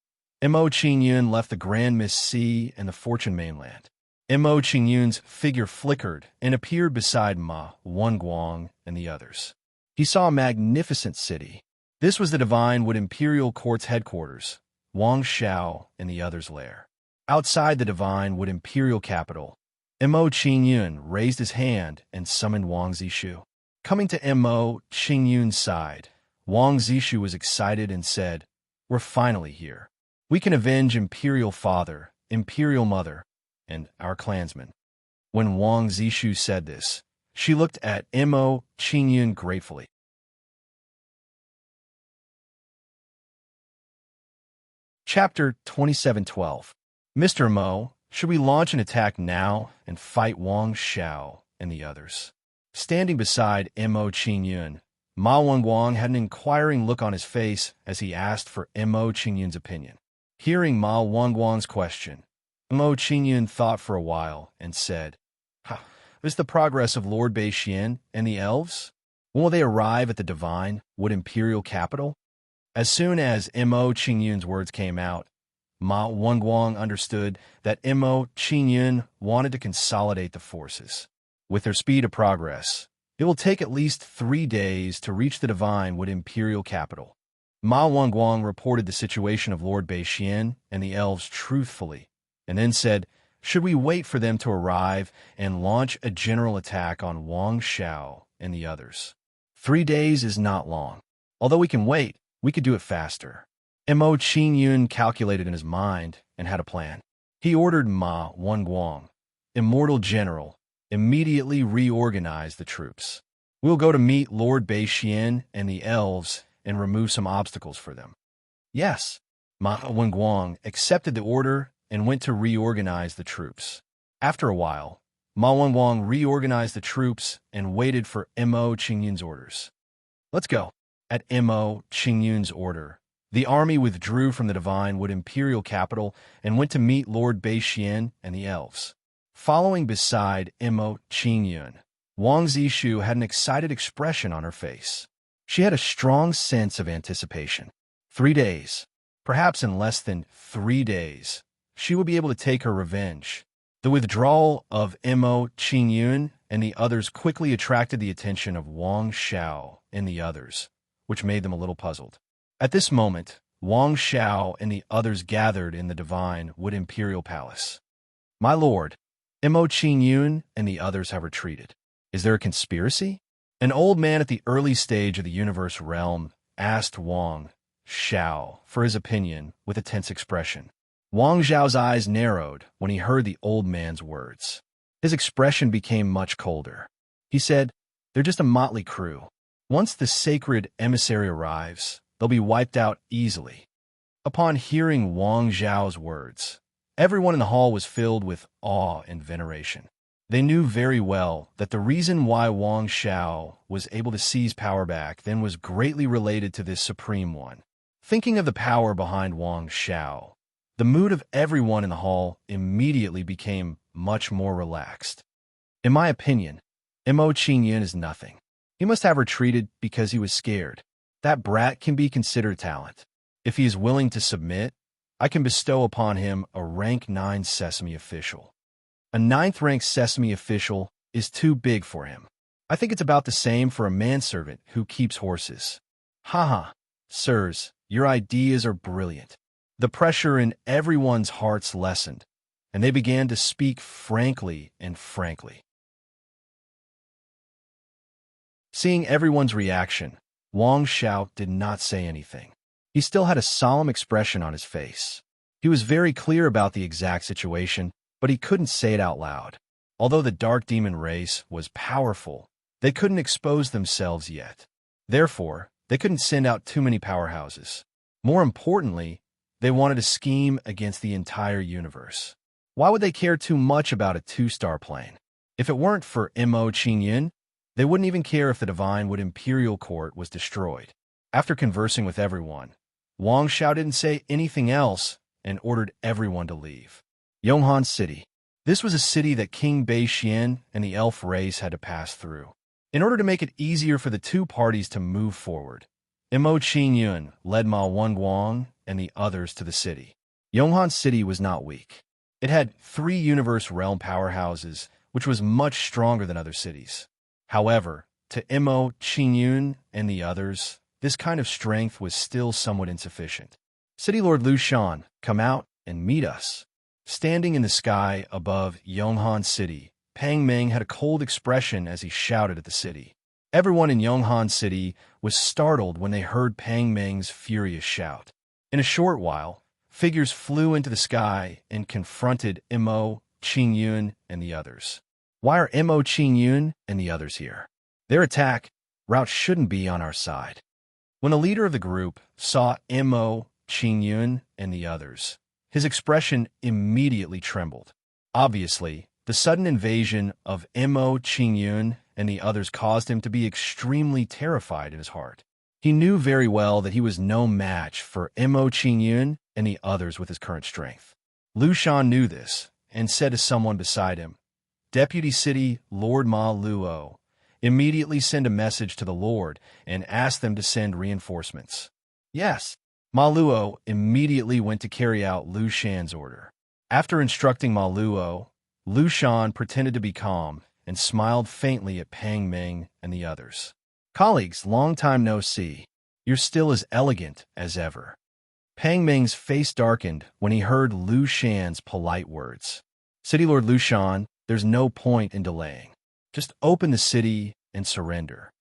Mo Qingyun left the Grand Mist Sea and the Fortune Mainland. Mo Qingyun's figure flickered and appeared beside Ma Wangguang and the others. He saw a magnificent city. This was the divine with imperial court's headquarters, Wang Xiao and the others' lair. Outside the divine with imperial capital, Mo Qingyun raised his hand and summoned Wang Zishu. Coming to Mo Qingyun's side, Wang Zishu was excited and said, "We're finally here. We can avenge Imperial Father, Imperial Mother, and our clansmen." When Wang Zishu said this, she looked at Mo Qingyun gratefully. Chapter 2712. Mr. Mo, should we launch an attack now and fight Wang Xiao and the others? Standing beside Mo Qingyun, Ma Wangguang had an inquiring look on his face as he asked for Mo Qingyun's opinion. Hearing Ma Wangguang's question, Mo Qingyun thought for a while and said, "Is the progress of Lord Beixian and the elves? When will they arrive at the divine wood imperial capital?" As soon as Mo Qingyun's words came out, Ma Wangguang understood that Mo Qingyun wanted to consolidate the forces. With their speed of progress, it will take at least 3 days to reach the divine wood imperial capital. Ma Wangguang reported the situation of Lord Beixian and the elves truthfully, and then said, "Should we wait for them to arrive and launch a general attack on Wang Xiao and the others? 3 days is not long. Although we can wait, we could do it faster." Mo Qingyun calculated in his mind and had a plan. He ordered Ma Wangguang, Immortal General, immediately reorganize the troops. "We'll go to meet Lord Beixian and the elves and remove some obstacles for them." Yes, Ma Wangguang accepted the order and went to reorganize the troops. After a while, Ma Wangguang reorganized the troops and waited for Mo Qingyun's orders. "Let's go." At Mo Qingyun's order, the army withdrew from the divine wood imperial capital and went to meet Lord Beixian and the elves. Following beside Mo Qingyun, Wang Zishu had an excited expression on her face. She had a strong sense of anticipation. 3 days, perhaps in less than 3 days, she would be able to take her revenge. The withdrawal of Mo Qingyun and the others quickly attracted the attention of Wang Xiao and the others, which made them a little puzzled. At this moment, Wang Xiao and the others gathered in the divine wood imperial palace. "My lord," Mo Qingyun and the others have retreated. Is there a conspiracy? An old man at the early stage of the universe realm asked Wang Xiao for his opinion with a tense expression. Wang Xiao's eyes narrowed when he heard the old man's words. His expression became much colder. He said, "They're just a motley crew. Once the sacred emissary arrives, they'll be wiped out easily." Upon hearing Wang Xiao's words, everyone in the hall was filled with awe and veneration. They knew very well that the reason why Wang Xiao was able to seize power back then was greatly related to this Supreme One. Thinking of the power behind Wang Xiao, the mood of everyone in the hall immediately became much more relaxed. In my opinion, Mo Qingyun is nothing. He must have retreated because he was scared. That brat can be considered talent. If he is willing to submit, I can bestow upon him a rank 9 Sesame official. A 9th rank Sesame official is too big for him. I think it's about the same for a manservant who keeps horses. Haha, sirs, your ideas are brilliant. The pressure in everyone's hearts lessened, and they began to speak frankly and frankly. Seeing everyone's reaction, Wang Xiao did not say anything. He still had a solemn expression on his face. He was very clear about the exact situation, but he couldn't say it out loud. Although the Dark Demon race was powerful, they couldn't expose themselves yet. Therefore, they couldn't send out too many powerhouses. More importantly, they wanted to scheme against the entire universe. Why would they care too much about a 2-star plane? If it weren't for Mo Qingyun, they wouldn't even care if the Divine Wood Imperial Court was destroyed. After conversing with everyone, Wang Xiao didn't say anything else and ordered everyone to leave. Yonghan City. This was a city that King Bei Xian and the elf race had to pass through. In order to make it easier for the two parties to move forward, Mo Qingyun led Ma Wenguang and the others to the city. Yonghan City was not weak. It had 3 universe realm powerhouses, which was much stronger than other cities. However, to Mo Qingyun and the others, this kind of strength was still somewhat insufficient. City Lord Lu Shan, come out and meet us. Standing in the sky above Yonghan City, Pang Meng had a cold expression as he shouted at the city. Everyone in Yonghan City was startled when they heard Pang Meng's furious shout. In a short while, figures flew into the sky and confronted Mo Qingyun and the others. Why are Mo Qingyun and the others here? Their attack route shouldn't be on our side. When the leader of the group saw Mo Qingyun and the others, his expression immediately trembled. Obviously, the sudden invasion of Mo Qingyun and the others caused him to be extremely terrified in his heart. He knew very well that he was no match for Mo Qingyun and the others with his current strength. Lu Shan knew this and said to someone beside him, "Deputy City Lord Ma Luo, immediately send a message to the Lord and ask them to send reinforcements." Yes. Ma Luo immediately went to carry out Lu Shan's order. After instructing Ma Luo, Lu Shan pretended to be calm and smiled faintly at Pang Meng and the others. "Colleagues, long time no see. You're still as elegant as ever." Pang Meng's face darkened when he heard Lu Shan's polite words. "City Lord Lu Shan, there's no point in delaying. Just open the city and surrender."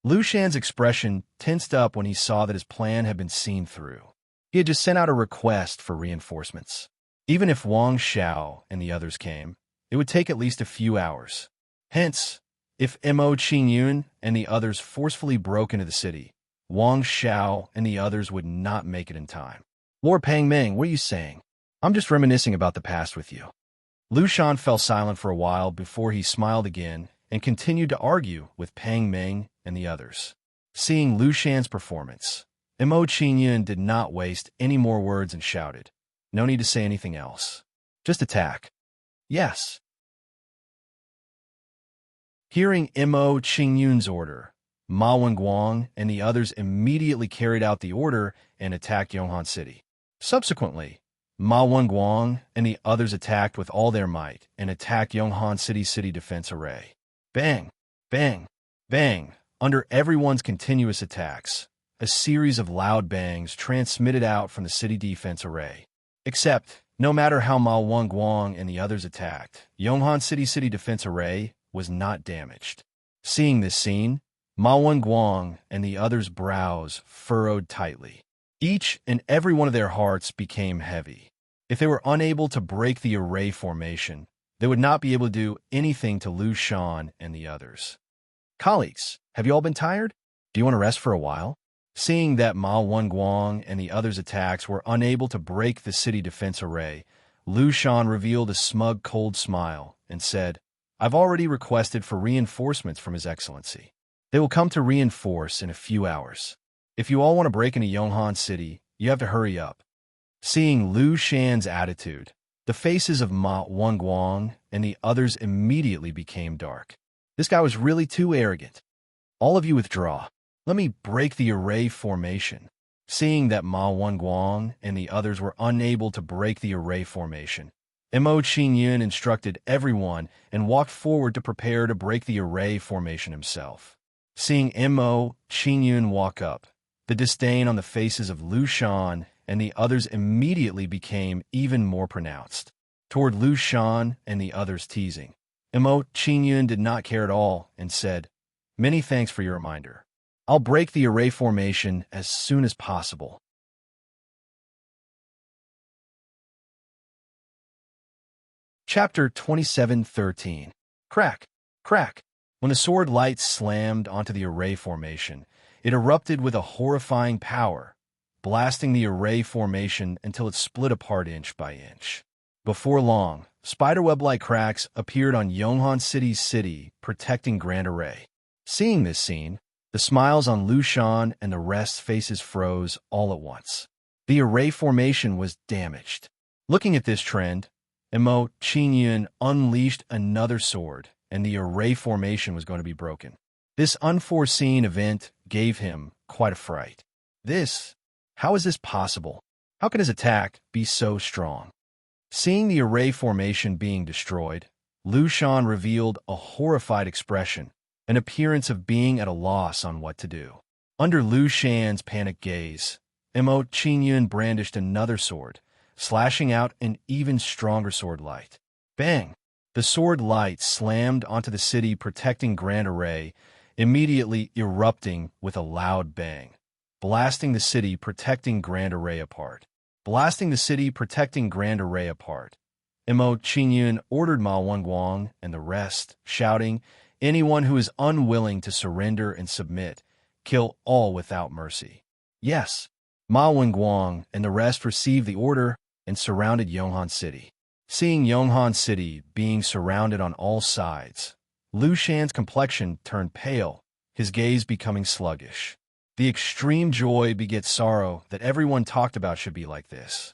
Lu Shan's expression tensed up when he saw that his plan had been seen through. He had just sent out a request for reinforcements. Even if Wang Xiao and the others came, it would take at least a few hours. Hence, if Mo Qingyun and the others forcefully broke into the city, Wang Xiao and the others would not make it in time. "Lord Pang Meng, what are you saying? I'm just reminiscing about the past with you." Lu Shan fell silent for a while before he smiled again and continued to argue with Pang Meng and the others. Seeing Lu Shan's performance, Mo Qingyun did not waste any more words and shouted, "No need to say anything else. Just attack." "Yes." Hearing Mo Qingyun's order, Ma Wenguang and the others immediately carried out the order and attacked Yonghan City. Subsequently, Ma Wenguang and the others attacked with all their might and attacked Yonghan City's city defense array. Bang! Bang! Bang! Under everyone's continuous attacks, a series of loud bangs transmitted out from the city defense array. Except, No matter how Ma Wang and the others attacked, Yonghan City defense array was not damaged. Seeing this scene, Ma Wang and the others' brows furrowed tightly. Each and every one of their hearts became heavy. If they were unable to break the array formation, they would not be able to do anything to Lu Shan and the others. Colleagues, have you all been tired? Do you want to rest for a while? Seeing that Ma Wang and the others' attacks were unable to break the city defense array, Lu Shan revealed a smug, cold smile and said, "I've already requested for reinforcements from His Excellency. They will come to reinforce in a few hours. If you all want to break into Yonghan City, you have to hurry up." Seeing Lu Shan's attitude, the faces of Ma Wang and the others immediately became dark. This guy was really too arrogant. "All of you withdraw. Let me break the array formation." Seeing that Ma Wang and the others were unable to break the array formation, Mo Qingyun instructed everyone and walked forward to prepare to break the array formation himself. Seeing Mo Qingyun walk up, the disdain on the faces of Lu Shan and the others immediately became even more pronounced. Toward Lu Shan and the others teasing, Mo Qingyun did not care at all and said, "Many thanks for your reminder. I'll break the array formation as soon as possible." Chapter 27:13. Crack, crack. When the sword light slammed onto the array formation, it erupted with a horrifying power, blasting the array formation until it split apart inch by inch. Before long, spiderweb-like cracks appeared on Yonghan City's city, protecting Grand Array. Seeing this scene, the smiles on Lu Shan and the rest's faces froze all at once. The array formation was damaged. Looking at this trend, Mo Qingyun unleashed another sword, and the array formation was going to be broken. This unforeseen event gave him quite a fright. How is this possible? How can his attack be so strong? Seeing the array formation being destroyed, Lu Shan revealed a horrified expression, an appearance of being at a loss on what to do. Under Lu Shan's panicked gaze, Mo Qingyun brandished another sword, slashing out an even stronger sword light. Bang! The sword light slammed onto the city, protecting Grand Array, immediately erupting with a loud bang, blasting the city, protecting Grand Array apart. Blasting the city, protecting Grand Array apart. Mo Qingyun ordered Ma Wang and the rest, shouting, "Anyone who is unwilling to surrender and submit, kill all without mercy." Yes, Ma Wang and the rest received the order and surrounded Yonghan City. Seeing Yonghan City being surrounded on all sides, Lu Shan's complexion turned pale, his gaze becoming sluggish. The extreme joy begets sorrow that everyone talked about should be like this.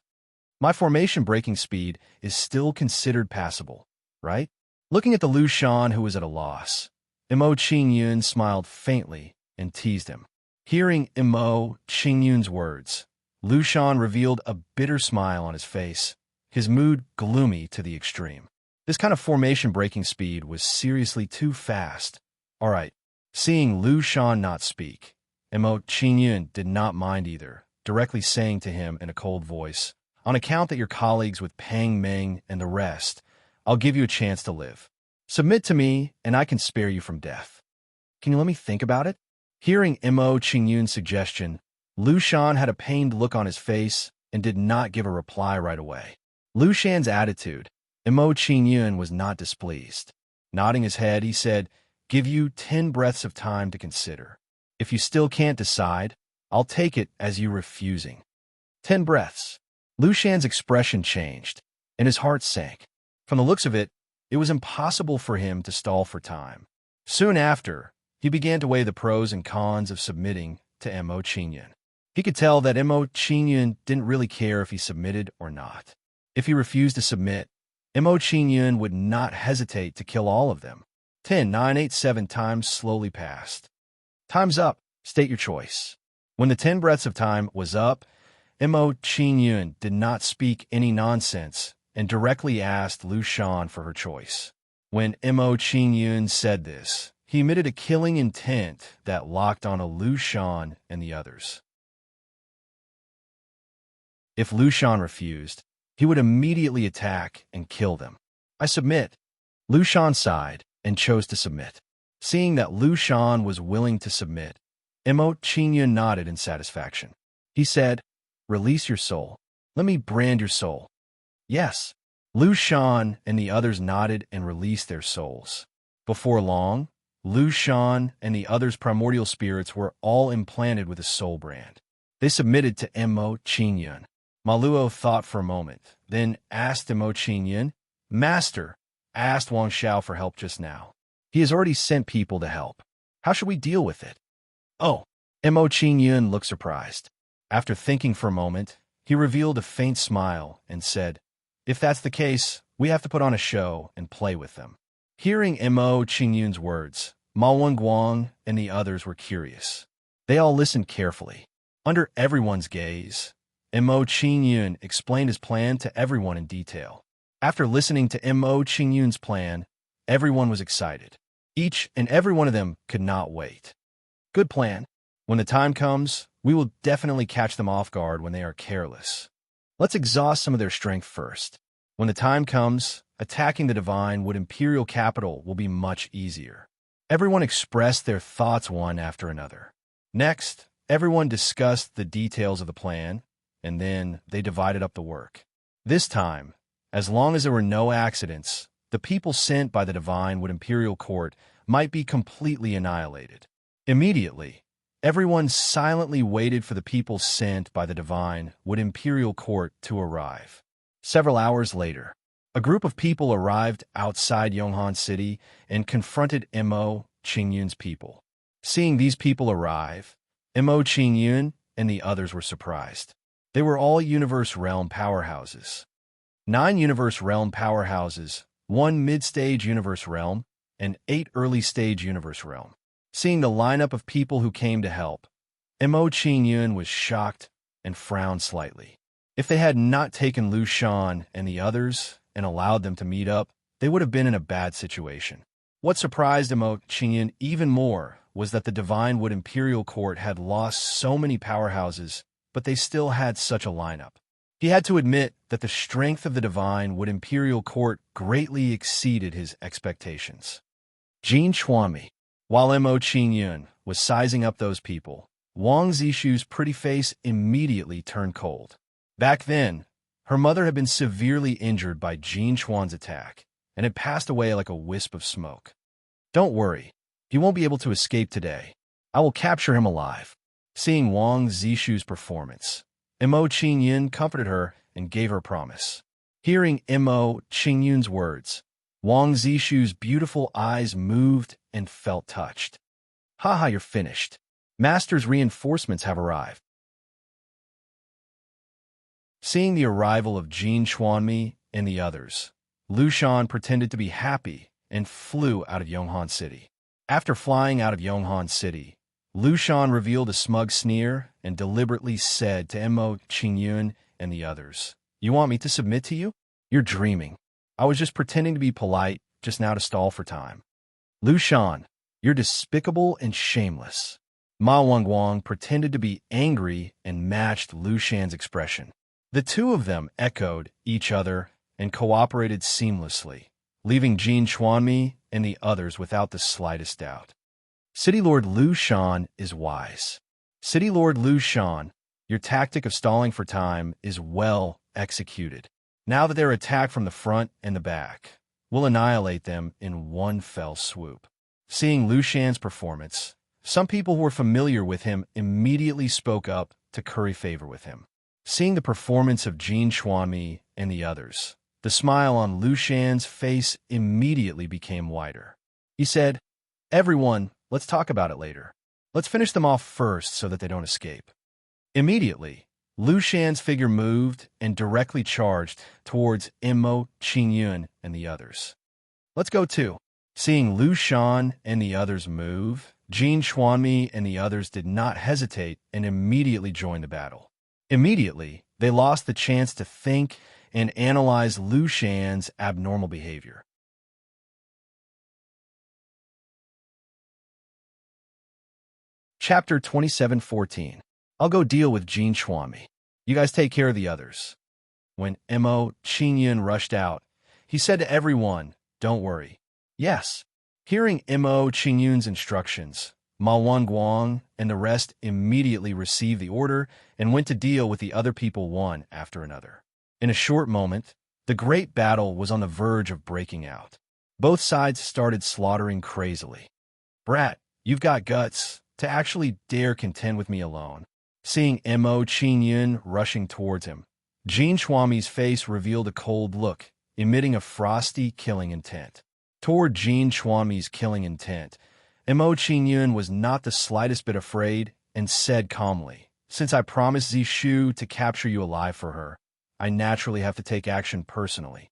My formation breaking speed is still considered passable, right? Looking at the Lu Shan who was at a loss, Mo Qingyun smiled faintly and teased him. Hearing Mo Qingyun's words, Lu Shan revealed a bitter smile on his face, his mood gloomy to the extreme. This kind of formation breaking speed was seriously too fast. All right, seeing Lu Shan not speak, Mo Qingyun did not mind either, directly saying to him in a cold voice, "On account that your colleagues with Pang Meng and the rest, I'll give you a chance to live. Submit to me, and I can spare you from death. Can you let me think about it?" Hearing Mo Qingyun's suggestion, Lu Shan had a pained look on his face and did not give a reply right away. Lu Shan's attitude, Mo Qingyun was not displeased. Nodding his head, he said, "Give you 10 breaths of time to consider. If you still can't decide, I'll take it as you refusing." 10 breaths. Lu Shan's expression changed, and his heart sank. From the looks of it, it was impossible for him to stall for time. Soon after, he began to weigh the pros and cons of submitting to Mo Qingyun. He could tell that Mo Qingyun didn't really care if he submitted or not. If he refused to submit, Mo Qingyun would not hesitate to kill all of them. 10, 9, 8, 7 times slowly passed. "Time's up. State your choice." When the 10 breaths of time was up, Mo Qingyun did not speak any nonsense and directly asked Lu Shan for her choice. When Mo Qingyun said this, he emitted a killing intent that locked on Lu Shan and the others. If Lu Shan refused, he would immediately attack and kill them. I submit. Lu Shan sighed and chose to submit. Seeing that Lu Shan was willing to submit, Mo Qingyun nodded in satisfaction. He said, "Release your soul. Let me brand your soul." Yes. Lu Shan and the others nodded and released their souls. Before long, Lu Shan and the others' primordial spirits were all implanted with a soul brand. They submitted to Mo Qingyun. Maluo thought for a moment, then asked Mo Qingyun, "Master, asked Wang Xiao for help just now. He has already sent people to help. How should we deal with it?" "Oh." Mo Qingyun looked surprised. After thinking for a moment, he revealed a faint smile and said, "If that's the case, we have to put on a show and play with them." Hearing Mo Qingyun's words, Ma Wenguang and the others were curious. They all listened carefully. Under everyone's gaze, Mo Qingyun explained his plan to everyone in detail. After listening to Mo Qingyun's plan, everyone was excited. Each and every one of them could not wait. "Good plan. When the time comes, we will definitely catch them off guard when they are careless. Let's exhaust some of their strength first. When the time comes, attacking the divine wood imperial capital will be much easier." Everyone expressed their thoughts one after another. Next, everyone discussed the details of the plan, and then they divided up the work. This time, as long as there were no accidents, the people sent by the divine wood imperial court might be completely annihilated. Immediately, everyone silently waited for the people sent by the divine wood imperial court to arrive. Several hours later, a group of people arrived outside Yonghan City and confronted Mo Qingyun's people. Seeing these people arrive, Mo Qingyun and the others were surprised. They were all Universe Realm powerhouses. 9 Universe Realm powerhouses, 1 mid-stage Universe Realm, and 8 early-stage Universe Realm. Seeing the lineup of people who came to help, Mo Qingyun was shocked and frowned slightly. If they had not taken Lu Shan and the others and allowed them to meet up, they would have been in a bad situation. What surprised Mo Qingyun even more was that the Divine Wood Imperial Court had lost so many powerhouses, but they still had such a lineup. He had to admit that the strength of the Divine Wood Imperial Court greatly exceeded his expectations. Jin Chuanmi. While Mo Qingyun was sizing up those people, Wang Zishu's pretty face immediately turned cold. Back then, her mother had been severely injured by Jin Chuan's attack and had passed away like a wisp of smoke. "Don't worry, he won't be able to escape today. I will capture him alive." Seeing Wang Zishu's performance, Mo Qingyun comforted her and gave her promise. Hearing Mo Qingyun's words, Wang Zishu's beautiful eyes moved and felt touched. "Haha, you're finished. Master's reinforcements have arrived." Seeing the arrival of Jin Chuanmi and the others, Lu Shan pretended to be happy and flew out of Yonghan City. After flying out of Yonghan City, Lu Shan revealed a smug sneer and deliberately said to Mo Qingyun and the others, "You want me to submit to you? You're dreaming. I was just pretending to be polite just now to stall for time." "Lu Shan, you're despicable and shameless." Ma Wenguang pretended to be angry and matched Lu Shan's expression. The two of them echoed each other and cooperated seamlessly, leaving Jin Chuanmi and the others without the slightest doubt. City Lord Lu Shan is wise. City Lord Lu Shan, your tactic of stalling for time is well executed. Now that they're attacked from the front and the back, we'll annihilate them in one fell swoop. Seeing Lu Shan's performance, some people who were familiar with him immediately spoke up to curry favor with him. Seeing the performance of Jin Chuanmi and the others, the smile on Lu Shan's face immediately became wider. He said, "Everyone, let's talk about it later. Let's finish them off first so that they don't escape." Immediately, Lu Shan's figure moved and directly charged towards Mo Qingyun and the others. "Let's go too." Seeing Lu Shan and the others move, Jin Chuanmi and the others did not hesitate and immediately joined the battle. Immediately, they lost the chance to think and analyze Lu Shan's abnormal behavior. Chapter 27:14. I'll go deal with Jin Chuanmi. You guys take care of the others. When Mo Qingyun rushed out, he said to everyone, "Don't worry." Yes. Hearing Mo Qingyun's instructions, Ma Guang and the rest immediately received the order and went to deal with the other people one after another. In a short moment, the great battle was on the verge of breaking out. Both sides started slaughtering crazily. "Brat, you've got guts to actually dare contend with me alone." Seeing Mo Qingyun rushing towards him, Jin Chuami's face revealed a cold look, emitting a frosty killing intent. Toward Jin Chuami's killing intent, Mo Qingyun was not the slightest bit afraid and said calmly, "Since I promised Zishu to capture you alive for her, I naturally have to take action personally."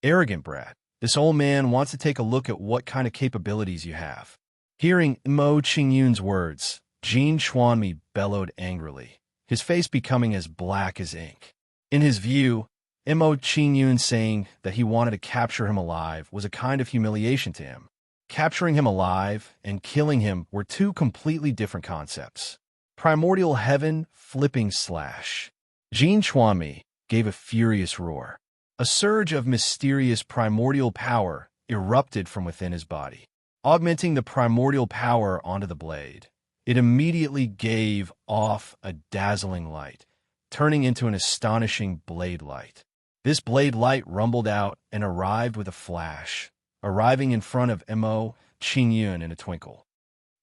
"Arrogant brat, this old man wants to take a look at what kind of capabilities you have." Hearing Mo Qingyun's words, Jin Chuanmi bellowed angrily, his face becoming as black as ink. In his view, Mo Qingyun saying that he wanted to capture him alive was a kind of humiliation to him. Capturing him alive and killing him were two completely different concepts. Primordial heaven flipping slash. Jin Chuanmi gave a furious roar. A surge of mysterious primordial power erupted from within his body, augmenting the primordial power onto the blade. It immediately gave off a dazzling light, turning into an astonishing blade light. This blade light rumbled out and arrived with a flash, arriving in front of Mo Qingyun in a twinkle.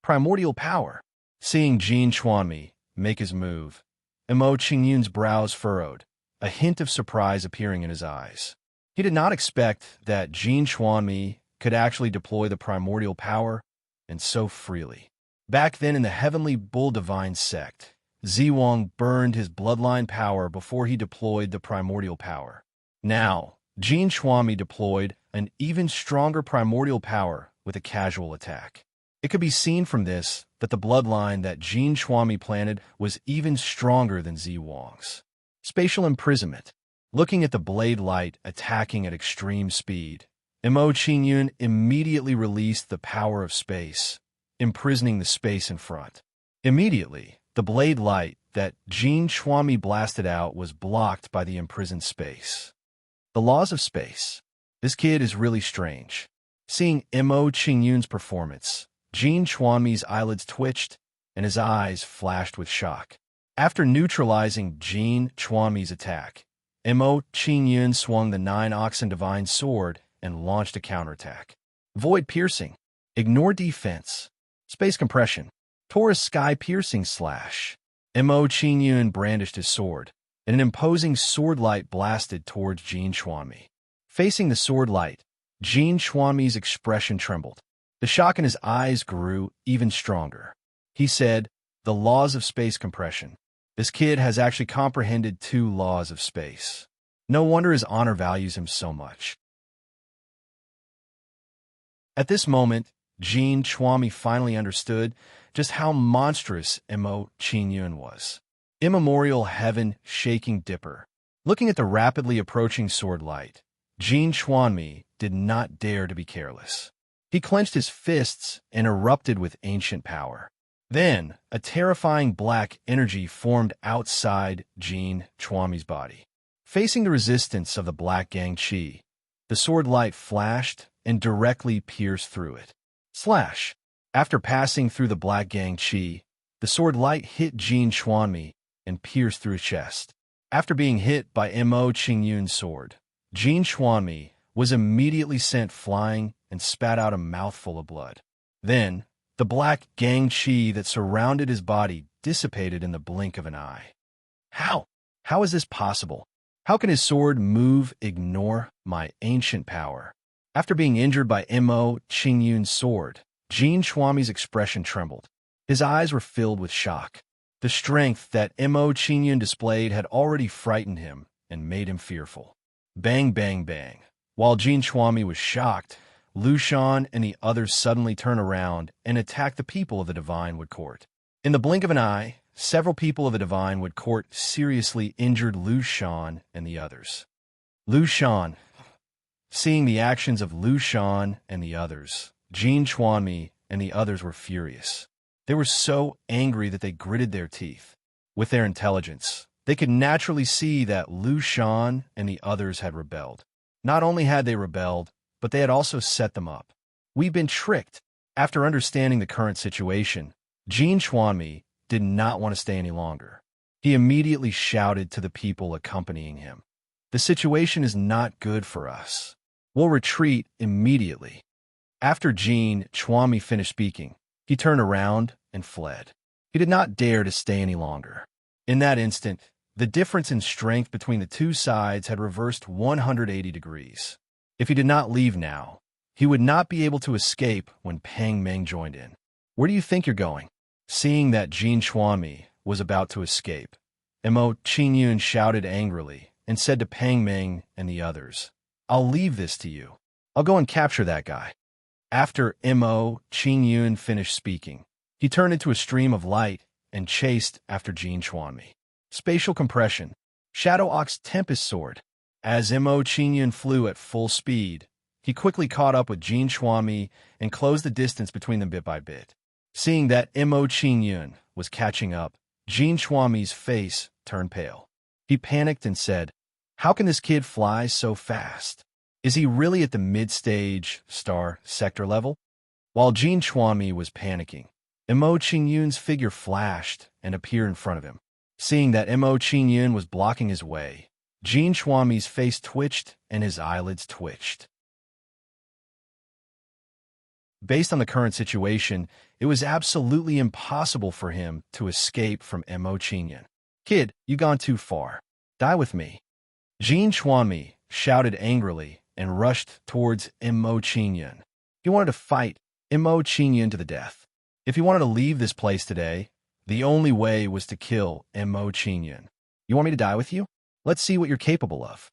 Primordial power. Seeing Jin Chuanmi make his move, Mo Qingyun's brows furrowed, a hint of surprise appearing in his eyes. He did not expect that Jin Chuanmi could actually deploy the primordial power, and so freely. Back then in the Heavenly Bull Divine sect, Ziwang burned his bloodline power before he deployed the primordial power. Now, Jin Chuanmi deployed an even stronger primordial power with a casual attack. It could be seen from this that the bloodline that Jin Chuanmi planted was even stronger than Ziwang's. Spatial imprisonment. Looking at the blade light attacking at extreme speed, Mo Qingyun immediately released the power of space, imprisoning the space in front. Immediately, the blade light that Jin Chuanmi blasted out was blocked by the imprisoned space. The laws of space. This kid is really strange. Seeing Mo Qingyun's performance, Jin Chuanmi's eyelids twitched and his eyes flashed with shock. After neutralizing Jin Chuanmi's attack, Mo Qingyun swung the 9-oxen divine sword and launched a counterattack. Void piercing. Ignore defense. Space compression. Taurus sky piercing slash. Mo Qingyun brandished his sword, and an imposing sword light blasted towards Jin Chuanmi. Facing the sword light, Jin Chuanmi's expression trembled. The shock in his eyes grew even stronger. He said, "The laws of space compression. This kid has actually comprehended 2 laws of space. No wonder his honor values him so much." At this moment, Jin Chuanmi finally understood just how monstrous Mo Qingyun was. Immemorial heaven-shaking dipper. Looking at the rapidly approaching sword light, Jin Chuanmi did not dare to be careless. He clenched his fists and erupted with ancient power. Then, a terrifying black energy formed outside Jin Chuanmi's body. Facing the resistance of the Black Gang Qi, the sword light flashed and directly pierced through it. Slash! After passing through the Black Gang Qi, the sword light hit Jin Chuanmi and pierced through his chest. After being hit by Mo Qingyun's sword, Jin Chuanmi was immediately sent flying and spat out a mouthful of blood. Then, the Black Gang Qi that surrounded his body dissipated in the blink of an eye. How? How is this possible? How can his sword ignore my ancient power? After being injured by Mo Qingyun's sword, Jin Chuanmi's expression trembled. His eyes were filled with shock. The strength that Mo Qingyun displayed had already frightened him and made him fearful. Bang, bang, bang. While Jin Chuanmi was shocked, Lu Shan and the others suddenly turned around and attacked the people of the Divine Wood Court. In the blink of an eye, several people of the Divine Wood Court seriously injured Lu Shan and the others. Lu Shan. Seeing the actions of Lu Shan and the others, Jin Chuanmi and the others were furious. They were so angry that they gritted their teeth. With their intelligence, They could naturally see that Lu Shan and the others had rebelled. Not only had they rebelled, but they had also set them up. We've been tricked. After understanding the current situation, Jin Chuanmi did not want to stay any longer. He immediately shouted to the people accompanying him, "The situation is not good for us. We'll retreat immediately." After Jin Chuanmi finished speaking, he turned around and fled. He did not dare to stay any longer. In that instant, the difference in strength between the two sides had reversed 180 degrees. If he did not leave now, he would not be able to escape when Pang Meng joined in. "Where do you think you're going?" Seeing that Jin Chuanmi was about to escape, Mo Qingyun shouted angrily and said to Pang Meng and the others, "I'll leave this to you. I'll go and capture that guy." After Mo Qingyun finished speaking, he turned into a stream of light and chased after Jin Chuanmi. Spatial compression. Shadow Ox Tempest Sword. As Mo Qingyun flew at full speed, he quickly caught up with Jin Chuanmi and closed the distance between them bit by bit. Seeing that Mo Qingyun was catching up, Jin Chuanmi's face turned pale. He panicked and said, "How can this kid fly so fast? Is he really at the mid-stage star sector level?" While Jin Chuanmi was panicking, Mo Qingyun's figure flashed and appeared in front of him. Seeing that Mo Qingyun was blocking his way, Jin Chuanmi's face twitched and his eyelids twitched. Based on the current situation, it was absolutely impossible for him to escape from Mo Qingyun. "Kid, you gone too far. Die with me." Jin Chuanmi shouted angrily and rushed towards Mo Qingyun. He wanted to fight Mo Qingyun to the death. If he wanted to leave this place today, the only way was to kill Mo Qingyun. "You want me to die with you? Let's see what you're capable of."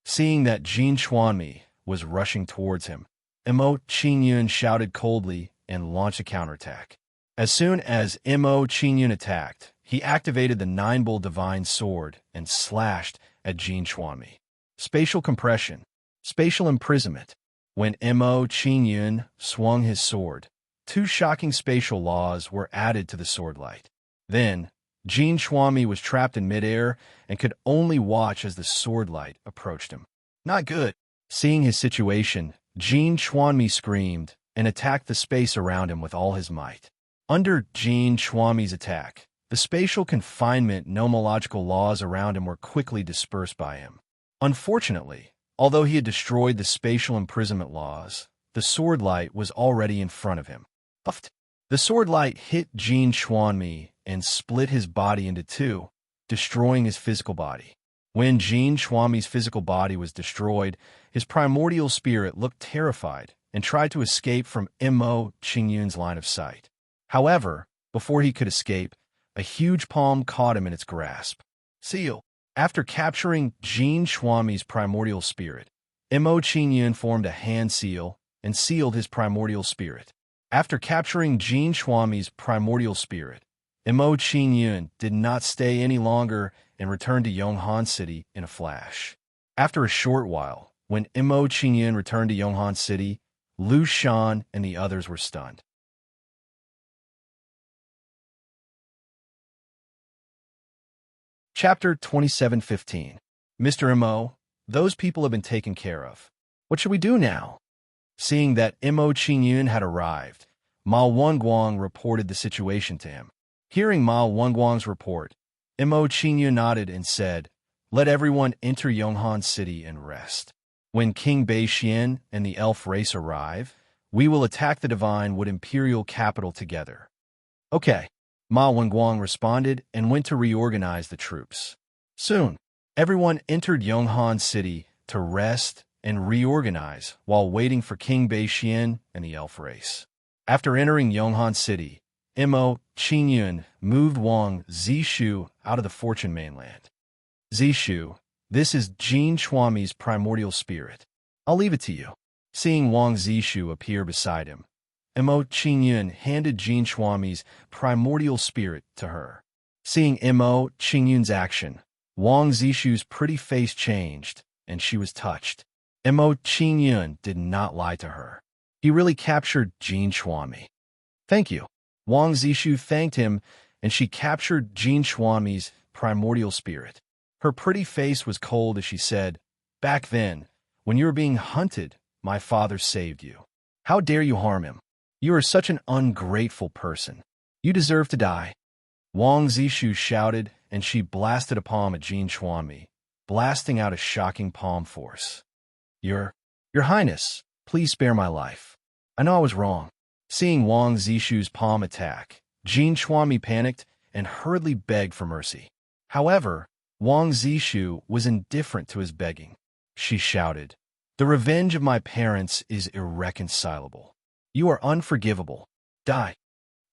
Seeing that Jin Chuanmi was rushing towards him, Mo Qingyun shouted coldly and launched a counterattack. As soon as Mo Qingyun attacked, he activated the Nine-Bull Divine Sword and slashed at Jin Chuanmi. Spatial compression. Spatial imprisonment. When Mo Qingyun swung his sword, two shocking spatial laws were added to the sword light. Then, Jin Chuanmi was trapped in midair and could only watch as the sword light approached him. Not good. Seeing his situation, Jin Chuanmi screamed and attacked the space around him with all his might. Under Jin Chuanmi's attack, the spatial confinement nomological laws around him were quickly dispersed by him. Unfortunately, although he had destroyed the spatial imprisonment laws, the sword light was already in front of him. Puffed. The sword light hit Jin Chuanmi and split his body into two, destroying his physical body. When Jin Chuanmi's physical body was destroyed, his primordial spirit looked terrified and tried to escape from Mo Qingyun's line of sight. However, before he could escape, a huge palm caught him in its grasp. Seal. After capturing Jin Chuanmi's primordial spirit, Mo Qingyun formed a hand seal and sealed his primordial spirit. After capturing Jin Chuanmi's primordial spirit, Mo Qingyun did not stay any longer and returned to Yonghan City in a flash. After a short while, when Mo Qingyun returned to Yonghan City, Lu Shan and the others were stunned. Chapter 2715. Mr. Mo, those people have been taken care of. What should we do now? Seeing that Mo Qingyun had arrived, Ma Wenguang reported the situation to him. Hearing Ma Wenguang's report, Mo Qingyun nodded and said, "Let everyone enter Yonghan City and rest. When King Beixian and the elf race arrive, we will attack the divine wood imperial capital together." Okay, Ma Wenguang responded and went to reorganize the troops. Soon, everyone entered Yonghan City to rest and reorganize while waiting for King Beixian and the elf race. After entering Yonghan City, Mo Qingyun moved Wang Zishu out of the Fortune mainland. "Zishu, this is Jin Chuanmi's primordial spirit. I'll leave it to you." Seeing Wang Zishu appear beside him, Mo Qingyun handed Jin Chuanmi's primordial spirit to her. Seeing Mo Qingyun's action, Wang Zishu's pretty face changed, and she was touched. Mo Qingyun did not lie to her. He really captured Jin Chuanmi. "Thank you." Wang Zishu thanked him, and she captured Jin Chuanmi's primordial spirit. Her pretty face was cold as she said, "Back then, when you were being hunted, my father saved you. How dare you harm him? You are such an ungrateful person. You deserve to die." Wang Zishu shouted, and she blasted a palm at Jin Chuanmi, blasting out a shocking palm force. Your Highness, please spare my life. I know I was wrong." Seeing Wang Zishu's palm attack, Jin Chuanmi panicked and hurriedly begged for mercy. However, Wang Zishu was indifferent to his begging. She shouted, "The revenge of my parents is irreconcilable. You are unforgivable. Die."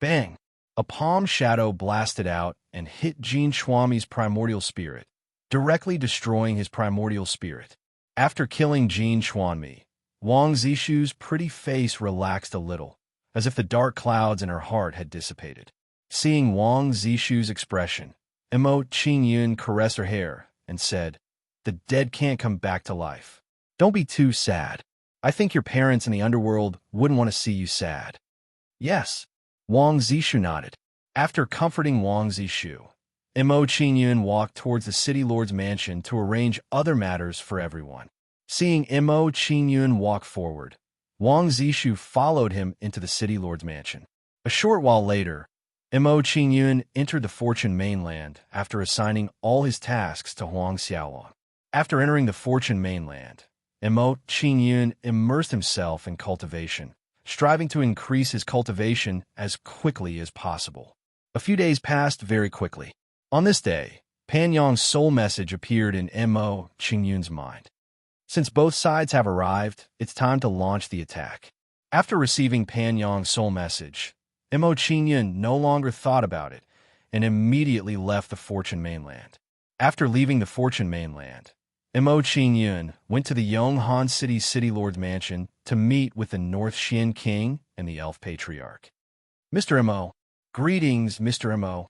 Bang! A palm shadow blasted out and hit Jin Chuanmi's primordial spirit, directly destroying his primordial spirit. After killing Jin Chuanmi, Wang Zishu's pretty face relaxed a little, as if the dark clouds in her heart had dissipated. Seeing Wang Zishu's expression, Emo Qingyun caressed her hair and said, "The dead can't come back to life. Don't be too sad. I think your parents in the underworld wouldn't want to see you sad." "Yes." Wang Zishu nodded. After comforting Wang Zishu, Emo Qingyun walked towards the city lord's mansion to arrange other matters for everyone. Seeing Emo Qingyun walk forward, Wang Zishu followed him into the city lord's mansion. A short while later, Emo Qingyun entered the Fortune mainland after assigning all his tasks to Huang Xiaolong. After entering the Fortune mainland, Emo Qingyun immersed himself in cultivation, striving to increase his cultivation as quickly as possible. A few days passed very quickly. On this day, Pan Yang's soul message appeared in Emo Qingyun's mind. Since both sides have arrived, it's time to launch the attack. After receiving Pan Yang's soul message, Emo Qingyun no longer thought about it and immediately left the Fortune mainland. After leaving the Fortune mainland, Emo Qingyun went to the Yonghan City Lord's mansion to meet with the North Xian King and the Elf Patriarch. "Mr. Emo." "Greetings, Mr. Emo."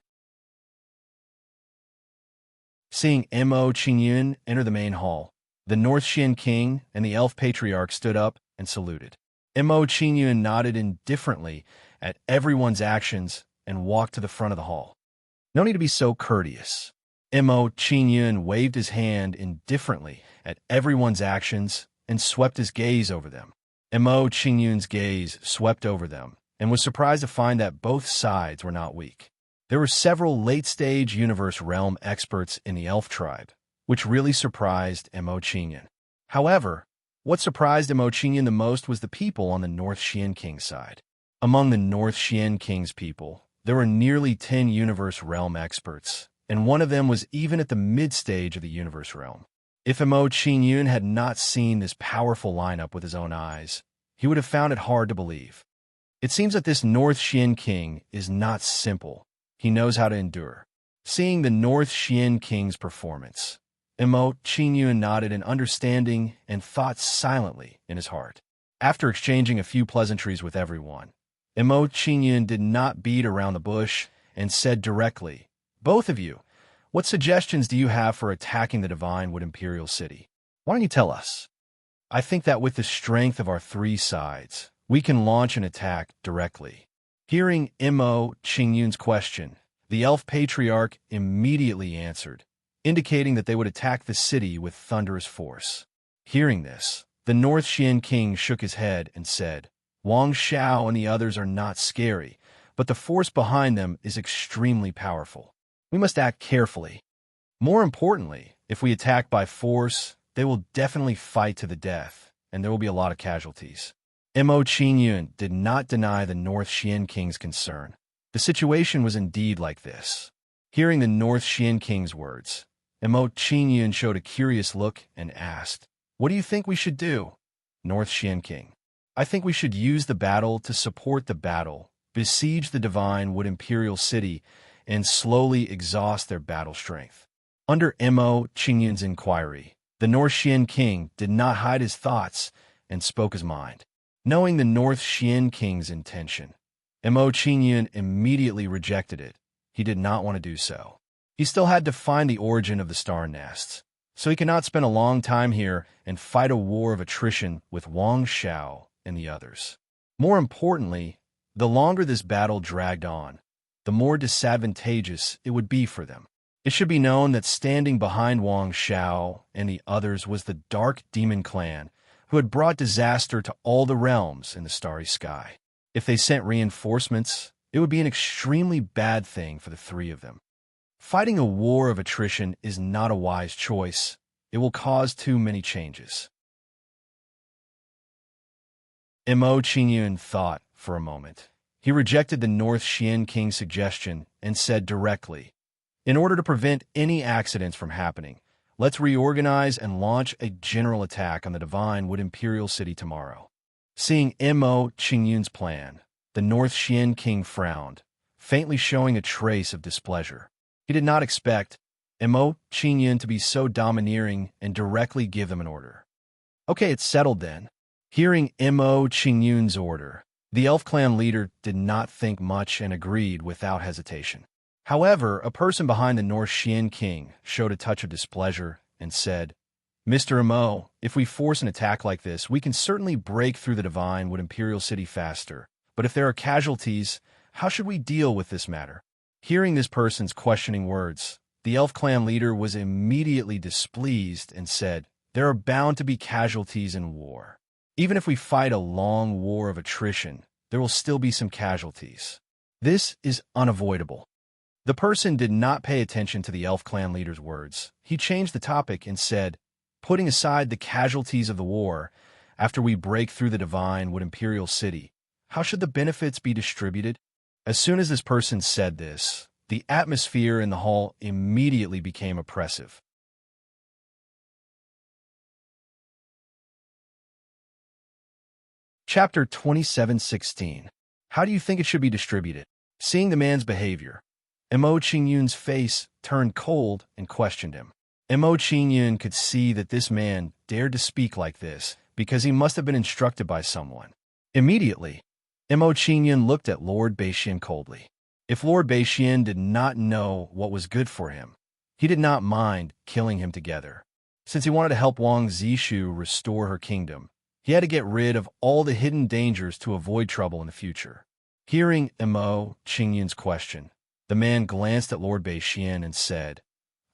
Seeing Emo Qingyun enter the main hall, the North Xian King and the Elf Patriarch stood up and saluted. Emo Qingyun nodded indifferently at everyone's actions and walked to the front of the hall. "No need to be so courteous." Emo Qingyun waved his hand indifferently at everyone's actions and swept his gaze over them. Emo Qingyun's gaze swept over them and was surprised to find that both sides were not weak. There were several late-stage universe realm experts in the elf tribe, which really surprised Emo Qingyun. However, what surprised Emo Qingyun the most was the people on the North Xian King's side. Among the North Xian King's people, there were nearly 10 universe realm experts, and one of them was even at the mid-stage of the universe realm. If Emo Qingyun had not seen this powerful lineup with his own eyes, he would have found it hard to believe. It seems that this North Xian King is not simple. He knows how to endure. Seeing the North Xian King's performance, Emo Qingyun nodded in understanding and thought silently in his heart. After exchanging a few pleasantries with everyone, Emo Qingyun did not beat around the bush and said directly, "Both of you, what suggestions do you have for attacking the Divine Wood Imperial City? Why don't you tell us?" "I think that with the strength of our three sides, we can launch an attack directly." Hearing Emo Qingyun's question, the Elf Patriarch immediately answered, indicating that they would attack the city with thunderous force. Hearing this, the North Xian King shook his head and said, "Wang Xiao and the others are not scary, but the force behind them is extremely powerful. We must act carefully. More importantly, if we attack by force, they will definitely fight to the death, and there will be a lot of casualties." Emo Qingyun did not deny the North Xian King's concern. The situation was indeed like this. Hearing the North Xian King's words, Emo Qingyun showed a curious look and asked, "What do you think we should do?" North Xian King: "I think we should use the battle to support the battle, besiege the Divine Wood Imperial City, and slowly exhaust their battle strength." Under Emo Qingyun's inquiry, the North Xian King did not hide his thoughts and spoke his mind. Knowing the North Xian King's intention, Emo Qingyun immediately rejected it. He did not want to do so. He still had to find the origin of the star nests, so he cannot spend a long time here and fight a war of attrition with Wang Xiao and the others. More importantly, the longer this battle dragged on, the more disadvantageous it would be for them. It should be known that standing behind Wang Xiao and the others was the Dark Demon Clan, who had brought disaster to all the realms in the starry sky. If they sent reinforcements, it would be an extremely bad thing for the three of them. Fighting a war of attrition is not a wise choice. It will cause too many changes. Mo Qingyun thought for a moment. He rejected the North Xian King's suggestion and said directly, "In order to prevent any accidents from happening, let's reorganize and launch a general attack on the Divine Wood Imperial City tomorrow." Seeing Mo Qingyun's plan, the North Xian King frowned, faintly showing a trace of displeasure. He did not expect Mo Qingyun to be so domineering and directly give them an order. "Okay, it's settled then." Hearing Mo Qingyun's order, the Elf Clan leader did not think much and agreed without hesitation. However, a person behind the North Xian King showed a touch of displeasure and said, "Mr. Mo, if we force an attack like this, we can certainly break through the Divine Wood Imperial City faster. But if there are casualties, how should we deal with this matter?" Hearing this person's questioning words, the Elf Clan leader was immediately displeased and said, "There are bound to be casualties in war. Even if we fight a long war of attrition, there will still be some casualties. This is unavoidable." The person did not pay attention to the Elf Clan leader's words. He changed the topic and said, "Putting aside the casualties of the war, after we break through the Divine Wood Imperial City, how should the benefits be distributed?" As soon as this person said this, the atmosphere in the hall immediately became oppressive. Chapter 27:16. How do you think it should be distributed? Seeing the man's behavior, Mo Qingyun's face turned cold and questioned him. Mo Qingyun could see that this man dared to speak like this because he must have been instructed by someone. Immediately, Mo Qingyun looked at Lord Beixian coldly. If Lord Beixian did not know what was good for him, he did not mind killing him together. Since he wanted to help Wang Zishu restore her kingdom, he had to get rid of all the hidden dangers to avoid trouble in the future. Hearing Mo Qingyun's question, the man glanced at Lord Beixian and said,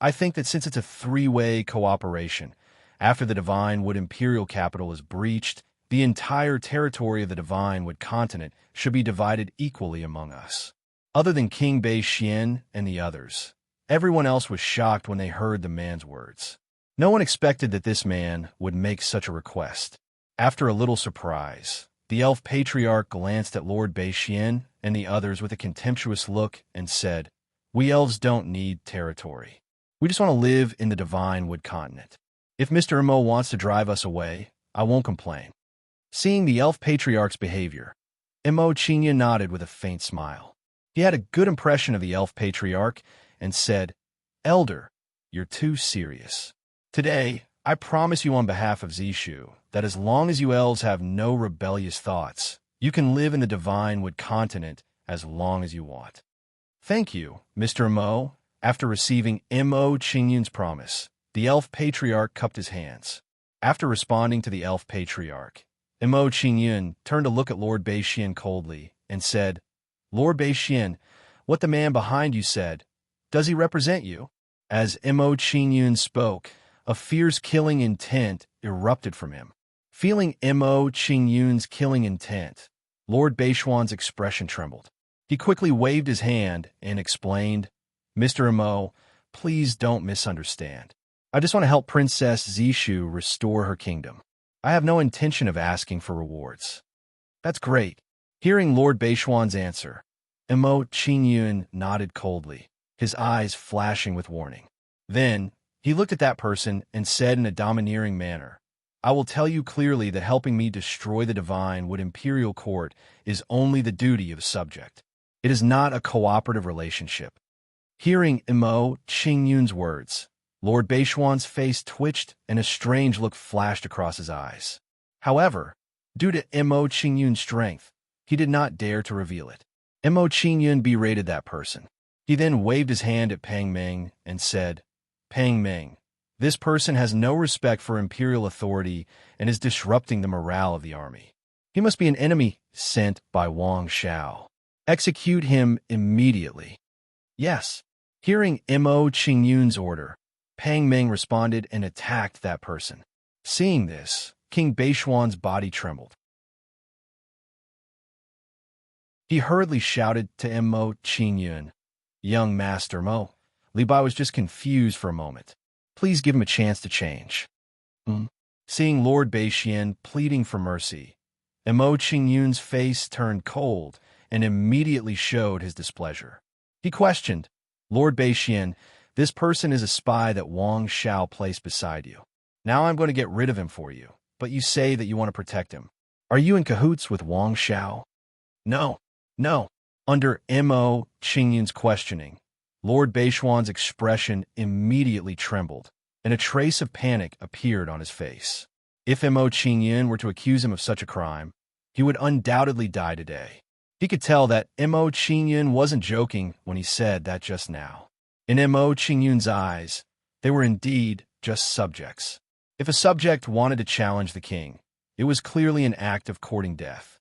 "I think that since it's a three-way cooperation, after the Divine Wood Imperial capital is breached, the entire territory of the Divine Wood continent should be divided equally among us." Other than King Beixian and the others, everyone else was shocked when they heard the man's words. No one expected that this man would make such a request. After a little surprise, the elf patriarch glanced at Lord Beixian and the others with a contemptuous look and said, "We elves don't need territory. We just want to live in the Divine Wood continent. If Mr. Mo wants to drive us away, I won't complain." Seeing the elf patriarch's behavior, Mo Qingyun nodded with a faint smile. He had a good impression of the elf patriarch and said, "Elder, you're too serious. Today, I promise you on behalf of Zishu that as long as you elves have no rebellious thoughts, you can live in the Divine Wood continent as long as you want." "Thank you, Mr. Mo." After receiving Mo Qingyun's promise, the elf patriarch cupped his hands. After responding to the elf patriarch, Mo Qingyun turned to look at Lord Beixian coldly and said, "Lord Beixian, what the man behind you said, does he represent you?" As Mo Qingyun spoke, a fierce killing intent erupted from him. Feeling Mo Qingyun's killing intent, Lord Beixian's expression trembled. He quickly waved his hand and explained, "Mr. Mo, please don't misunderstand. I just want to help Princess Zishu restore her kingdom. I have no intention of asking for rewards." "That's great." Hearing Lord Beixian's answer, Mo Qingyun nodded coldly, his eyes flashing with warning. Then, he looked at that person and said in a domineering manner, "I will tell you clearly that helping me destroy the Divine Wood Imperial Court is only the duty of a subject. It is not a cooperative relationship." Hearing Mo Qingyun's words, Lord Beixian's face twitched and a strange look flashed across his eyes. However, due to Mo Qingyun's strength, he did not dare to reveal it. Mo Qingyun berated that person. He then waved his hand at Pang Meng and said, "Pang Meng, this person has no respect for imperial authority and is disrupting the morale of the army. He must be an enemy sent by Wang Xiao. Execute him immediately." "Yes." Hearing Mo Qingyun's order, Pang Meng responded and attacked that person. Seeing this, King Beishuan's body trembled. He hurriedly shouted to Mo Qingyun, "Young Master Mo." Li Bai was just confused for a moment. "Please give him a chance to change." Seeing Lord Beixian pleading for mercy, Mo Qingyun's face turned cold and immediately showed his displeasure. He questioned, "Lord Beixian, this person is a spy that Wang Xiao placed beside you. Now I'm going to get rid of him for you, but you say that you want to protect him. Are you in cahoots with Wang Xiao?" "No, no." Under Mo Qingyun's questioning, Lord Beishuan's expression immediately trembled, and a trace of panic appeared on his face. If Mo Qingyun were to accuse him of such a crime, he would undoubtedly die today. He could tell that Mo Qingyun wasn't joking when he said that just now. In Mo Qingyun's eyes, they were indeed just subjects. If a subject wanted to challenge the king, it was clearly an act of courting death.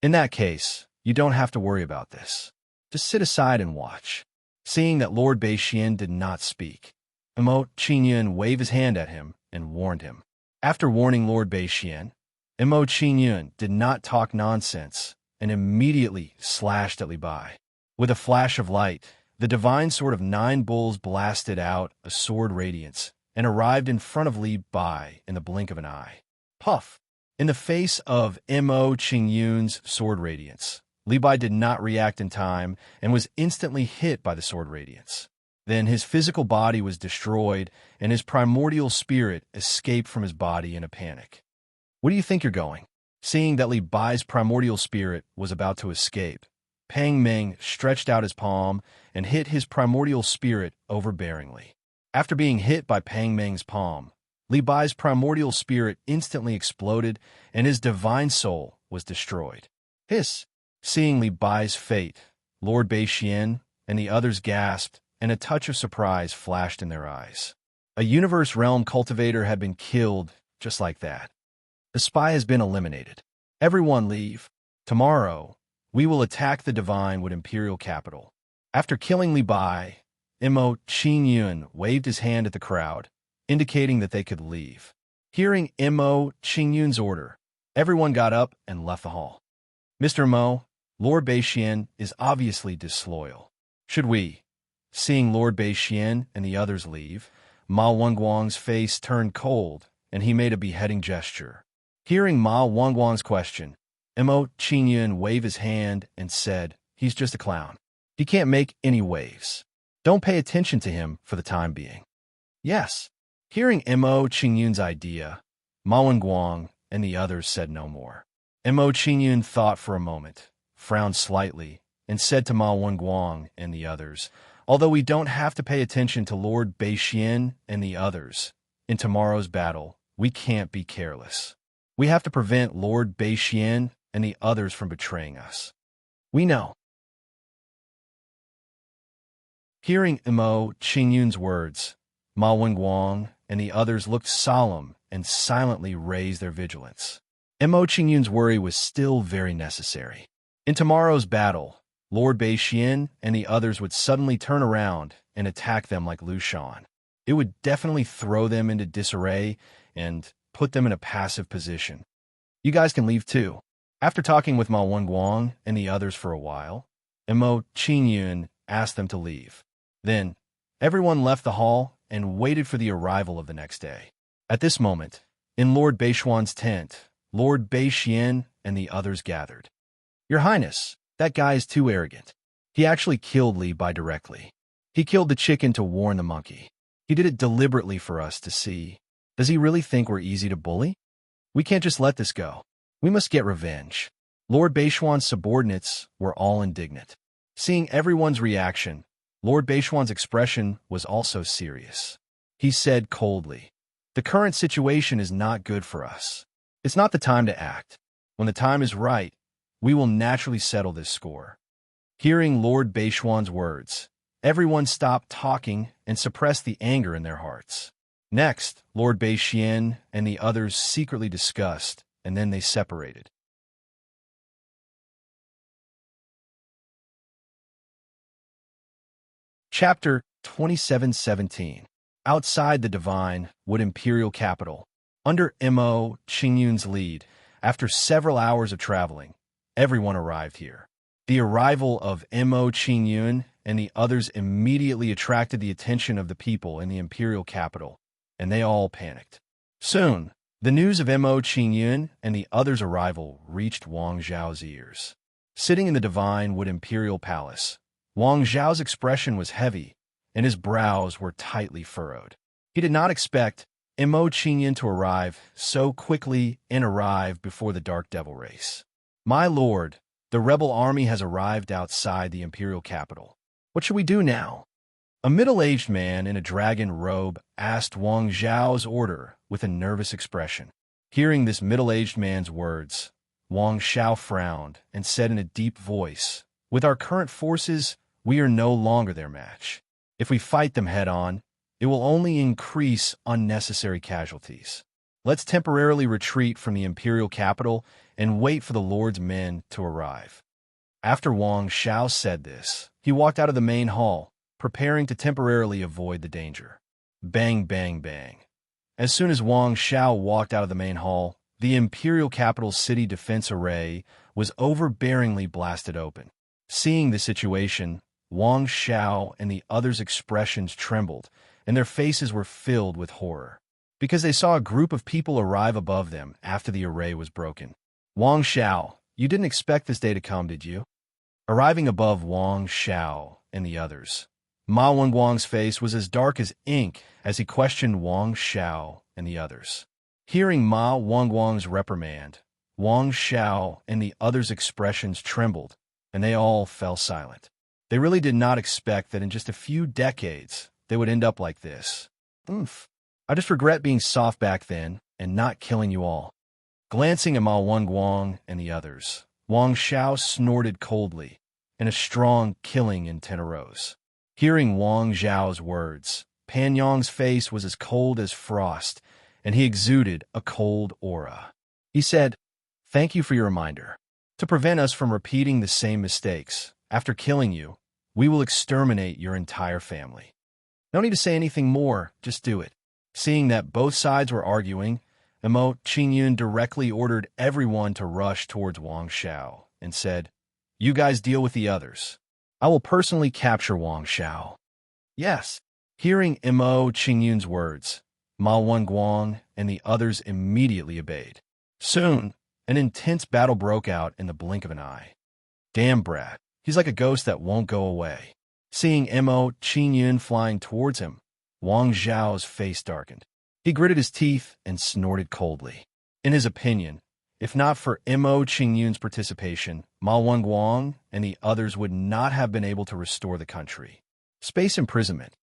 In that case, you don't have to worry about this. Just sit aside and watch. Seeing that Lord Beixian did not speak, Mo Qingyun waved his hand at him and warned him. After warning Lord Beixian, Mo Qingyun did not talk nonsense and immediately slashed at Li Bai. With a flash of light, the divine sword of 9 bulls blasted out a sword radiance and arrived in front of Li Bai in the blink of an eye. Puff! In the face of Mo Qingyun's sword radiance, Li Bai did not react in time and was instantly hit by the sword radiance. Then his physical body was destroyed and his primordial spirit escaped from his body in a panic. "Where do you think you're going?" Seeing that Li Bai's primordial spirit was about to escape, Pang Meng stretched out his palm and hit his primordial spirit overbearingly. After being hit by Pang Meng's palm, Li Bai's primordial spirit instantly exploded and his divine soul was destroyed. Hiss! Seeing Li Bai's fate, Lord Beixian and the others gasped, and a touch of surprise flashed in their eyes. A universe realm cultivator had been killed just like that. The spy has been eliminated. Everyone leave. Tomorrow, we will attack the divine with imperial capital. After killing Li Bai, Mo Qingyun waved his hand at the crowd, indicating that they could leave. Hearing Mo Qingyun's order, everyone got up and left the hall. "Mr. Mo, Lord Beixian is obviously disloyal. Should we?" Seeing Lord Beixian and the others leave, Ma Wangguang's face turned cold, and he made a beheading gesture. Hearing Ma Wangguang's question, Mo Qingyun waved his hand and said, "He's just a clown. He can't make any waves. Don't pay attention to him for the time being." "Yes." Hearing Mo Qingyun's idea, Ma Wangguang and the others said no more. Mo Qingyun thought for a moment, frowned slightly, and said to Ma Wangguang and the others, "Although we don't have to pay attention to Lord Beixian and the others, in tomorrow's battle, we can't be careless. We have to prevent Lord Beixian and the others from betraying us." "We know." Hearing Mo Qingyun's words, Ma Wangguang and the others looked solemn and silently raised their vigilance. Mo Qingyun's worry was still very necessary. In tomorrow's battle, Lord Beixian and the others would suddenly turn around and attack them like Lu Shan. It would definitely throw them into disarray and put them in a passive position. "You guys can leave too." After talking with Ma Wangguang and the others for a while, Mo Qingyun asked them to leave. Then, everyone left the hall and waited for the arrival of the next day. At this moment, in Lord Beishuan's tent, Lord Beixian and the others gathered. "Your Highness, that guy is too arrogant. He actually killed Li Bai directly. He killed the chicken to warn the monkey. He did it deliberately for us to see. Does he really think we're easy to bully? We can't just let this go. We must get revenge." Lord Beishuan's subordinates were all indignant. Seeing everyone's reaction, Lord Beishuan's expression was also serious. He said coldly, "The current situation is not good for us. It's not the time to act. When the time is right, we will naturally settle this score." Hearing Lord Beishuan's words, everyone stopped talking and suppressed the anger in their hearts. Next, Lord Beixian and the others secretly discussed, and then they separated. Chapter 2717. Outside the divine Wood Imperial capital, under Mo Qingyun's lead, after several hours of traveling, everyone arrived here. The arrival of Mo Qingyun and the others immediately attracted the attention of the people in the imperial capital, and they all panicked. Soon, the news of Mo Qingyun and the others' arrival reached Wang Zhao's ears. Sitting in the divine Wood Imperial Palace, Wang Zhao's expression was heavy, and his brows were tightly furrowed. He did not expect Mo Qingyun to arrive so quickly and arrive before the Dark Devil race. "My lord, the rebel army has arrived outside the imperial capital. What should we do now?" A middle-aged man in a dragon robe asked Wang Zhao's order with a nervous expression. Hearing this middle-aged man's words, Wang Zhao frowned and said in a deep voice, "With our current forces, we are no longer their match. If we fight them head-on, it will only increase unnecessary casualties. Let's temporarily retreat from the imperial capital and wait for the Lord's men to arrive." After Wang Zhao said this, he walked out of the main hall, preparing to temporarily avoid the danger. Bang, bang, bang. As soon as Wang Zhao walked out of the main hall, the imperial capital's city defense array was overbearingly blasted open. Seeing the situation, Wang Zhao and the others' expressions trembled, and their faces were filled with horror, because they saw a group of people arrive above them after the array was broken. "Wang Zhao, you didn't expect this day to come, did you?" Arriving above Wang Zhao and the others, Ma Wenguang's face was as dark as ink as he questioned Wang Zhao and the others. Hearing Ma Wenguang's reprimand, Wang Zhao and the others' expressions trembled, and they all fell silent. They really did not expect that in just a few decades, they would end up like this. "Oomph. I just regret being soft back then and not killing you all." Glancing at Ma Wenguang and the others, Wang Zhao snorted coldly, and a strong killing intent arose. Hearing Wang Zhao's words, Pan Yong's face was as cold as frost, and he exuded a cold aura. He said, "Thank you for your reminder. To prevent us from repeating the same mistakes, after killing you, we will exterminate your entire family." No need to say anything more, just do it. Seeing that both sides were arguing, Mo Qingyun directly ordered everyone to rush towards Wang Zhao and said, "You guys deal with the others. I will personally capture Wang Zhao." "Yes." Hearing Mo Qingyun's words, Ma Wenguang and the others immediately obeyed. Soon, an intense battle broke out in the blink of an eye. "Damn brat, he's like a ghost that won't go away." Seeing Mo Qingyun flying towards him, Wang Zhao's face darkened. He gritted his teeth and snorted coldly. In his opinion, if not for Mo Qingyun's participation, Ma Wenguang and the others would not have been able to restore the country. Space imprisonment.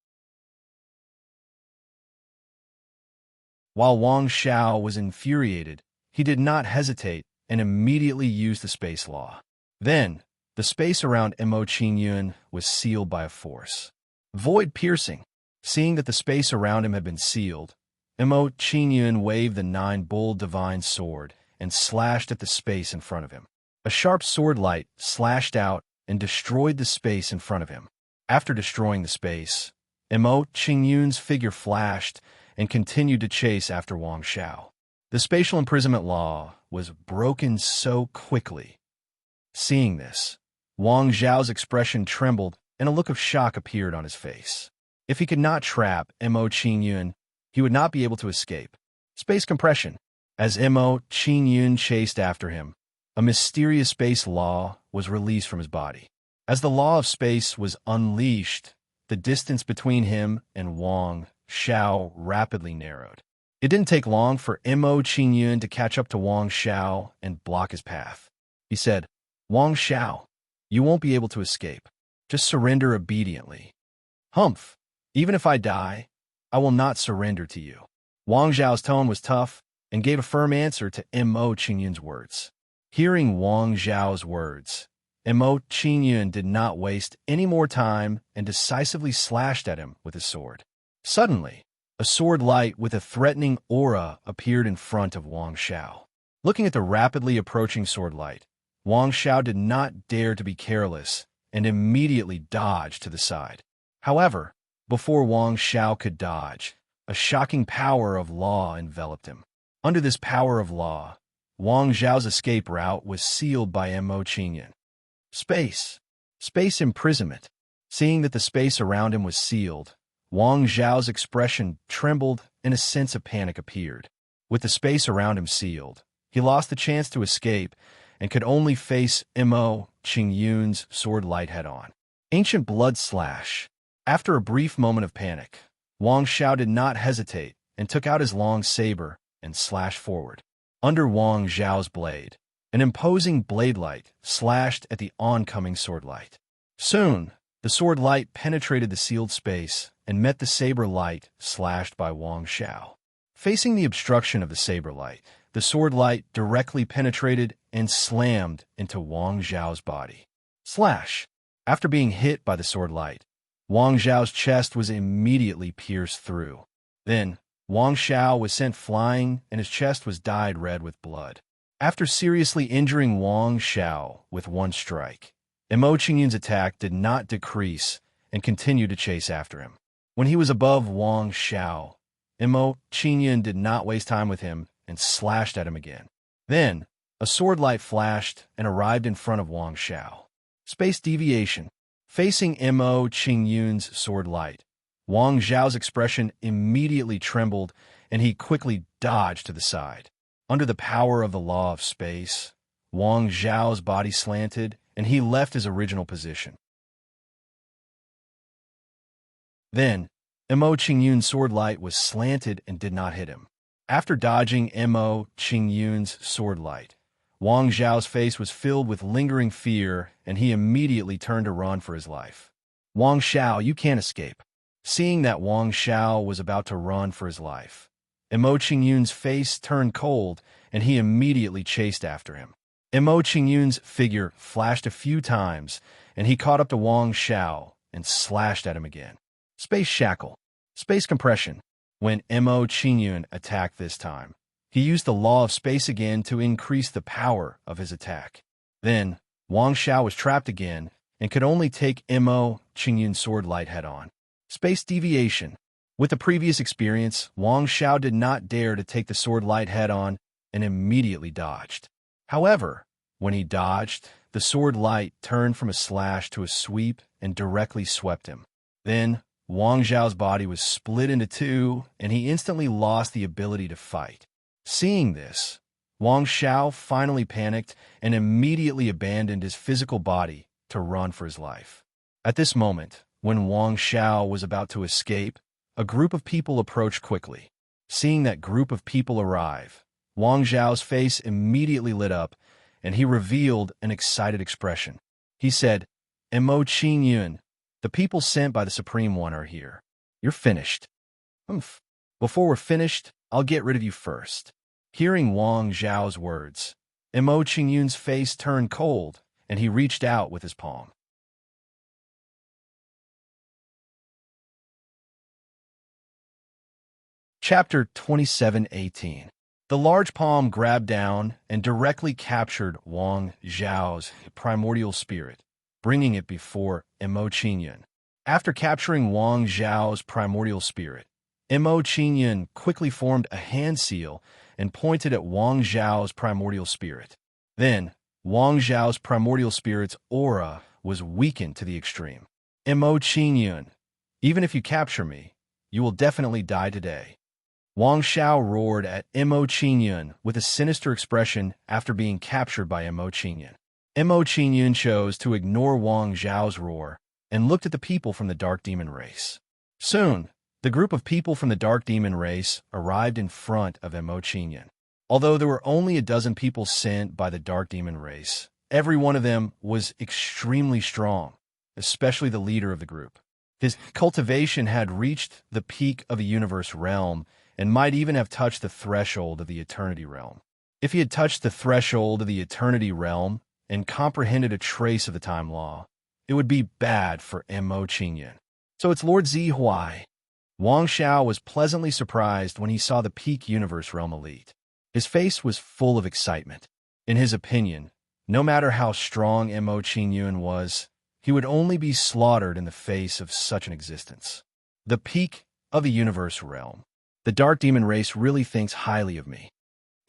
While Wang Zhao was infuriated, he did not hesitate and immediately used the space law. Then, the space around Mo Qingyun was sealed by a force. Void piercing. Seeing that the space around him had been sealed, Mo Qingyun waved the nine-bull divine sword and slashed at the space in front of him. A sharp sword light slashed out and destroyed the space in front of him. After destroying the space, Mo Qingyun's figure flashed and continued to chase after Wang Zhao. The spatial imprisonment law was broken so quickly. Seeing this, Wang Zhao's expression trembled and a look of shock appeared on his face. If he could not trap Mo Qingyun, he would not be able to escape. Space compression. As Mo Qingyun chased after him, a mysterious space law was released from his body. As the law of space was unleashed, the distance between him and Wang Zhao rapidly narrowed. It didn't take long for Mo Qingyun to catch up to Wang Zhao and block his path. He said, "Wang Zhao, you won't be able to escape. Just surrender obediently." "Humph! Even if I die, I will not surrender to you." Wang Zhao's tone was tough and gave a firm answer to Mo Qingyun's words. Hearing Wang Zhao's words, Mo Qingyun did not waste any more time and decisively slashed at him with his sword. Suddenly, a sword light with a threatening aura appeared in front of Wang Zhao. Looking at the rapidly approaching sword light, Wang Zhao did not dare to be careless and immediately dodged to the side. However, Before Wang Xiao could dodge, a shocking power of law enveloped him. Under this power of law, Wang Xiao's escape route was sealed by Mo Qingyan. Space. Space imprisonment. Seeing that the space around him was sealed, Wang Xiao's expression trembled and a sense of panic appeared. With the space around him sealed, he lost the chance to escape and could only face Mo Qingyun's sword light head-on. Ancient blood slash. After a brief moment of panic, Wang Xiao did not hesitate and took out his long saber and slashed forward. Under Wang Xiao's blade, an imposing blade light slashed at the oncoming sword light. Soon, the sword light penetrated the sealed space and met the saber light slashed by Wang Xiao. Facing the obstruction of the saber light, the sword light directly penetrated and slammed into Wang Xiao's body. Slash! After being hit by the sword light, Wang Xiao's chest was immediately pierced through. Then, Wang Xiao was sent flying and his chest was dyed red with blood. After seriously injuring Wang Xiao with one strike, Mo Qingyun's attack did not decrease and continued to chase after him. When he was above Wang Xiao, Mo Qingyun did not waste time with him and slashed at him again. Then, a sword light flashed and arrived in front of Wang Xiao. Space deviation. Facing Mo Qingyun's sword light, Wang Xiao's expression immediately trembled and he quickly dodged to the side. Under the power of the law of space, Wang Xiao's body slanted and he left his original position. Then, Mo Qingyun's sword light was slanted and did not hit him. After dodging Mo Qingyun's sword light, Wang Xiao's face was filled with lingering fear and he immediately turned to run for his life. Wang Xiao, you can't escape. Seeing that Wang Xiao was about to run for his life, Mo Qingyun's face turned cold and he immediately chased after him. Mo Qingyun's figure flashed a few times and he caught up to Wang Xiao and slashed at him again. Space shackle. Space compression. When Mo Qingyun attacked this time, he used the law of space again to increase the power of his attack. Then, Wang Xiao was trapped again and could only take Mo Qingyun's sword light head-on. Space deviation. With the previous experience, Wang Xiao did not dare to take the sword light head-on and immediately dodged. However, when he dodged, the sword light turned from a slash to a sweep and directly swept him. Then, Wang Xiao's body was split into two and he instantly lost the ability to fight. Seeing this, Wang Xiao finally panicked and immediately abandoned his physical body to run for his life. At this moment, when Wang Xiao was about to escape, a group of people approached quickly. Seeing that group of people arrive, Wang Xiao's face immediately lit up and he revealed an excited expression. He said, Mo Qingyun, the people sent by the Supreme One are here. You're finished. Before we're finished, I'll get rid of you first. Hearing Wang Xiao's words, Mo Qingyun's face turned cold, and he reached out with his palm. Chapter 27:18. The large palm grabbed down and directly captured Wang Xiao's primordial spirit, bringing it before Mo Qingyun. After capturing Wang Xiao's primordial spirit, Mo Qingyun quickly formed a hand seal and pointed at Wang Xiao's primordial spirit. Then, Wang Xiao's primordial spirit's aura was weakened to the extreme. Mo Qingyun, even if you capture me, you will definitely die today. Wang Xiao roared at Mo Qingyun with a sinister expression after being captured by Mo Qingyun. Mo Qingyun chose to ignore Wang Xiao's roar and looked at the people from the Dark Demon race. Soon, the group of people from the Dark Demon race arrived in front of Mo Qingyun. Although there were only a dozen people sent by the Dark Demon race, every one of them was extremely strong, especially the leader of the group. His cultivation had reached the peak of the universe realm and might even have touched the threshold of the eternity realm. If he had touched the threshold of the eternity realm and comprehended a trace of the time law, it would be bad for Mo Qingyun. So it's Lord Zi Huai. Wang Xiao was pleasantly surprised when he saw the peak universe realm elite. His face was full of excitement. In his opinion, no matter how strong Mo Qingyun was, he would only be slaughtered in the face of such an existence. The peak of the universe realm. The dark demon race really thinks highly of me.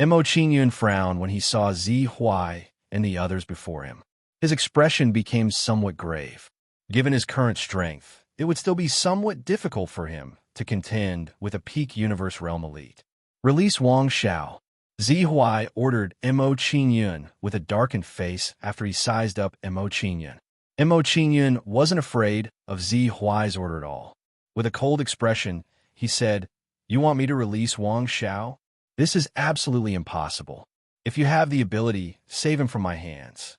Mo Qingyun frowned when he saw Zi Huai and the others before him. His expression became somewhat grave. Given his current strength, it would still be somewhat difficult for him to contend with a peak universe realm elite. Release Wang Xiao. Zi Huai ordered Mo Qingyun with a darkened face after he sized up Mo Qingyun. Mo Qingyun wasn't afraid of Zi Huai's order at all. With a cold expression, he said, "You want me to release Wang Xiao? This is absolutely impossible. If you have the ability, save him from my hands."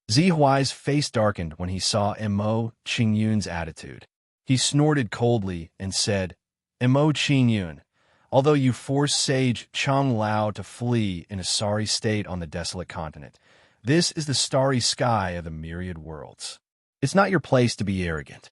Zi Huai's face darkened when he saw Mo Qingyun's attitude. He snorted coldly and said, "Mo Qingyun, although you forced Sage Chang Lao to flee in a sorry state on the desolate continent, this is the starry sky of the myriad worlds. It's not your place to be arrogant."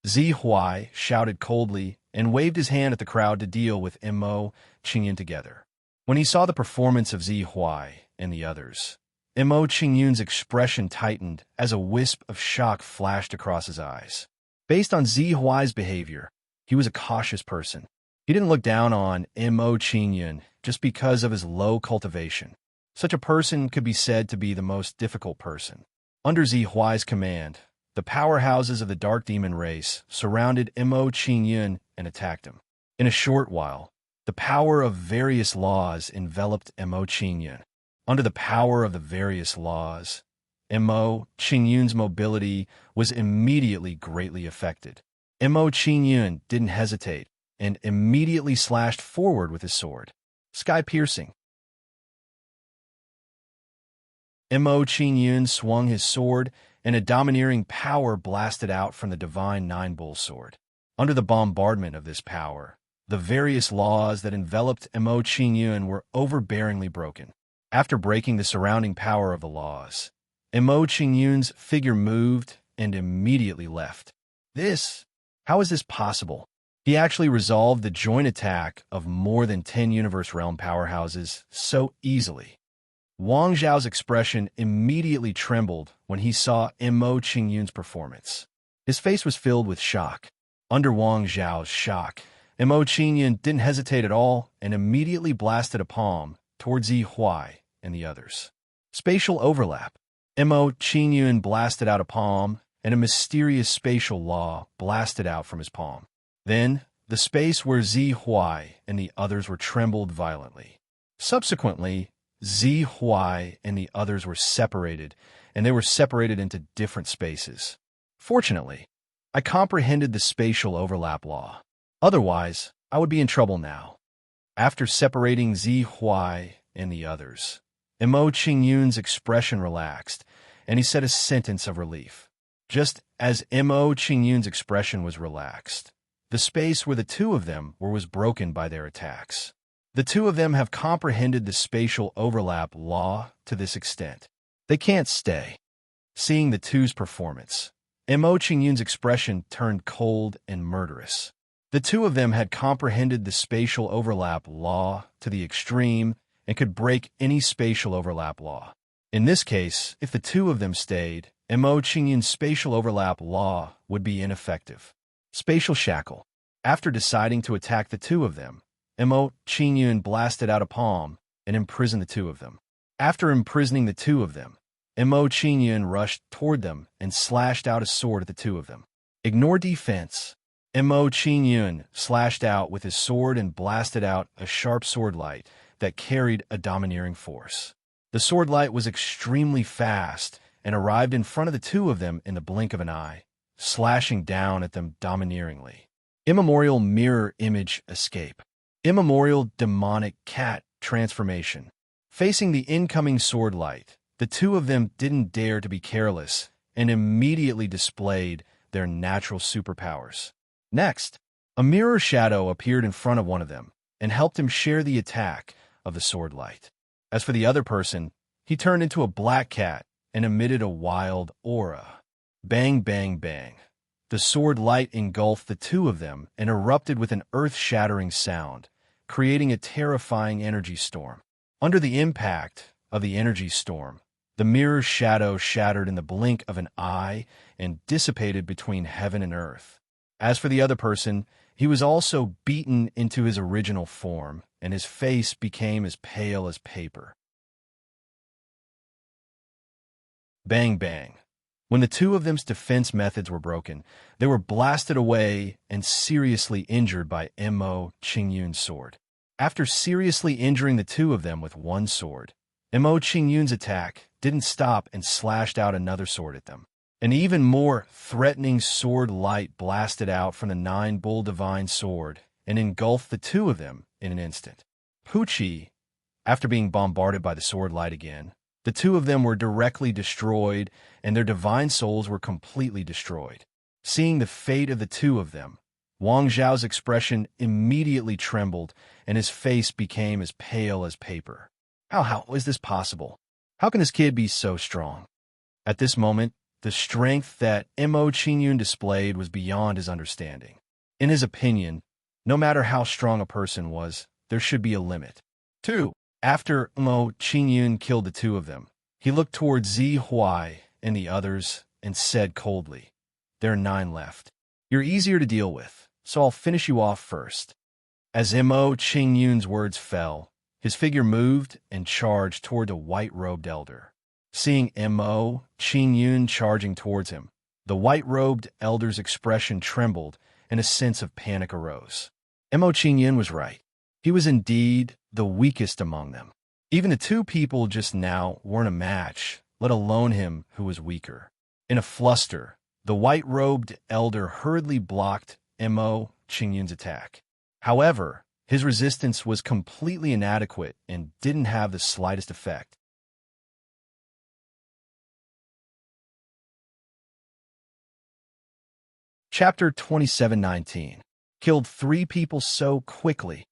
Zi Huai shouted coldly and waved his hand at the crowd to deal with Mo Qingyun together. When he saw the performance of Zi Huai and the others, Mo Qingyun's expression tightened as a wisp of shock flashed across his eyes. Based on Zi Huai's behavior, he was a cautious person. He didn't look down on Mo Qingyun just because of his low cultivation. Such a person could be said to be the most difficult person. Under Zi Huai's command, the powerhouses of the dark demon race surrounded Mo Qingyun and attacked him. In a short while, the power of various laws enveloped Mo Qingyun. Under the power of the various laws, Mo Qingyun's mobility was immediately greatly affected. Mo Qingyun didn't hesitate and immediately slashed forward with his sword. Sky-piercing. Mo Qingyun swung his sword, and a domineering power blasted out from the divine nine-bull sword. Under the bombardment of this power, the various laws that enveloped Mo Qingyun were overbearingly broken. After breaking the surrounding power of the laws, Mo Qingyun's figure moved and immediately left. How is this possible? He actually resolved the joint attack of more than 10 universe realm powerhouses so easily. Wang Zhao's expression immediately trembled when he saw Mo Qingyun's performance. His face was filled with shock. Under Wang Zhao's shock, Mo Qingyun didn't hesitate at all and immediately blasted a palm towards Zi Huai and the others. Spatial overlap. Mo Qingyun blasted out a palm, and a mysterious spatial law blasted out from his palm. Then, the space where Zi Huai and the others were trembled violently. Subsequently, Zi Huai and the others were separated, and they were separated into different spaces. Fortunately, I comprehended the spatial overlap law. Otherwise, I would be in trouble now. After separating Zi Huai and the others, Mo Qingyun's expression relaxed, and he said a sentence of relief. Just as Mo Qingyun's expression was relaxed, the space where the two of them were was broken by their attacks. The two of them have comprehended the spatial overlap law to this extent. They can't stay. Seeing the two's performance, Mo Qingyun's expression turned cold and murderous. The two of them had comprehended the spatial overlap law to the extreme and could break any spatial overlap law. In this case, if the two of them stayed, Mo Qingyun's spatial overlap law would be ineffective. Spatial shackle. After deciding to attack the two of them, Mo Qingyun blasted out a palm and imprisoned the two of them. After imprisoning the two of them, Mo Qingyun rushed toward them and slashed out a sword at the two of them. Ignore defense. Mo Qingyun slashed out with his sword and blasted out a sharp sword light that carried a domineering force. The sword light was extremely fast and arrived in front of the two of them in the blink of an eye, slashing down at them domineeringly. Immemorial mirror image escape. Immemorial demonic cat transformation. Facing the incoming sword light, the two of them didn't dare to be careless and immediately displayed their natural superpowers. Next, a mirror shadow appeared in front of one of them and helped him share the attack of the sword light. As for the other person, he turned into a black cat and emitted a wild aura. Bang, bang, bang. The sword light engulfed the two of them and erupted with an earth-shattering sound, creating a terrifying energy storm. Under the impact of the energy storm, the mirror's shadow shattered in the blink of an eye and dissipated between heaven and earth. As for the other person, he was also beaten into his original form, and his face became as pale as paper. Bang, bang. When the two of them's defense methods were broken, they were blasted away and seriously injured by Mo Qingyun's sword. After seriously injuring the two of them with one sword, Mo Qingyun's attack didn't stop and slashed out another sword at them. An even more threatening sword light blasted out from the nine-bull divine sword and engulfed the two of them in an instant. Pucci, after being bombarded by the sword light again, the two of them were directly destroyed and their divine souls were completely destroyed. Seeing the fate of the two of them, Wang Zhao's expression immediately trembled and his face became as pale as paper. How is this possible? How can this kid be so strong? At this moment, the strength that Mo Qingyun displayed was beyond his understanding. In his opinion, no matter how strong a person was, there should be a limit. 2. After Mo Qingyun killed the two of them, he looked towards Zi Huai and the others and said coldly, "There are 9 left. You're easier to deal with, so I'll finish you off first." As Mo Qingyun's words fell, his figure moved and charged toward the white-robed elder. Seeing Mo Qingyun charging towards him, the white-robed elder's expression trembled and a sense of panic arose. Mo Qingyun was right. He was indeed the weakest among them. Even the two people just now weren't a match, let alone him who was weaker. In a fluster, the white-robed elder hurriedly blocked Mo Qingyun's attack. However, his resistance was completely inadequate and didn't have the slightest effect. Chapter 27:19. Killed 3 people so quickly.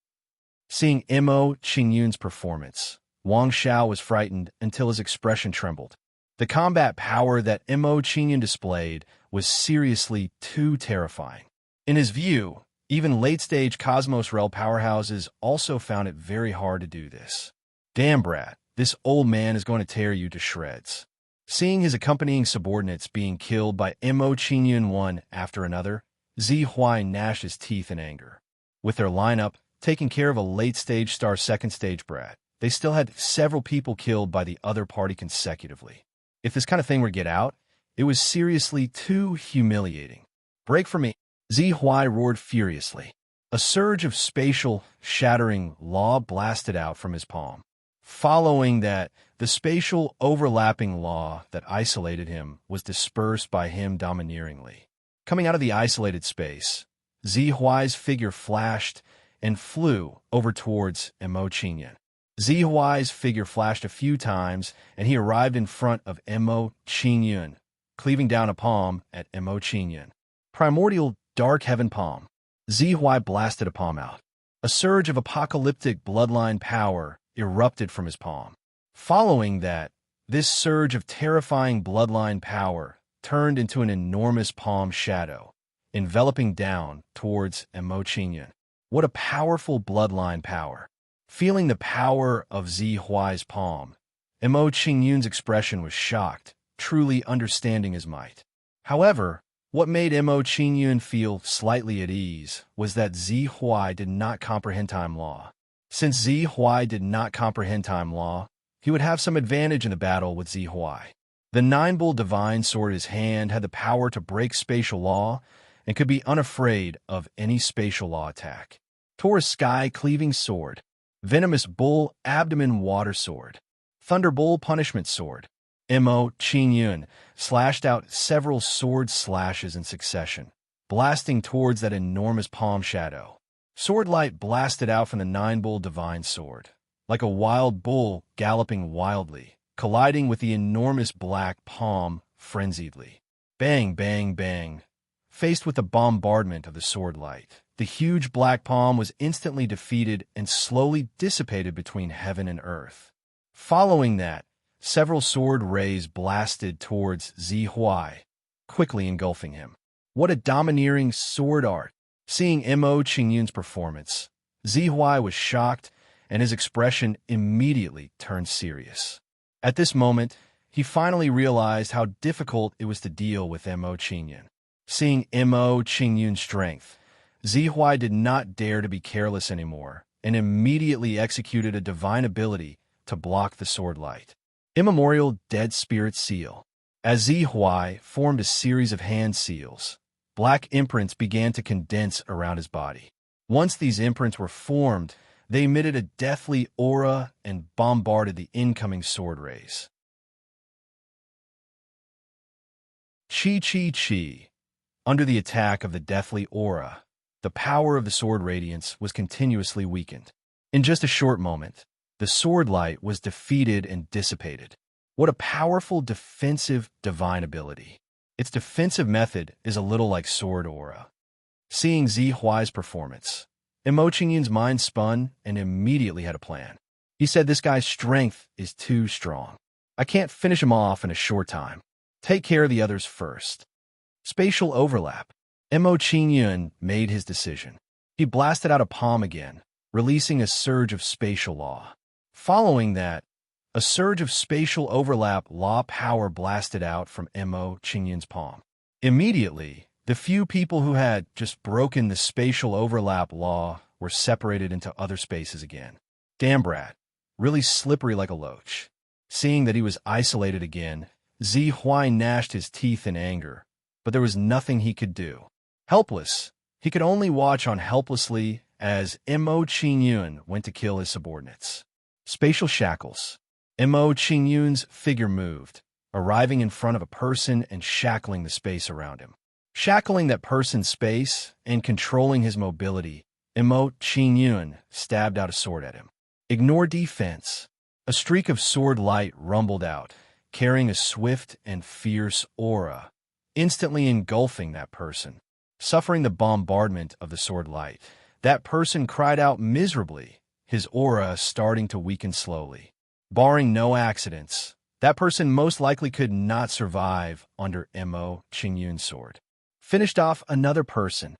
Seeing Mo Qingyun's performance, Wang Xiao was frightened until his expression trembled. The combat power that Mo Qingyun displayed was seriously too terrifying. In his view, even late-stage Cosmos Realm powerhouses also found it very hard to do this. Damn, brat, this old man is going to tear you to shreds. Seeing his accompanying subordinates being killed by Mo Qingyun one after another, Zi Huai gnashed his teeth in anger. With their lineup, taking care of a late-stage star second-stage brat, they still had several people killed by the other party consecutively. If this kind of thing were to get out, it was seriously too humiliating. "Break for me!" Zi Huai roared furiously. A surge of spatial, shattering law blasted out from his palm. Following that, the spatial overlapping law that isolated him was dispersed by him domineeringly. Coming out of the isolated space, Zi Huai's figure flashed and flew over towards Mo Qingyun. Zi Huai's figure flashed a few times, and he arrived in front of Mo Qingyun, cleaving down a palm at Mo Qingyun. Primordial Dark Heaven Palm. Zi Huai blasted a palm out. A surge of apocalyptic bloodline power erupted from his palm. Following that, this surge of terrifying bloodline power turned into an enormous palm shadow, enveloping down towards Mo Qingyun. What a powerful bloodline power. Feeling the power of Zi Huai's palm, Mo Qingyun's expression was shocked, truly understanding his might. However, what made Mo Qingyun feel slightly at ease was that Zi Huai did not comprehend time law. Since Zi Huai did not comprehend time law, he would have some advantage in the battle with Zi Huai. The nine-bull divine sword in his hand had the power to break spatial law and could be unafraid of any spatial law attack. Taurus sky-cleaving sword, venomous bull abdomen water sword, thunder bull punishment sword. Mo Qingyun slashed out several sword slashes in succession, blasting towards that enormous palm shadow. Sword light blasted out from the nine-bull divine sword, like a wild bull galloping wildly, colliding with the enormous black palm frenziedly. Bang, bang, bang. Faced with the bombardment of the sword light, the huge black palm was instantly defeated and slowly dissipated between heaven and earth. Following that, several sword rays blasted towards Zi Huai, quickly engulfing him. What a domineering sword art! Seeing Mo Qingyun's performance, Zi Huai was shocked, and his expression immediately turned serious. At this moment, he finally realized how difficult it was to deal with Mo Qingyun. Seeing Mo Qingyun's strength, Zihui did not dare to be careless anymore and immediately executed a divine ability to block the sword light. Immemorial Dead Spirit Seal. As Zihui formed a series of hand seals, black imprints began to condense around his body. Once these imprints were formed, they emitted a deathly aura and bombarded the incoming sword rays. Chi. Under the attack of the deathly aura, the power of the sword radiance was continuously weakened. In just a short moment, the sword light was defeated and dissipated. What a powerful defensive divine ability. Its defensive method is a little like sword aura. Seeing Zihuai's performance, Emo Qingyun's mind spun and immediately had a plan. He said, "This guy's strength is too strong. I can't finish him off in a short time. Take care of the others first." Spatial overlap. Emo Qingyun made his decision. He blasted out a palm again, releasing a surge of spatial law. Following that, a surge of spatial overlap law power blasted out from Emo Qingyun's palm. Immediately, the few people who had just broken the spatial overlap law were separated into other spaces again. Damn brat, really slippery like a loach. Seeing that he was isolated again, Zihui gnashed his teeth in anger, but there was nothing he could do. Helpless, he could only watch on helplessly as Emo Qingyun went to kill his subordinates. Spatial shackles. Emo Qingyun's figure moved, arriving in front of a person and shackling the space around him. Shackling that person's space and controlling his mobility, Emo Qingyun stabbed out a sword at him. Ignore defense. A streak of sword light rumbled out, carrying a swift and fierce aura, instantly engulfing that person. Suffering the bombardment of the sword light, that person cried out miserably, his aura starting to weaken slowly. Barring no accidents, that person most likely could not survive under Emo Qingyun's sword. Finished off another person.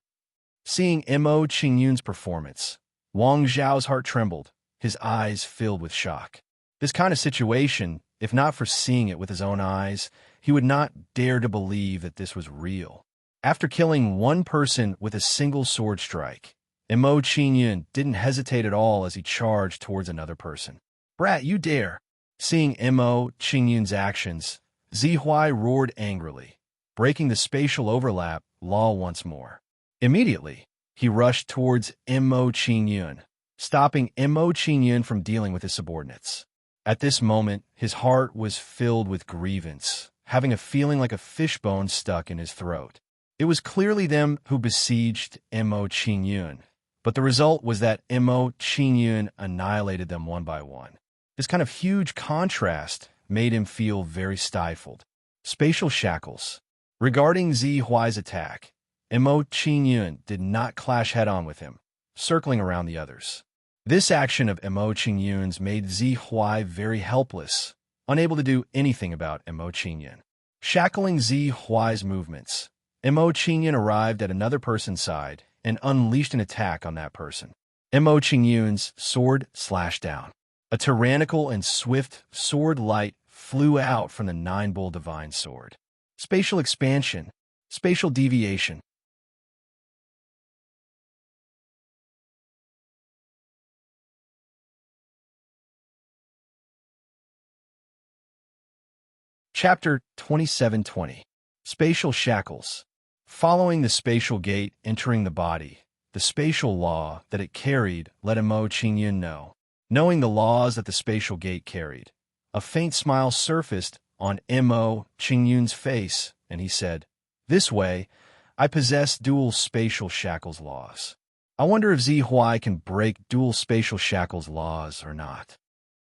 Seeing Emo Qingyun's performance, Wang Zhao's heart trembled, his eyes filled with shock. This kind of situation, if not for seeing it with his own eyes, he would not dare to believe that this was real. After killing one person with a single sword strike, Emo Qingyun didn't hesitate at all as he charged towards another person. "Brat, you dare!" Seeing Emo Qingyun's actions, Zihui roared angrily, breaking the spatial overlap law once more. Immediately, he rushed towards Emo Qingyun, stopping Emo Qingyun from dealing with his subordinates. At this moment, his heart was filled with grievance, having a feeling like a fishbone stuck in his throat. It was clearly them who besieged Emo Qingyun, but the result was that Emo Qingyun annihilated them one by one. This kind of huge contrast made him feel very stifled. Spatial shackles. Regarding Zihuai's attack, Emo Qingyun did not clash head-on with him, circling around the others. This action of Emo Qingyun's made Zihui very helpless, unable to do anything about Emo Qingyun. Shackling Zihuai's movements, Emo Qingyun arrived at another person's side and unleashed an attack on that person. Emo Qingyun's sword slashed down. A tyrannical and swift sword light flew out from the Nine-Bull Divine Sword. Spatial expansion. Spatial deviation. Chapter 2720. Spatial shackles. Following the spatial gate entering the body, the spatial law that it carried let Emo Qingyun know. Knowing the laws that the spatial gate carried, a faint smile surfaced on Emo Qingyun's face, and he said, "This way, I possess dual spatial shackles laws. I wonder if Zihui can break dual spatial shackles laws or not."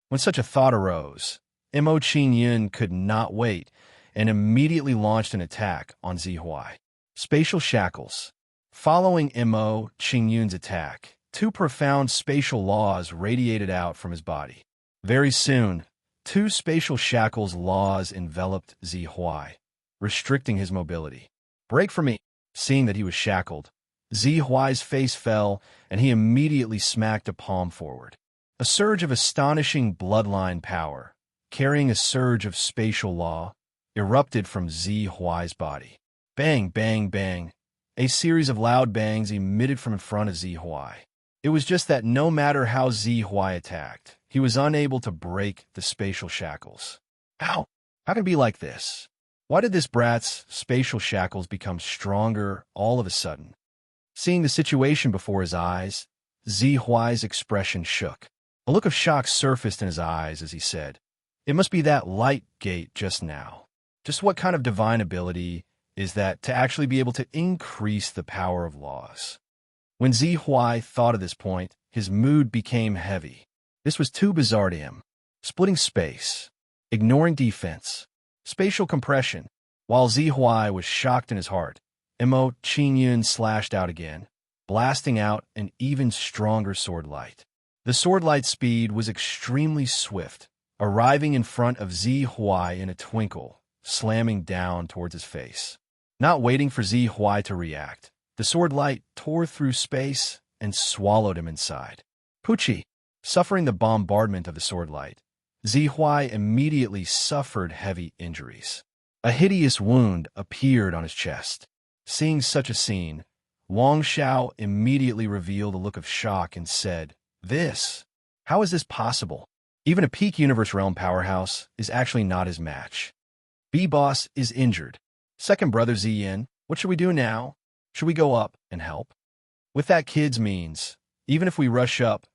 When such a thought arose, Emo Qingyun could not wait and immediately launched an attack on Zihui. Spatial shackles. Following Emo Qingyun's attack, two profound spatial laws radiated out from his body. Very soon, two spatial shackles laws enveloped Zihui, restricting his mobility. "Break from me!" Seeing that he was shackled, Zihuai's face fell, and he immediately smacked a palm forward. A surge of astonishing bloodline power, carrying a surge of spatial law, erupted from Zihuai's body. Bang, bang, bang. A series of loud bangs emitted from in front of Zi Huai. It was just that no matter how Zi Huai attacked, he was unable to break the spatial shackles. How? How can it be like this? Why did this brat's spatial shackles become stronger all of a sudden? Seeing the situation before his eyes, Zi Huai's expression shook. A look of shock surfaced in his eyes as he said, "It must be that light gate just now. Just what kind of divine ability is that to actually be able to increase the power of laws?" When Zi Huai thought of this point, his mood became heavy. This was too bizarre to him. Splitting space, ignoring defense, spatial compression. While Zi Huai was shocked in his heart, Mo Qingyun slashed out again, blasting out an even stronger sword light. The sword light speed was extremely swift, arriving in front of Zi Huai in a twinkle, slamming down towards his face. Not waiting for Zi Huai to react, the sword light tore through space and swallowed him inside. Pucci, suffering the bombardment of the sword light, Zi Huai immediately suffered heavy injuries. A hideous wound appeared on his chest. Seeing such a scene, Wang Xiao immediately revealed a look of shock and said, "This? How is this possible? Even a peak universe realm powerhouse is actually not his match. B-Boss is injured. Second brother Ziyin, what should we do now? Should we go up and help? With that kid's means, even if we rush up,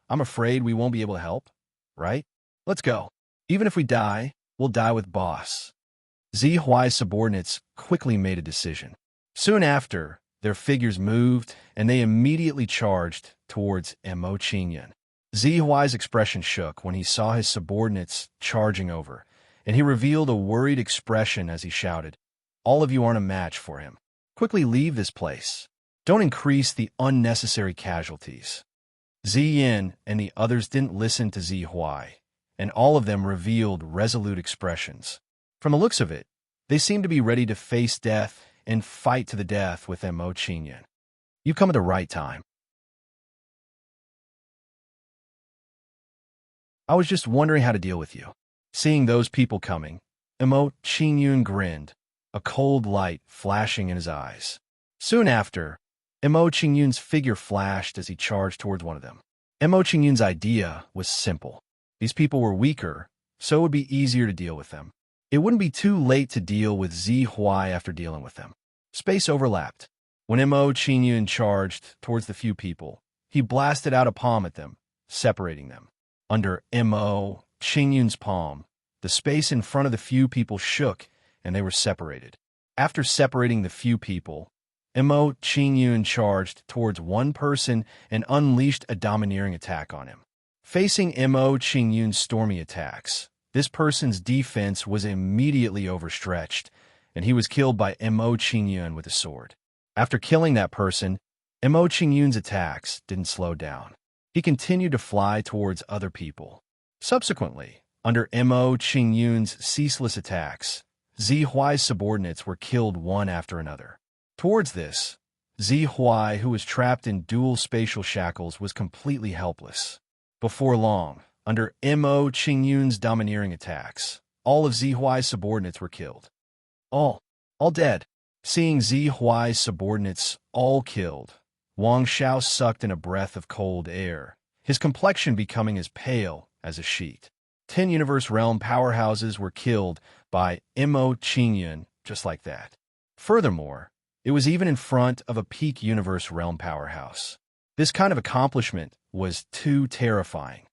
I'm afraid we won't be able to help, right? Let's go. Even if we die, we'll die with Boss." Zi Huai's subordinates quickly made a decision. Soon after, their figures moved, and they immediately charged towards Mo Qingyun. Zi Huai's expression shook when he saw his subordinates charging over, and he revealed a worried expression as he shouted, "All of you aren't a match for him. Quickly leave this place. Don't increase the unnecessary casualties." Ziyin and the others didn't listen to Zi Huai, and all of them revealed resolute expressions. From the looks of it, they seemed to be ready to face death and fight to the death with Mo Qingyun. "You've come at the right time. I was just wondering how to deal with you." Seeing those people coming, Mo Qingyun grinned, a cold light flashing in his eyes. Soon after, Mo Qingyun's figure flashed as he charged towards one of them. Mo Qingyun's idea was simple. These people were weaker, so it would be easier to deal with them. It wouldn't be too late to deal with Zi Huai after dealing with them. Space overlapped. When Mo Qingyun charged towards the few people, he blasted out a palm at them, separating them. Under Mo Qingyun's palm, the space in front of the few people shook, and they were separated. After separating the few people, Mo Qingyun charged towards one person and unleashed a domineering attack on him. Facing Mo Qingyun's stormy attacks, this person's defense was immediately overstretched, and he was killed by Mo Qingyun with a sword. After killing that person, Mo Qingyun's attacks didn't slow down. He continued to fly towards other people. Subsequently, under Mo Qingyun's ceaseless attacks, Zi Huai's subordinates were killed one after another. Towards this, Zi Huai, who was trapped in dual spatial shackles, was completely helpless. Before long, under Mo Qingyun's domineering attacks, all of Zi Huai's subordinates were killed. All dead. Seeing Zi Huai's subordinates all killed, Wang Xiao sucked in a breath of cold air, his complexion becoming as pale as a sheet. 10 universe realm powerhouses were killed by Mo Qingyun just like that. Furthermore, it was even in front of a peak universe realm powerhouse. This kind of accomplishment was too terrifying.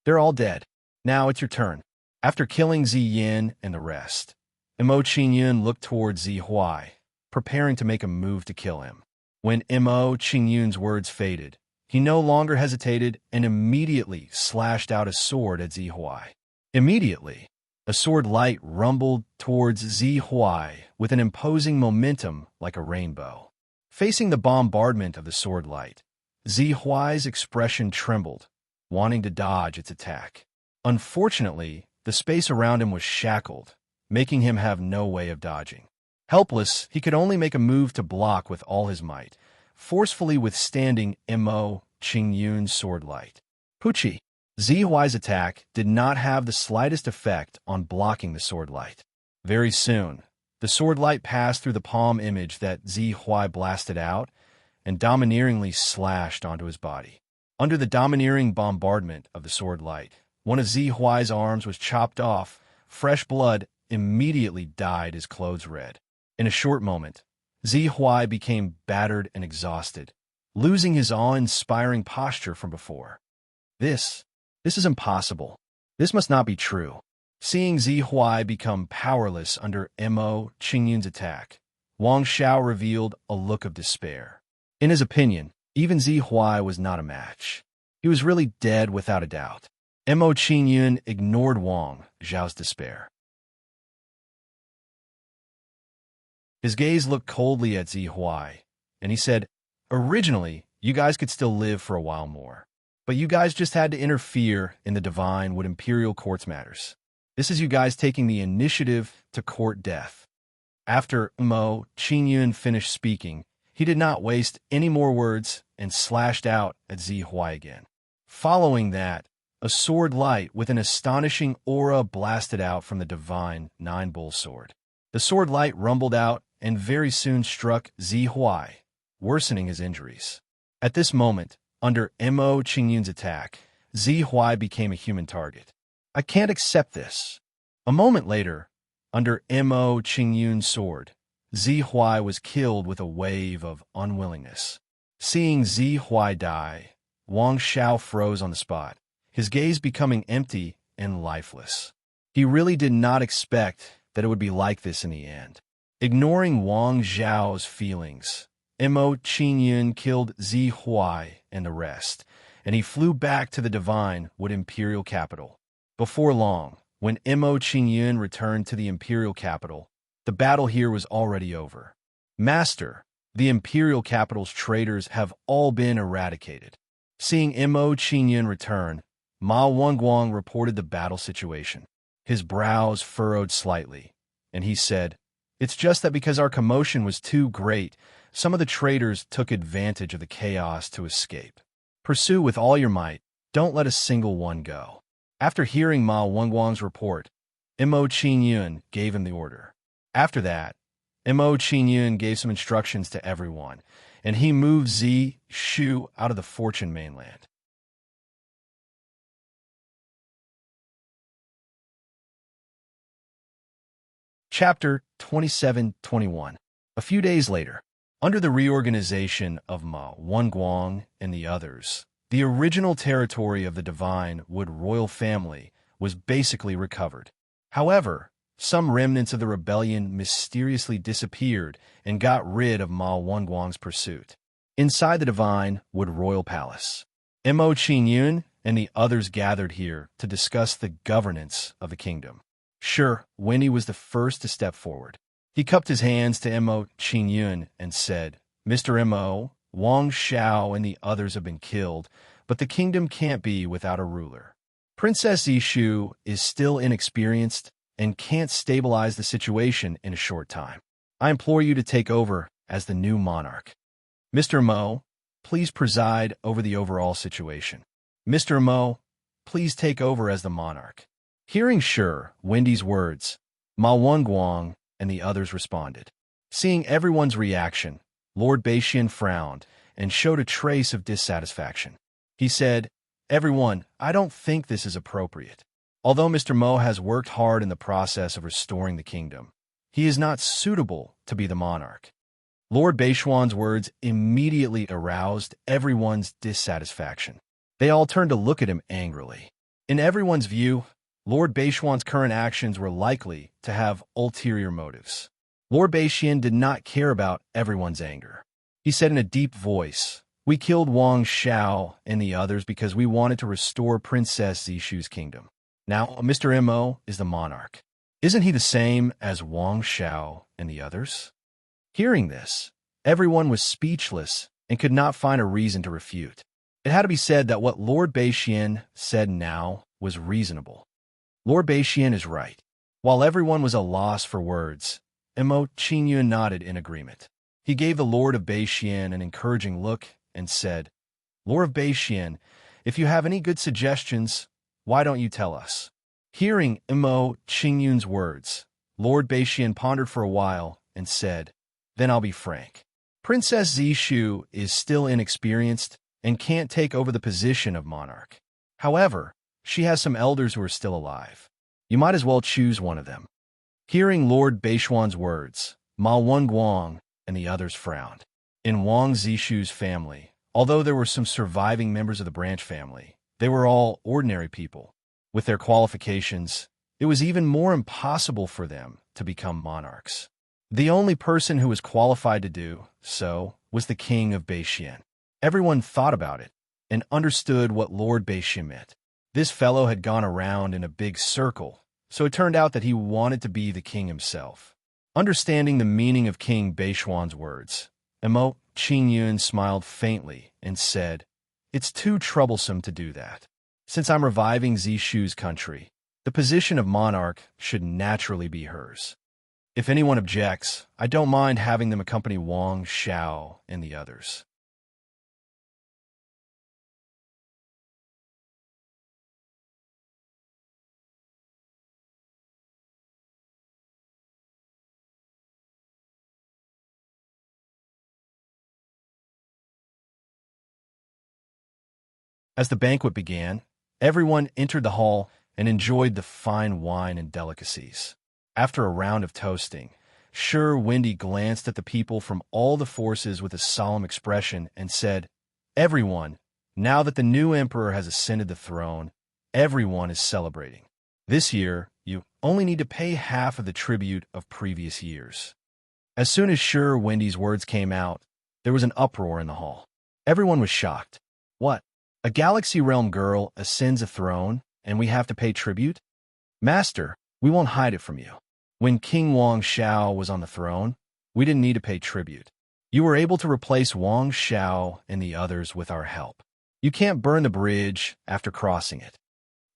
They're all dead. Now it's your turn. After killing Ziyin and the rest, Mo Qingyun looked towards Zi Huai, preparing to make a move to kill him. When Mo Qingyun's words faded, he no longer hesitated and immediately slashed out a sword at Zi Huai. Immediately, a sword light rumbled towards Zi Huai with an imposing momentum like a rainbow. Facing the bombardment of the sword light, Zi Huai's expression trembled, wanting to dodge its attack. Unfortunately, the space around him was shackled, making him have no way of dodging. Helpless, he could only make a move to block with all his might, forcefully withstanding Mo Qingyun's sword light. Pucci. Zi Huai's attack did not have the slightest effect on blocking the sword light. Very soon, The sword light passed through the palm image that Zi Huai blasted out and domineeringly slashed onto his body. Under the domineering bombardment of the sword light, one of Zi Huai's arms was chopped off. Fresh blood immediately dyed his clothes red. In a short moment, Zi Huai became battered and exhausted, losing his awe-inspiring posture from before. This is impossible. This must not be true. Seeing Zi Huai become powerless under Mo Qingyun's attack, Wang Xiao revealed a look of despair. In his opinion, even Zi Huai was not a match. He was really dead without a doubt. Mo Qingyun ignored Wang Xiao's despair. His gaze looked coldly at Zi Huai, and he said, "Originally, you guys could still live for a while more. But you guys just had to interfere in the divine with imperial court's matters. This is you guys taking the initiative to court death." After Mo Qingyun finished speaking, he did not waste any more words and slashed out at Zi Huai again. Following that, a sword light with an astonishing aura blasted out from the divine nine-bull sword. The sword light rumbled out and very soon struck Zi Huai, worsening his injuries. At this moment, under Mo Qingyun's attack, Zi Huai became a human target. "I can't accept this." A moment later, under Mo Qingyun's sword, Zi Huai was killed with a wave of unwillingness. Seeing Zi Huai die, Wang Xiao froze on the spot, his gaze becoming empty and lifeless. He really did not expect that it would be like this in the end. Ignoring Wang Xiao's feelings, Mo Qingyun killed Zi Huai and the rest, and he flew back to the divine Wood imperial capital. Before long, when Mo Qingyun returned to the imperial capital, the battle here was already over. "Master, the imperial capital's traitors have all been eradicated." Seeing Mo Qingyun return, Ma Wangguang reported the battle situation. His brows furrowed slightly, and he said, "It's just that because our commotion was too great, some of the traitors took advantage of the chaos to escape. Pursue with all your might, don't let a single one go." After hearing Ma Wangguang's report, Mo Qingyun gave him the order. After that, Mo Qingyun gave some instructions to everyone, and he moved Zi Shu out of the Fortune mainland. Chapter 27-21. A few days later, under the reorganization of Ma Wangguang and the others, the original territory of the Divine Wood royal family was basically recovered. However, some remnants of the rebellion mysteriously disappeared and got rid of Ma Wangguang's pursuit. Inside the Divine Wood royal palace, Mo Qingyun and the others gathered here to discuss the governance of the kingdom. Sure, Winnie was the first to step forward. He cupped his hands to Mo Qingyun and said, "Mr. Mo, Wang Xiao and the others have been killed, but the kingdom can't be without a ruler. Princess Zishu is still inexperienced and can't stabilize the situation in a short time. I implore you to take over as the new monarch. Mr. Mo, please preside over the overall situation. Mr. Mo, please take over as the monarch." Hearing Wendy's words, Ma Wangguang and the others responded. Seeing everyone's reaction, Lord Beixian frowned and showed a trace of dissatisfaction. He said, "Everyone, I don't think this is appropriate. Although Mr. Mo has worked hard in the process of restoring the kingdom, he is not suitable to be the monarch." Lord Beixian's words immediately aroused everyone's dissatisfaction. They all turned to look at him angrily. In everyone's view, Lord Beixian's current actions were likely to have ulterior motives. Lord Beixian did not care about everyone's anger. He said in a deep voice, "We killed Wang Xiao and the others because we wanted to restore Princess Zishu's kingdom. Now, Mr. Mo is the monarch. Isn't he the same as Wang Xiao and the others?" Hearing this, everyone was speechless and could not find a reason to refute. It had to be said that what Lord Beixian said now was reasonable. Lord Beixian is right. While everyone was a loss for words, Mo Qingyun nodded in agreement. He gave the Lord of Beixian an encouraging look and said, "Lord of Beixian, if you have any good suggestions, why don't you tell us?" Hearing Mo Qingyun's words, Lord Beishian pondered for a while and said, "Then I'll be frank. Princess Zishu is still inexperienced and can't take over the position of monarch. However, she has some elders who are still alive. You might as well choose one of them." Hearing Lord Beishuan's words, Ma Wenguang and the others frowned. In Wang Zishu's family, although there were some surviving members of the branch family, they were all ordinary people. With their qualifications, it was even more impossible for them to become monarchs. The only person who was qualified to do so was the king of Beishian. Everyone thought about it and understood what Lord Beishian meant. This fellow had gone around in a big circle, so it turned out that he wanted to be the king himself. Understanding the meaning of King Beishuan's words, Emo Qingyun smiled faintly and said, "It's too troublesome to do that. Since I'm reviving Zishu's country, the position of monarch should naturally be hers. If anyone objects, I don't mind having them accompany Wang, Xiao, and the others." As the banquet began, everyone entered the hall and enjoyed the fine wine and delicacies. After a round of toasting, Sure Wendy glanced at the people from all the forces with a solemn expression and said, "Everyone, now that the new emperor has ascended the throne, everyone is celebrating. This year, you only need to pay half of the tribute of previous years." As soon as Sure Wendy's words came out, there was an uproar in the hall. Everyone was shocked. What? A Galaxy Realm girl ascends a throne, and we have to pay tribute? Master, we won't hide it from you. When King Wang Xiao was on the throne, we didn't need to pay tribute. You were able to replace Wang Xiao and the others with our help. You can't burn the bridge after crossing it.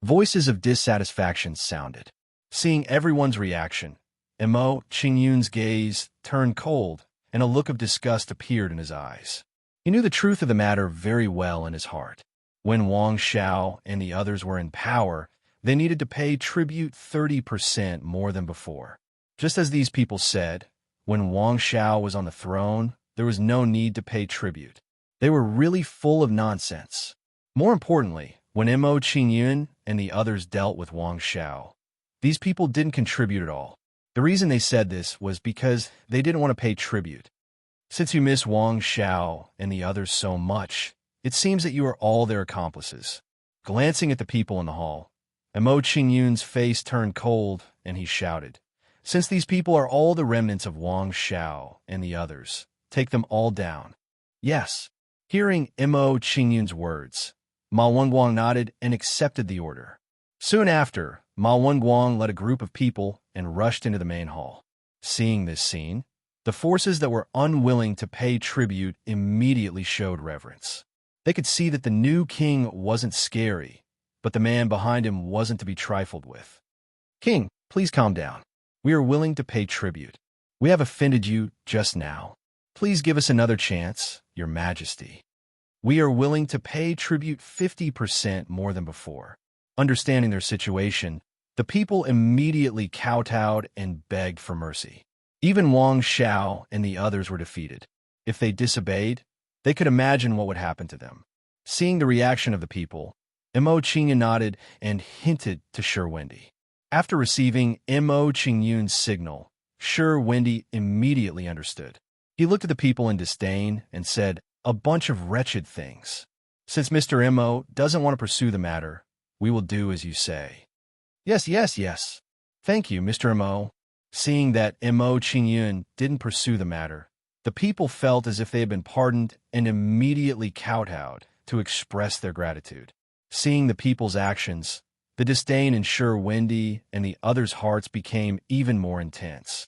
Voices of dissatisfaction sounded. Seeing everyone's reaction, Emo Qingyun's gaze turned cold, and a look of disgust appeared in his eyes. He knew the truth of the matter very well in his heart. When Wang Xiao and the others were in power, they needed to pay tribute 30% more than before. Just as these people said, when Wang Xiao was on the throne, there was no need to pay tribute. They were really full of nonsense. More importantly, when Mo Qingyun and the others dealt with Wang Xiao, these people didn't contribute at all. The reason they said this was because they didn't want to pay tribute. Since you miss Wang Xiao and the others so much, it seems that you are all their accomplices. Glancing at the people in the hall, Mo Qingyun's face turned cold, and he shouted, "Since these people are all the remnants of Wang Xiao and the others, take them all down." Yes. Hearing Mo Qingyun's words, Ma Wenguang nodded and accepted the order. Soon after, Ma Wenguang led a group of people and rushed into the main hall. Seeing this scene, the forces that were unwilling to pay tribute immediately showed reverence. They could see that the new king wasn't scary, but the man behind him wasn't to be trifled with. "King, please calm down. We are willing to pay tribute. We have offended you just now. Please give us another chance, Your Majesty. We are willing to pay tribute 50% more than before." Understanding their situation, the people immediately kowtowed and begged for mercy. Even Wang Xiao and the others were defeated. If they disobeyed, they could imagine what would happen to them. Seeing the reaction of the people, Mo Qingyun nodded and hinted to Sure Wendy. After receiving Mo Qingyun's signal, Sure Wendy immediately understood. He looked at the people in disdain and said, "A bunch of wretched things. Since Mr. Mo doesn't want to pursue the matter, we will do as you say." Yes. Thank you, Mr. Mo." Seeing that Mo Qingyun didn't pursue the matter, the people felt as if they had been pardoned and immediately kowtowed to express their gratitude. Seeing the people's actions, the disdain in Sure Wendy and the others' hearts became even more intense.